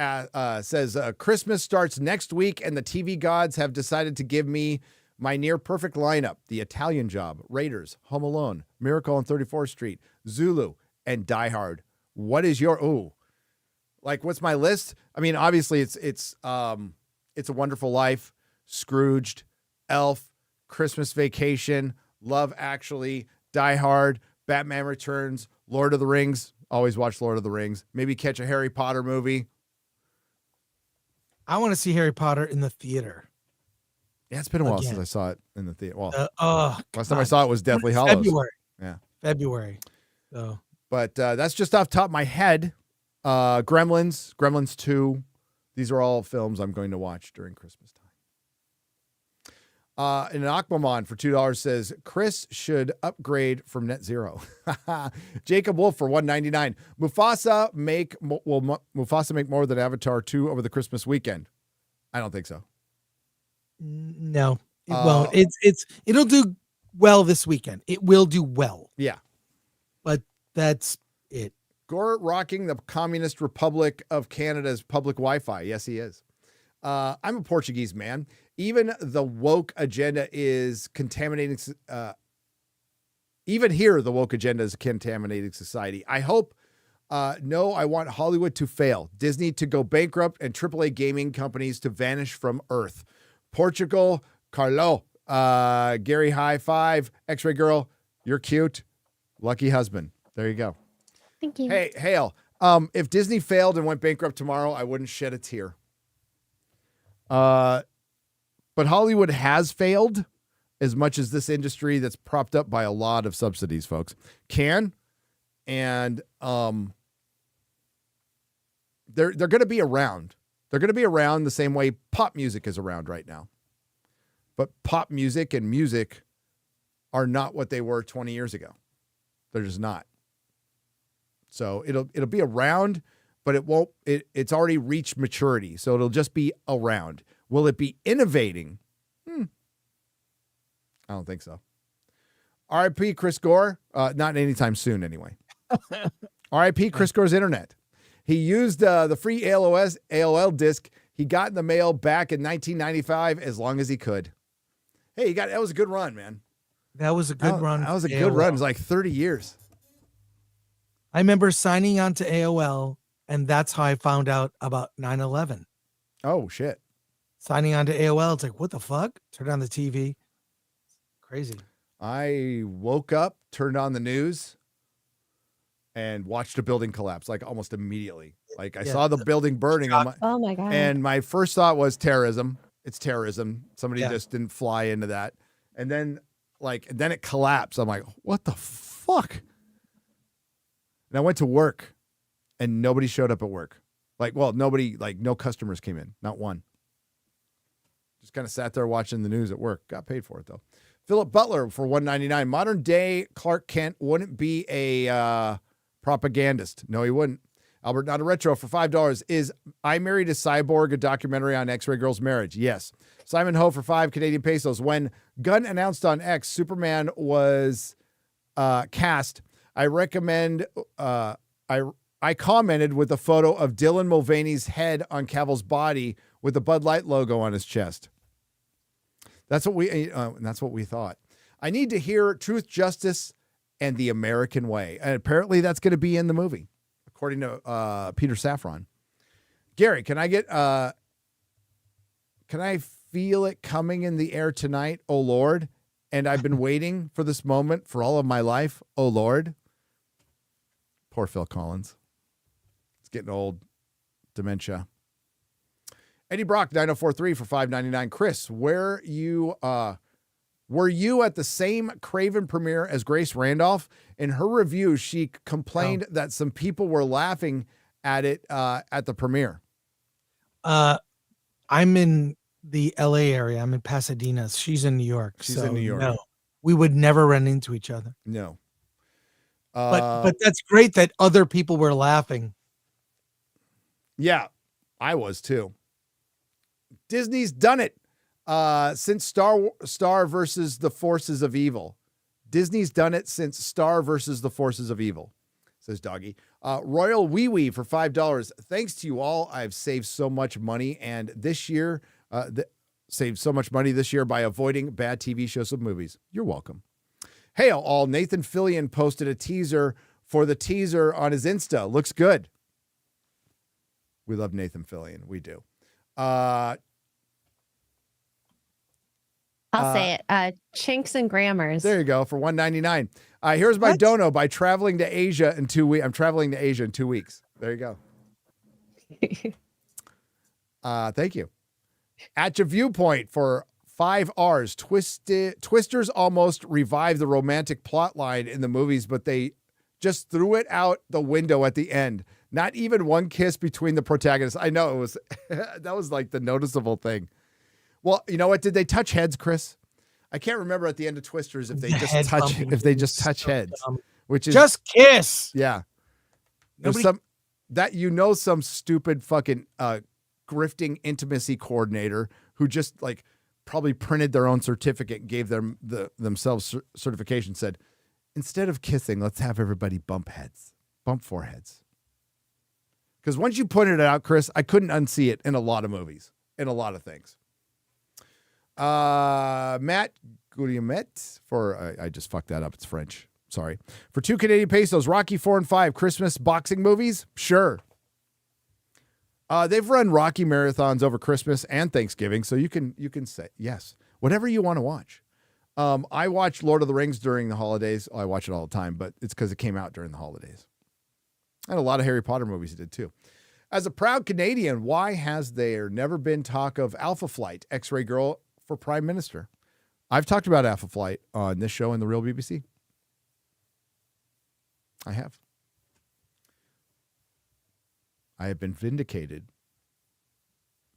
Says Christmas starts next week, and the TV gods have decided to give me my near perfect lineup: The Italian Job, Raiders, Home Alone, Miracle on 34th Street, Zulu, and Die Hard. What is your what's my list? I mean, obviously it's A Wonderful Life, Scrooged, Elf, Christmas Vacation, Love Actually, Die Hard, Batman Returns, Lord of the Rings. Always watch Lord of the Rings. Maybe catch a Harry Potter movie. I want to see Harry Potter in the theater. Yeah, it's been a while since I saw it in the theater. Well, last time I God. saw it was Deathly Hallows. February. Yeah. February. So, but that's just off the top of my head. Gremlins 2. These are all films I'm going to watch during Christmas time. And an Aquaman for $2 says Chris should upgrade from Net Zero. Jacob Wolf for $1.99. Mufasa make more than Avatar 2 over the Christmas weekend? I don't think so. No, it won't. It'll do well this weekend. It will do well. Yeah, but that's it. Gore rocking the Communist Republic of Canada's public Wi-Fi. Yes, he is. I'm a Portuguese man. Even the woke agenda is contaminating. Even here, the woke agenda is contaminating society. I hope. No, I want Hollywood to fail, Disney to go bankrupt, and AAA gaming companies to vanish from Earth. Portugal, Carlo, Gary, high five. X-Ray Girl, you're cute. Lucky husband. There you go. Thank you. Hey, Hale. If Disney failed and went bankrupt tomorrow, I wouldn't shed a tear. But Hollywood has failed as much as this industry that's propped up by a lot of subsidies, folks, can. And they're going to be around. They're going to be around the same way pop music is around right now. But pop music and music are not what they were 20 years ago. They're just not. So it'll be around, but it won't. It's already reached maturity, so it'll just be around. Will it be innovating? I don't think so. R.I.P. Chris Gore. Not anytime soon, anyway. R.I.P. Chris Gore's internet. He used the free AOL disc he got in the mail back in 1995 as long as he could. Hey, that was a good run, man. That was a good run. That was a good run. It was like 30 years. I remember signing on to AOL, and that's how I found out about 9/11. Oh, shit. Signing on to AOL, it's like, what the fuck? Turn on the TV. Crazy. I woke up, turned on the news, and watched a building collapse, like almost immediately. Like I saw the building burning. Oh my God. And my first thought was terrorism. It's terrorism. Somebody just didn't fly into that. And then it collapsed. I'm like, what the fuck? And I went to work and nobody showed up at work. No customers came in. Not one. Just kind of sat there watching the news at work. Got paid for it though. Philip Butler for $1.99. Modern day Clark Kent wouldn't be a propagandist. No, he wouldn't. Albert Not a Retro for $5. Is I Married a Cyborg a documentary on X-Ray Girl's marriage? Yes. Simon Ho for 5 Canadian pesos. When Gunn announced on X Superman was cast, I recommend I commented with a photo of Dylan Mulvaney's head on Cavill's body with the Bud Light logo on his chest. That's what we thought. I need to hear Truth, Justice, and the American Way. And apparently that's going to be in the movie, according to Peter Safran. Gary, can I feel it coming in the air tonight, oh Lord? And I've been waiting for this moment for all of my life, oh Lord. Poor Phil Collins. It's getting old. Dementia. Eddie Brock, 9043 for $5.99. Chris, were you at the same Craven premiere as Grace Randolph? In her review, she complained that some people were laughing at it at the premiere. I'm in the LA area. I'm in Pasadena. She's in New York. She's in New York. No, we would never run into each other. No. But that's great that other people were laughing. Yeah, I was too. Disney's done it since Star versus the Forces of Evil. Disney's done it since Star versus the Forces of Evil, says Doggy. Royal Wee Wee for $5. Thanks to you all, I've saved so much money, and this year, saved so much money this year by avoiding bad TV shows and movies. You're welcome. Hey, all. Nathan Fillion posted a teaser for the teaser on his Insta. Looks good. We love Nathan Fillion. We do. I'll say it. Chinks and Grammars. There you go for $1.99. Here's my dono by traveling to Asia in 2 weeks. I'm traveling to Asia in 2 weeks. There you go. Thank you. At your viewpoint for 5 R's. Twisters almost revived the romantic plot line in the movies, but they just threw it out the window at the end. Not even one kiss between the protagonists. I know it was that was like the noticeable thing. Well, you know what? Did they touch heads, Chris? I can't remember at the end of Twisters if they just touch heads, which is just kiss. Yeah. There's some stupid fucking grifting intimacy coordinator who just like probably printed their own certificate and gave them themselves certification, said, instead of kissing, let's have everybody bump heads. Bump foreheads. Because once you pointed it out, Chris, I couldn't unsee it in a lot of movies, in a lot of things. Matt Guillaumet for, I just fucked that up. It's French. Sorry. For 2 Canadian pesos, Rocky 4 and 5, Christmas boxing movies? Sure. They've run Rocky marathons over Christmas and Thanksgiving, so you can say yes, whatever you want to watch. I watched Lord of the Rings during the holidays. I watch it all the time, but it's because it came out during the holidays. And a lot of Harry Potter movies did too. As a proud Canadian, why has there never been talk of Alpha Flight, X-Ray Girl for Prime Minister? I've talked about Alpha Flight on this show and The Real BBC. I have. I have been vindicated.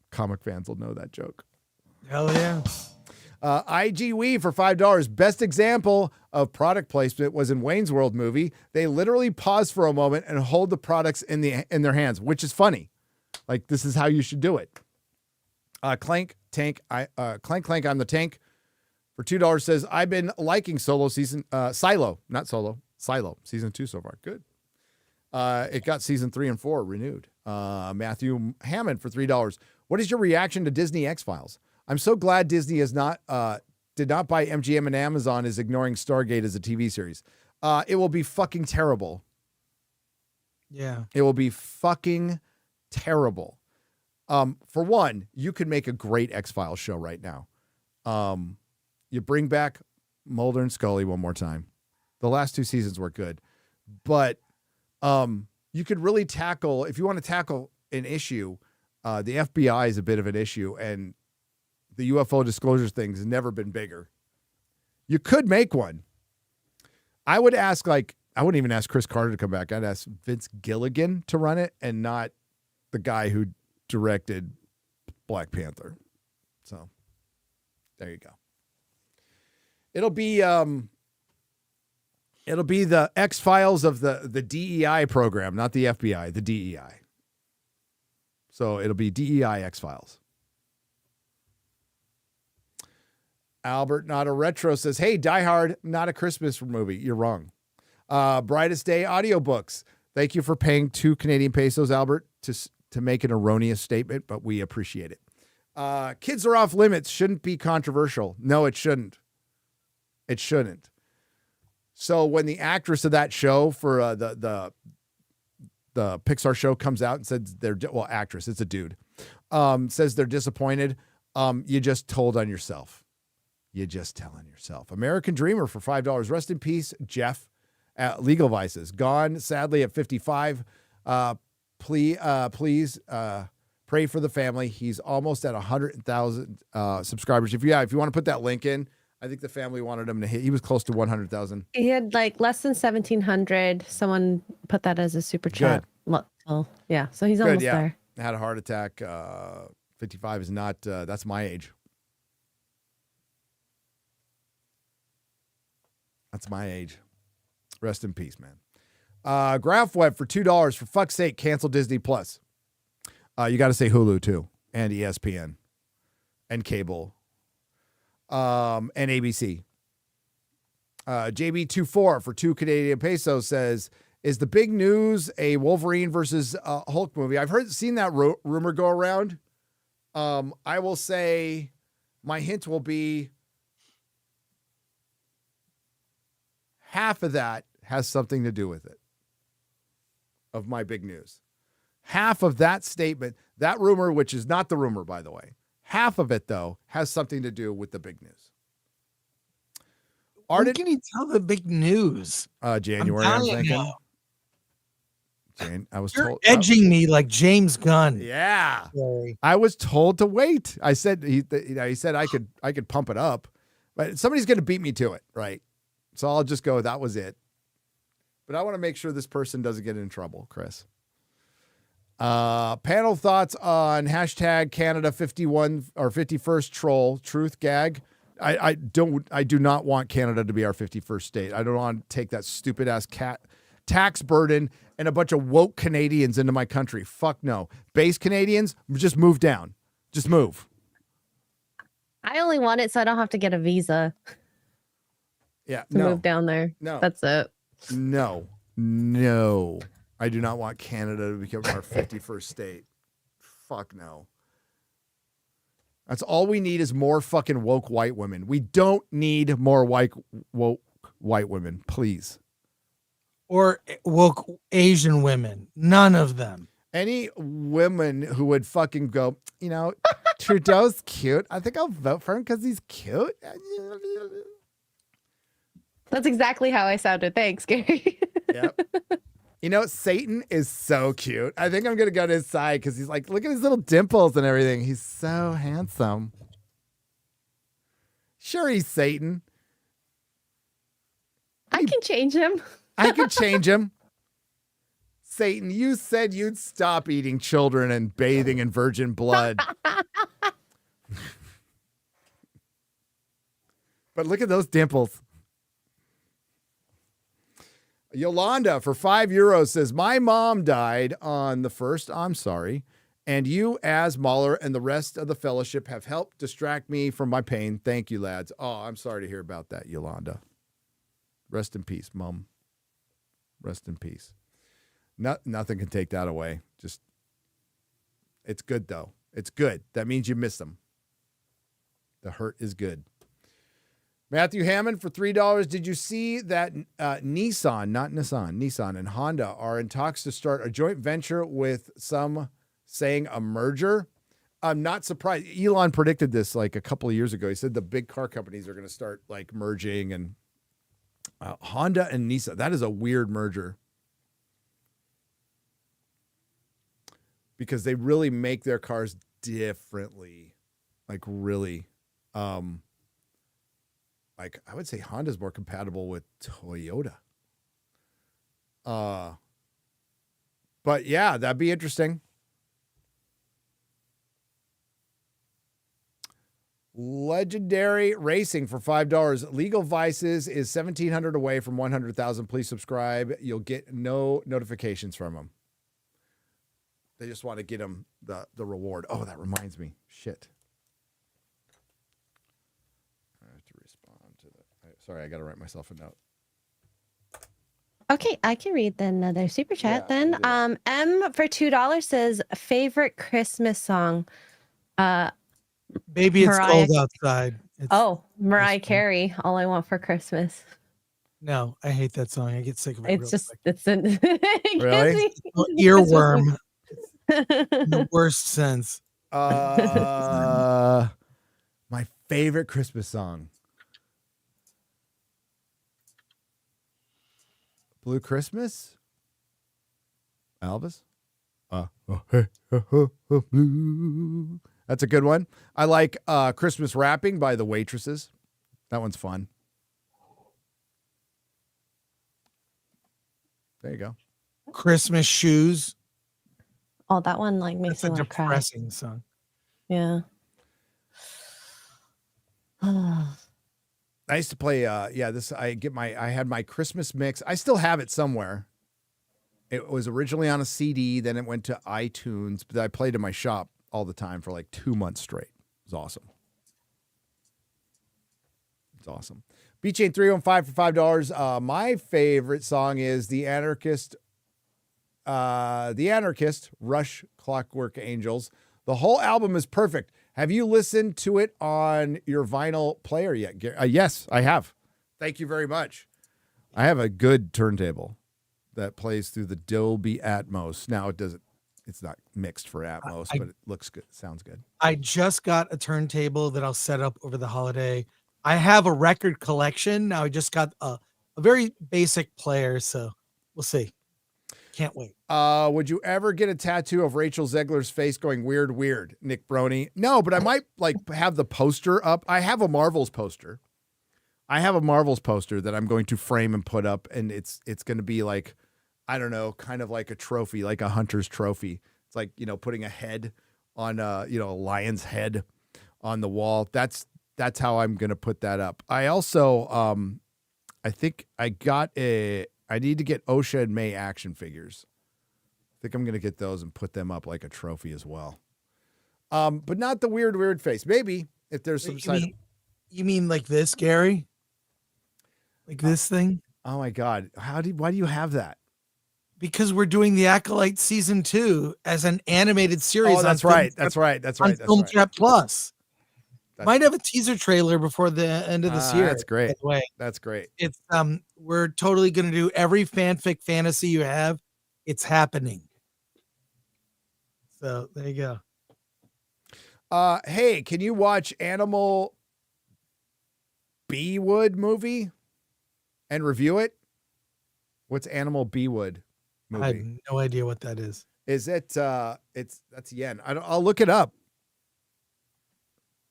Comic fans will know that joke. Hell yeah. IG Wee for $5. Best example of product placement was in Wayne's World movie. They literally pause for a moment and hold the products in their hands, which is funny. Like, this is how you should do it. Clank, I'm the tank. For $2 says, I've been liking Silo season 2 so far. Good. It got season 3 and 4 renewed. Matthew Hammond for $3. What is your reaction to Disney X-Files? I'm so glad Disney did not buy MGM and Amazon is ignoring Stargate as a TV series. It will be fucking terrible. Yeah. It will be fucking terrible. For one, you could make a great X-Files show right now. You bring back Mulder and Scully one more time. The last 2 seasons were good. But you could really tackle, if you want to tackle an issue, the FBI is a bit of an issue, and the UFO disclosure thing has never been bigger. You could make one. I would ask, I wouldn't even ask Chris Carter to come back. I'd ask Vince Gilligan to run it and not the guy who directed Black Panther. So there you go. It'll be the X-Files of the DEI program, not the FBI, the DEI. So it'll be DEI X-Files. Albert, not a retro, says, hey, Die Hard, not a Christmas movie. You're wrong. Brightest Day audiobooks. Thank you for paying 2 Canadian pesos, Albert, to make an erroneous statement, but we appreciate it. Kids are off limits. Shouldn't be controversial. No, it shouldn't. It shouldn't. So when the actress of that show for the Pixar show comes out and says actress, it's a dude, says they're disappointed, you just told on yourself. You just telling yourself. American Dreamer for $5. Rest in peace, Jeff. Legal Vices. Gone, sadly, at 55. Please pray for the family. He's almost at 100,000 subscribers. If you want to put that link in, I think the family wanted him to hit. He was close to 100,000. He had less than 1,700. Someone put that as a super chat. Well, yeah, so he's almost there. Had a heart attack. 55 is not, that's my age. That's my age. Rest in peace, man. GraphWeb for $2. For fuck's sake, cancel Disney Plus. You got to say Hulu too, and ESPN, and cable, and ABC. JB24 for 2 Canadian pesos says, is the big news a Wolverine versus Hulk movie? I've seen that rumor go around. I will say my hint will be half of that has something to do with it, of my big news. Half of that statement, that rumor, which is not the rumor, by the way, half of it, though, has something to do with the big news. When can you tell the big news? January, I'm thinking. You're edging me like James Gunn. Yeah. Sorry. I was told to wait. I said, he said I could pump it up, but somebody's going to beat me to it, right? So I'll just go, that was it. But I want to make sure this person doesn't get in trouble, Chris. Panel thoughts on hashtag Canada 51 or 51st troll truth gag. I do not want Canada to be our 51st state. I don't want to take that stupid ass tax burden and a bunch of woke Canadians into my country. Fuck no. Base Canadians, just move down. Just move. I only want it so I don't have to get a visa. Yeah. To move down there. No. That's it. No. I do not want Canada to become our 51st state. Fuck no. That's all we need is more fucking woke white women. We don't need more woke white women, please. Or woke Asian women. None of them. Any women who would fucking go, you know, Trudeau's cute. I think I'll vote for him because he's cute. That's exactly how I sounded. Thanks, Gary. Yep. You know, Satan is so cute. I think I'm going to go to his side because he's like, look at his little dimples and everything. He's so handsome. Sure, he's Satan. I can change him. I could change him. Satan, you said you'd stop eating children and bathing in virgin blood. But look at those dimples. Yolanda for €5 says, my mom died on the 1st. I'm sorry. And you, as Mahler, and the rest of the fellowship have helped distract me from my pain. Thank you, lads. Oh, I'm sorry to hear about that, Yolanda. Rest in peace, Mom. Rest in peace. Nothing can take that away. Just, it's good, though. It's good. That means you miss them. The hurt is good. Matthew Hammond for $3. Did you see that Nissan and Honda are in talks to start a joint venture with some saying a merger? I'm not surprised. Elon predicted this like a couple of years ago. He said the big car companies are going to start like merging, and Honda and Nissan. That is a weird merger because they really make their cars differently. Like really, like I would say Honda's more compatible with Toyota. But yeah, that'd be interesting. Legendary Racing for $5. Legal Vices is 1,700 away from 100,000. Please subscribe. You'll get no notifications from them. They just want to get them the reward. Oh, that reminds me. Shit. I have to respond to that. Sorry, I got to write myself a note. Okay, I can read another super chat Yeah, then. M for $2 says favorite Christmas song. Baby, it's Mariah- cold outside. Mariah Carey, All I Want for Christmas. No, I hate that song. I get sick of it. It's just, it's an Really? Earworm. In the worst sense. My favorite Christmas song. Blue Christmas? Elvis? Blue. That's a good one. I like Christmas Rapping by the Waitresses. That one's fun. There you go. Christmas Shoes. Oh, that one like makes That's me a want to cry. depressing song. Yeah. I used to play I had my Christmas mix. I still have it somewhere. It was originally on a CD, then it went to iTunes, but I played in my shop all the time for like 2 months straight. It was awesome. It's awesome. B-Chain 315 for $5. My favorite song is The Anarchist, Rush Clockwork Angels. The whole album is perfect. Have you listened to it on your vinyl player yet? Yes, I have. Thank you very much. I have a good turntable that plays through the Dolby Atmos. Now it's not mixed for Atmos, but it looks good. Sounds good. I just got a turntable that I'll set up over the holiday. I have a record collection. Now I just got a very basic player, so we'll see. Can't wait. Would you ever get a tattoo of Rachel Zegler's face going weird, Nick Brony? No, but I might like have the poster up. I have a Marvels poster. That I'm going to frame and put up, and it's going to be like, I don't know, kind of like a trophy, like a hunter's trophy. It's like, putting a head on a lion's head on the wall. That's how I'm going to put that up. I also, I think I need to get Osha and May action figures. I think I'm going to get those and put them up like a trophy as well. But not the weird face. Maybe if there's some You mean like this, Gary? Like this thing? Oh my God. Why do you have that? because we're doing the Acolyte season 2 as an animated series. Oh, that's right. That's right. That's right. On That's Film right. Chat Plus. That's Might have a teaser trailer before the end of this year. That's great. By the way. That's great. It's we're totally gonna do every fanfic fantasy you have. It's happening. So there you go. Hey, can you watch Animal Beewood movie and review it? What's Animal Beewood movie? I have no idea what that is. Is it that's yen. I'll look it up.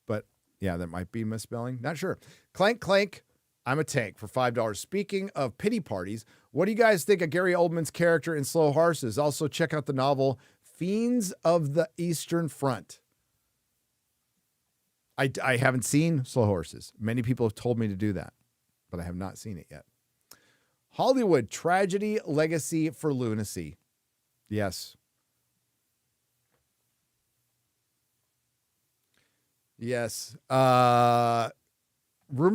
But yeah, that might be misspelling. Not sure. Clank Clank, I'm a tank for $5. Speaking of pity parties, what do you guys think of Gary Oldman's character in Slow Horses? Also check out the novel Fiends of the Eastern Front. I haven't seen Slow Horses. Many people have told me to do that, but I have not seen it yet. Hollywood tragedy legacy for lunacy. Yes. Yes. Rumor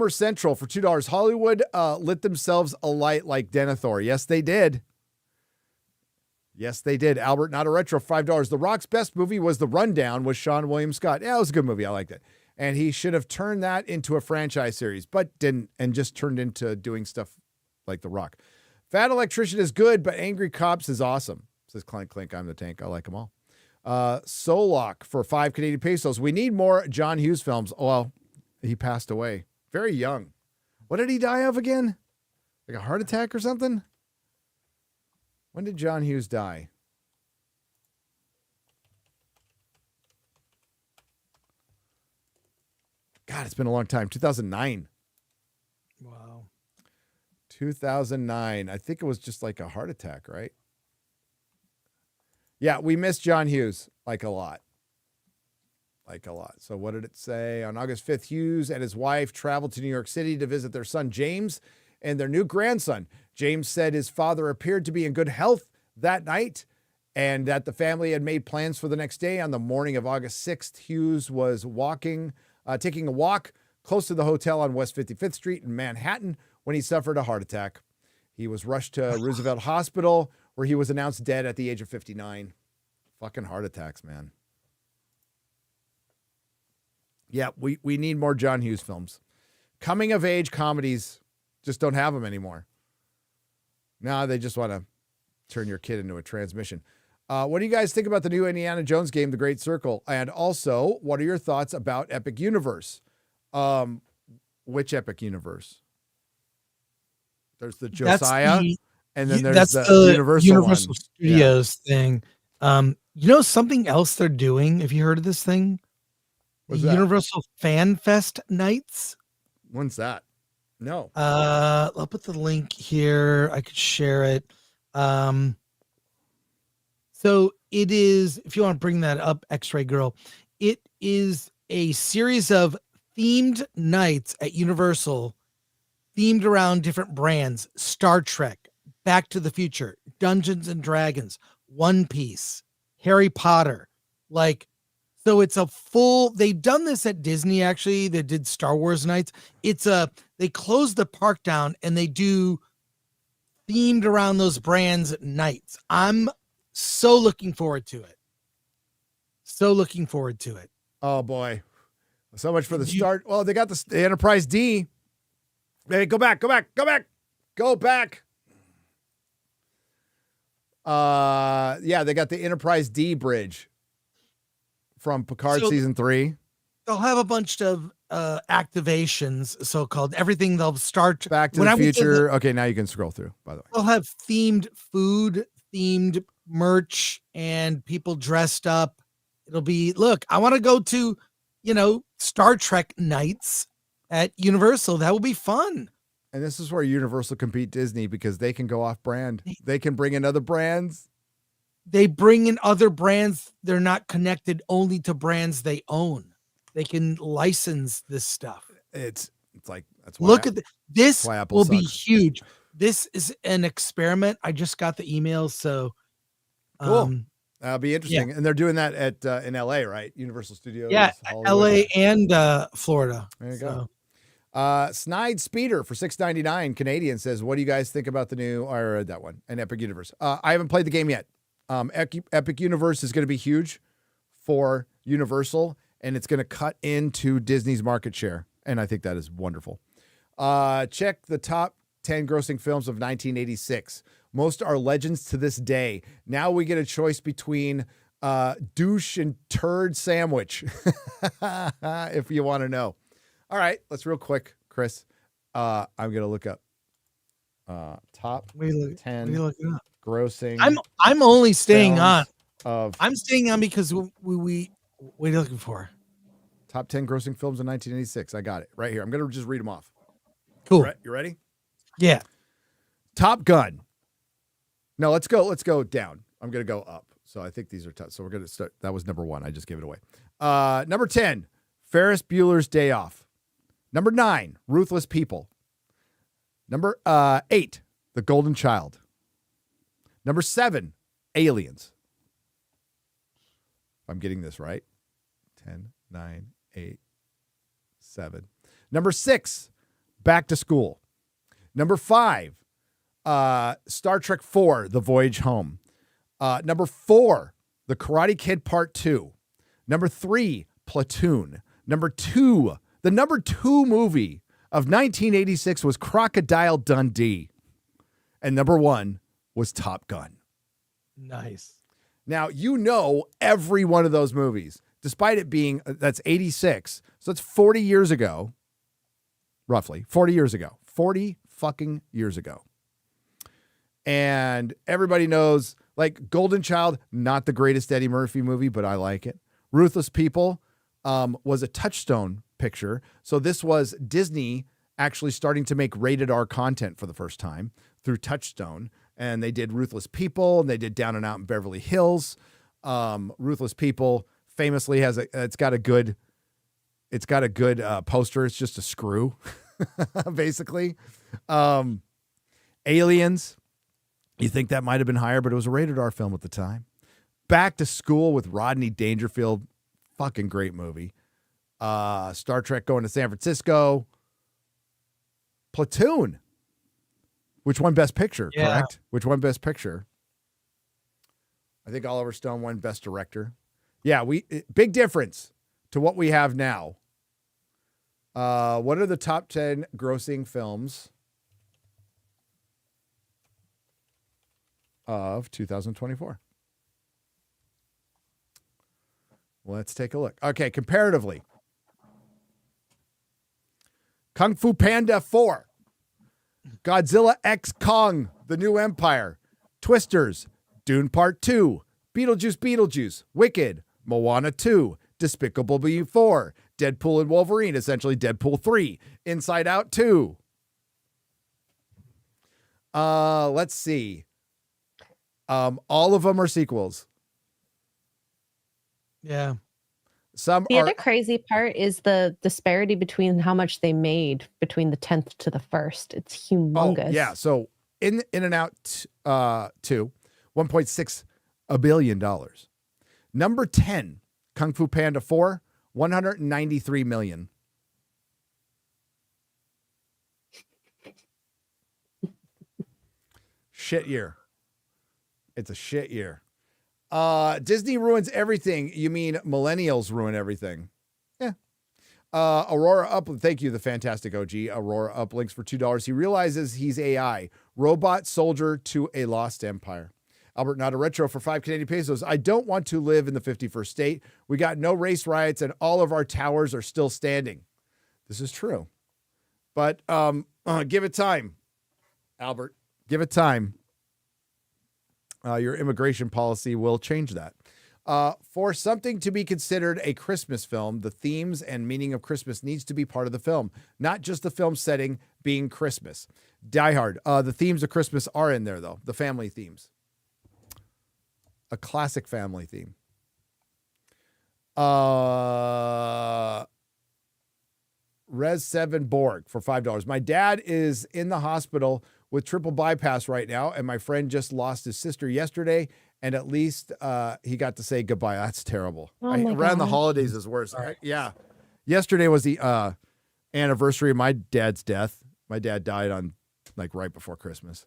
Central for $2. Hollywood lit themselves alight like Denethor. Yes, they did. Yes, they did. Albert, not a retro, $5. The Rock's best movie was The Rundown with Sean William Scott. Yeah, it was a good movie. I liked it. And he should have turned that into a franchise series, but didn't, and just turned into doing stuff like The Rock. Fat Electrician is good, but Angry Cops is awesome. Says Clank Clink, I'm the tank. I like them all. Solok for 5 Canadian pesos. We need more John Hughes films. Oh, well, he passed away very young. What did he die of again? Like a heart attack or something? When did John Hughes die? God, it's been a long time. 2009. Wow. 2009. I think it was just like a heart attack, right? Yeah, we miss John Hughes like a lot. Like a lot. So what did it say? On August 5th, Hughes and his wife traveled to New York City to visit their son, James, and their new grandson. James said his father appeared to be in good health that night and that the family had made plans for the next day. On the morning of August 6th, Hughes was taking a walk close to the hotel on West 55th Street in Manhattan when he suffered a heart attack. He was rushed to Roosevelt Hospital, where he was announced dead at the age of 59. Fucking heart attacks, man. Yeah, we need more John Hughes films. Coming of age comedies just don't have them anymore. Now they just want to turn your kid into a transmission. What do you guys think about the new Indiana Jones game, The Great Circle? And also, what are your thoughts about Epic Universe? Which Epic Universe? There's the Josiah, and then there's the Universal Studios thing. You know something else they're doing? Have you heard of this thing? What's the that? Universal Fan Fest nights. When's that? No. I'll put the link here. I could share it. So it is, if you want to bring that up, X-Ray Girl, it is a series of themed nights at Universal themed around different brands: Star Trek, Back to the Future, Dungeons and Dragons, One Piece, Harry Potter. So it's a full, they've done this at Disney, actually. They did Star Wars nights. They close the park down and they do themed around those brands nights. I'm so looking forward to it. So looking forward to it. Oh boy. So much for the start. Well, they got the Enterprise D. Hey, go back. Yeah, they got the Enterprise D bridge from Picard season 3. They'll have a bunch of activations, so-called. Everything they'll start. Back to the Future. Okay, now you can scroll through, by the way. They'll have themed food, themed merch, and people dressed up. It'll be, look, I want to go to, Star Trek nights at Universal. That will be fun. And this is where Universal can beat Disney because they can go off brand. They can bring in other brands. They bring in other brands. They're not connected only to brands they own. They can license this stuff. It's like, that's why. Look at this. Will sucks. Be huge. This is an experiment. I just got the email, so cool. That'll be interesting. Yeah. And they're doing that at in LA, right? Universal Studios. Yeah, Hollywood. LA and Florida. There you go. Snide Speeder for $6.99 Canadian says, what do you guys think about the new, I read that one, an Epic Universe? I haven't played the game yet. Epic Universe is going to be huge for Universal, and it's going to cut into Disney's market share. And I think that is wonderful. Check the top 10 grossing films of 1986. Most are legends to this day. Now we get a choice between douche and turd sandwich, if you want to know. All right, let's real quick, Chris. I'm going to look up top 10 grossing. I'm only staying on. I'm staying on because we what are you looking for? Top 10 grossing films in 1986. I got it right here. I'm going to just read them off. Cool. You ready? Yeah. Top Gun. No, let's go down. I'm going to go up. So I think these are tough. So we're going to start. That was number 1. I just gave it away. Number 10, Ferris Bueller's Day Off. Number 9, Ruthless People. Number 8, The Golden Child. Number 7, Aliens. If I'm getting this right. 10, 9, 8, 7. Number 6, Back to School. Number 5, Star Trek 4, The Voyage Home. Number 4, The Karate Kid Part 2. Number 3, Platoon. The number 2 movie of 1986 was Crocodile Dundee. And number 1 was Top Gun. Nice. Now, you know every one of those movies, despite it being, that's 86. So it's 40 years ago, roughly 40 years ago, 40 fucking years ago. And everybody knows, like, Golden Child, not the greatest Eddie Murphy movie, but I like it. Ruthless People was a Touchstone picture. So this was Disney actually starting to make rated R content for the first time through Touchstone. And they did Ruthless People, and they did Down and Out in Beverly Hills. Ruthless People famously has it's got a good poster. It's just a screw, basically. Aliens, you think that might have been higher, but it was a rated R film at the time. Back to School with Rodney Dangerfield, fucking great movie. Star Trek Going to San Francisco. Platoon, which won Best Picture, correct? Which won Best Picture. I think Oliver Stone won Best Director. Yeah, big difference to what we have now. What are the top 10 grossing films of 2024? Let's take a look. Okay, comparatively. Kung Fu Panda 4. Godzilla X Kong, The New Empire. Twisters. Dune Part 2. Beetlejuice. Wicked. Moana 2. Despicable Me 4. Deadpool and Wolverine, essentially Deadpool 3. Inside Out 2. Let's see. All of them are sequels. Yeah. Other crazy part is the disparity between how much they made between the 10th to the 1st. It's humongous. Oh, yeah. So In and Out 2, $1.6 billion. Number 10, Kung Fu Panda 4, $193 million. Shit year. It's a shit year. Disney ruins everything. You mean millennials ruin everything? Yeah. Aurora Upland, thank you, the fantastic OG. Aurora Uplinks for $2. He realizes he's AI. Robot soldier to a lost empire. Albert Not a Retro for 5 Canadian pesos. I don't want to live in the 51st state. We got no race riots and all of our towers are still standing. This is true. But give it time, Albert. Give it time. Your immigration policy will change that. For something to be considered a Christmas film, the themes and meaning of Christmas needs to be part of the film, not just the film setting being Christmas. Die Hard. The themes of Christmas are in there, though. The family themes. A classic family theme. Res 7 Borg for $5. My dad is in the hospital with triple bypass right now, and my friend just lost his sister yesterday, and at least he got to say goodbye. That's terrible. Oh my around the God. holidays is worse. Yeah. Yesterday was the anniversary of my dad's death. My dad died on like right before Christmas.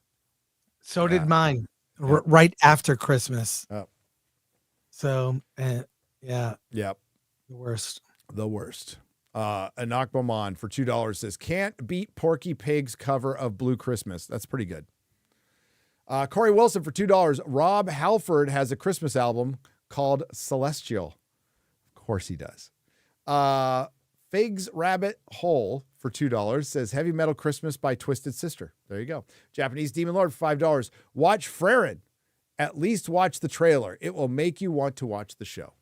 So did mine, right after Christmas. Oh. So, yeah. Yep. The worst. The worst. Anak Maman for $2 says, can't beat Porky Pig's cover of Blue Christmas. That's pretty good. Corey Wilson for $2. Rob Halford has a Christmas album called Celestial. Of course he does. Figs Rabbit Hole for $2 says Heavy Metal Christmas by Twisted Sister. There you go. Japanese Demon Lord for $5. Watch Freren. At least watch the trailer. It will make you want to watch the show.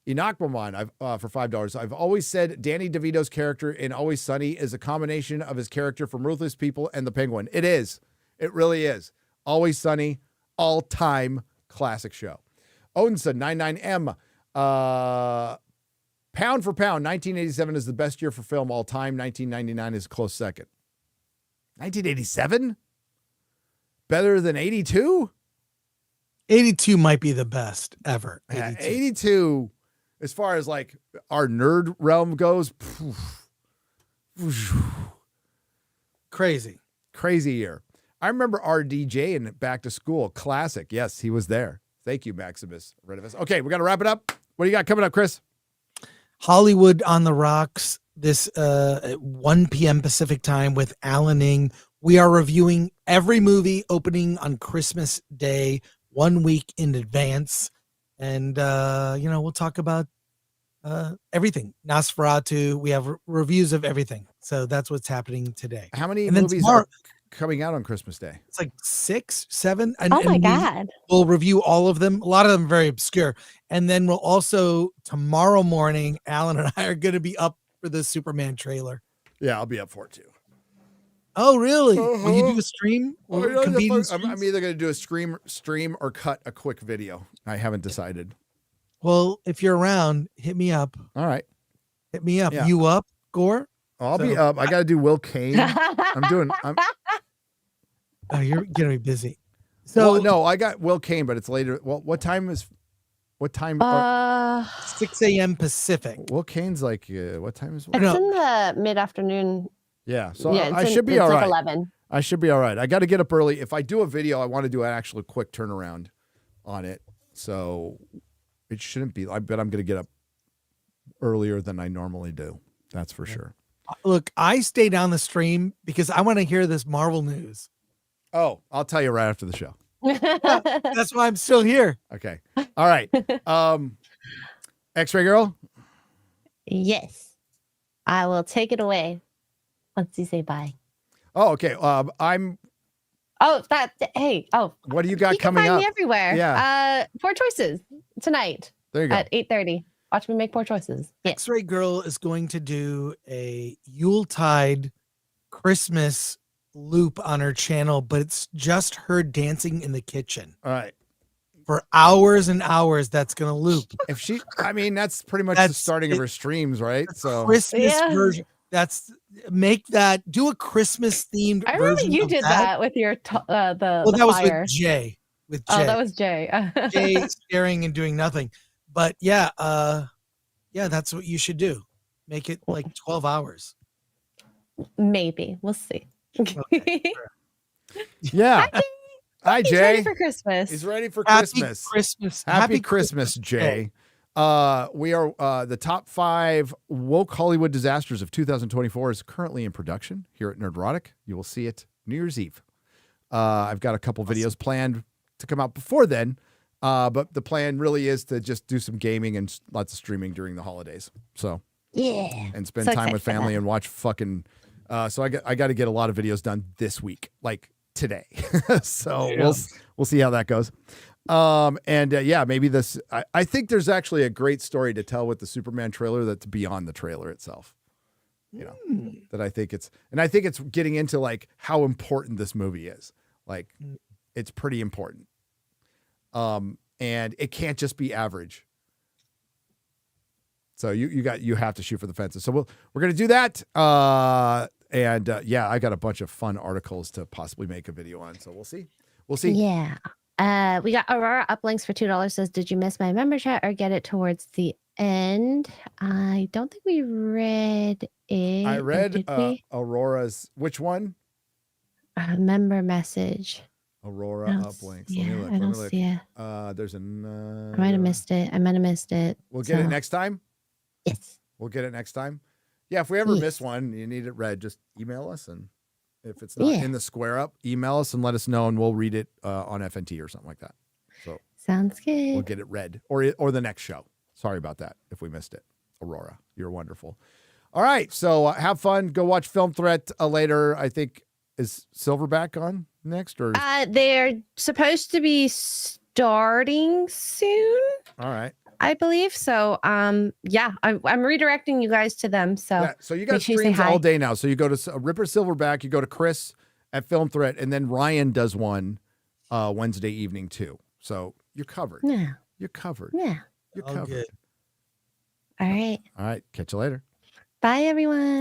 Enoch Maman for $5. I've always said Danny DeVito's character in Always Sunny is a combination of his character from Ruthless People and the Penguin. It is. It really is. Always Sunny, all-time classic show. Odinson, 99M. Pound for pound, 1987 is the best year for film all time. 1999 is a close second. 1987? Better than 82? 82 might be the best ever. 82, as far as like our nerd realm goes, crazy year. I remember RDJ in Back to School, classic. Yes, he was there. Thank you, Maximus Redivus. Okay, we got to wrap it up. What do you got coming up, Chris? Hollywood on the Rocks this at 1 p.m. Pacific time with Alan Ing. We are reviewing every movie opening on Christmas Day, 1 week in advance. And, we'll talk about everything. Nosferatu. We have reviews of everything. So that's what's happening today. How many movies are coming out on Christmas Day? It's like 6, 7. Oh my God. We'll review all of them. A lot of them very obscure. And then we'll also, tomorrow morning, Alan and I are going to be up for the Superman trailer. Yeah, I'll be up for it too. Oh, really? Will you do a stream? I'm either going to do a stream or cut a quick video. I haven't decided. Well, if you're around, hit me up. All right. Hit me up. Yeah. You up, Gore? I'll be up. I got to do Will Kane. Oh, you're going to be busy. So no, I got Will Kane, but it's later. Well, what time? 6 a.m. Pacific. Will Kane's like, what time is it? It's in the mid-afternoon. Yeah. So I should be all right. Like 11. I should be all right. I got to get up early. If I do a video, I want to do an actual quick turnaround on it. So it shouldn't be. I bet I'm going to get up earlier than I normally do. That's for sure. Look, I stay down the stream because I want to hear this Marvel news. Oh, I'll tell you right after the show. That's why I'm still here. Okay. All right. X-Ray Girl? Yes. I will take it away once you say bye. Oh, okay. What do you got you coming can find up? me everywhere. Yeah. Poor Choices tonight. There you go. At 8:30. Watch me make poor choices. Yeah. X-Ray Girl is going to do a Yuletide Christmas loop on her channel, but it's just her dancing in the kitchen. All right. For hours and hours, that's going to loop. That's pretty much the starting of her streams, right? So Christmas version. Do a Christmas themed. I remember you did that with your that was fire. with Jay. Oh, that was Jay. Jay staring and doing nothing. But yeah, that's what you should do. Make it like 12 hours. Maybe. We'll see. Okay. Yeah. Hi, Jay. He's ready for Christmas. He's ready for Happy Christmas. Christmas. Happy Christmas, Jay. We are the top 5 woke Hollywood disasters of 2024 is currently in production here at Nerdrotic. You will see it New Year's Eve. I've got a couple videos planned to come out before then. But the plan really is to just do some gaming and lots of streaming during the holidays. So and spend time with family and watch fucking. So I got to get a lot of videos done this week, like today. So we'll see how that goes. Maybe this. I think there's actually a great story to tell with the Superman trailer that's beyond the trailer itself. That I think it's getting into like how important this movie is. Like it's pretty important. And it can't just be average. So you have to shoot for the fences. So we're going to do that. I got a bunch of fun articles to possibly make a video on. So we'll see. Yeah. We got Aurora Uplinks for $2 says, did you miss my member chat or get it towards the And I don't think we read it. I read did we? Aurora's. Which one? A member message. Aurora uplinks. Yeah, Let I don't me look. see it. There's I might have missed it. I might have missed it. We'll get it next time. Yes. We'll get it next time. Yeah, if we ever miss one, you need it read, just email us, and if it's not in the square up, email us and let us know, and we'll read it on FNT or something like that. So sounds good. We'll get it read, or the next show. Sorry about that if we missed it. Aurora, you're wonderful. All right, so have fun. Go watch Film Threat later. I think is Silverback on next, or they're supposed to be starting soon. All right. I believe so. Yeah, I'm redirecting you guys to them. So yeah, so you got streams all day now. So you go to Ripper Silverback, you go to Chris at Film Threat, and then Ryan does one Wednesday evening too. So you're covered. Yeah. You're covered. Yeah. You're covered. Good. All right. All right. Catch you later. Bye, everyone.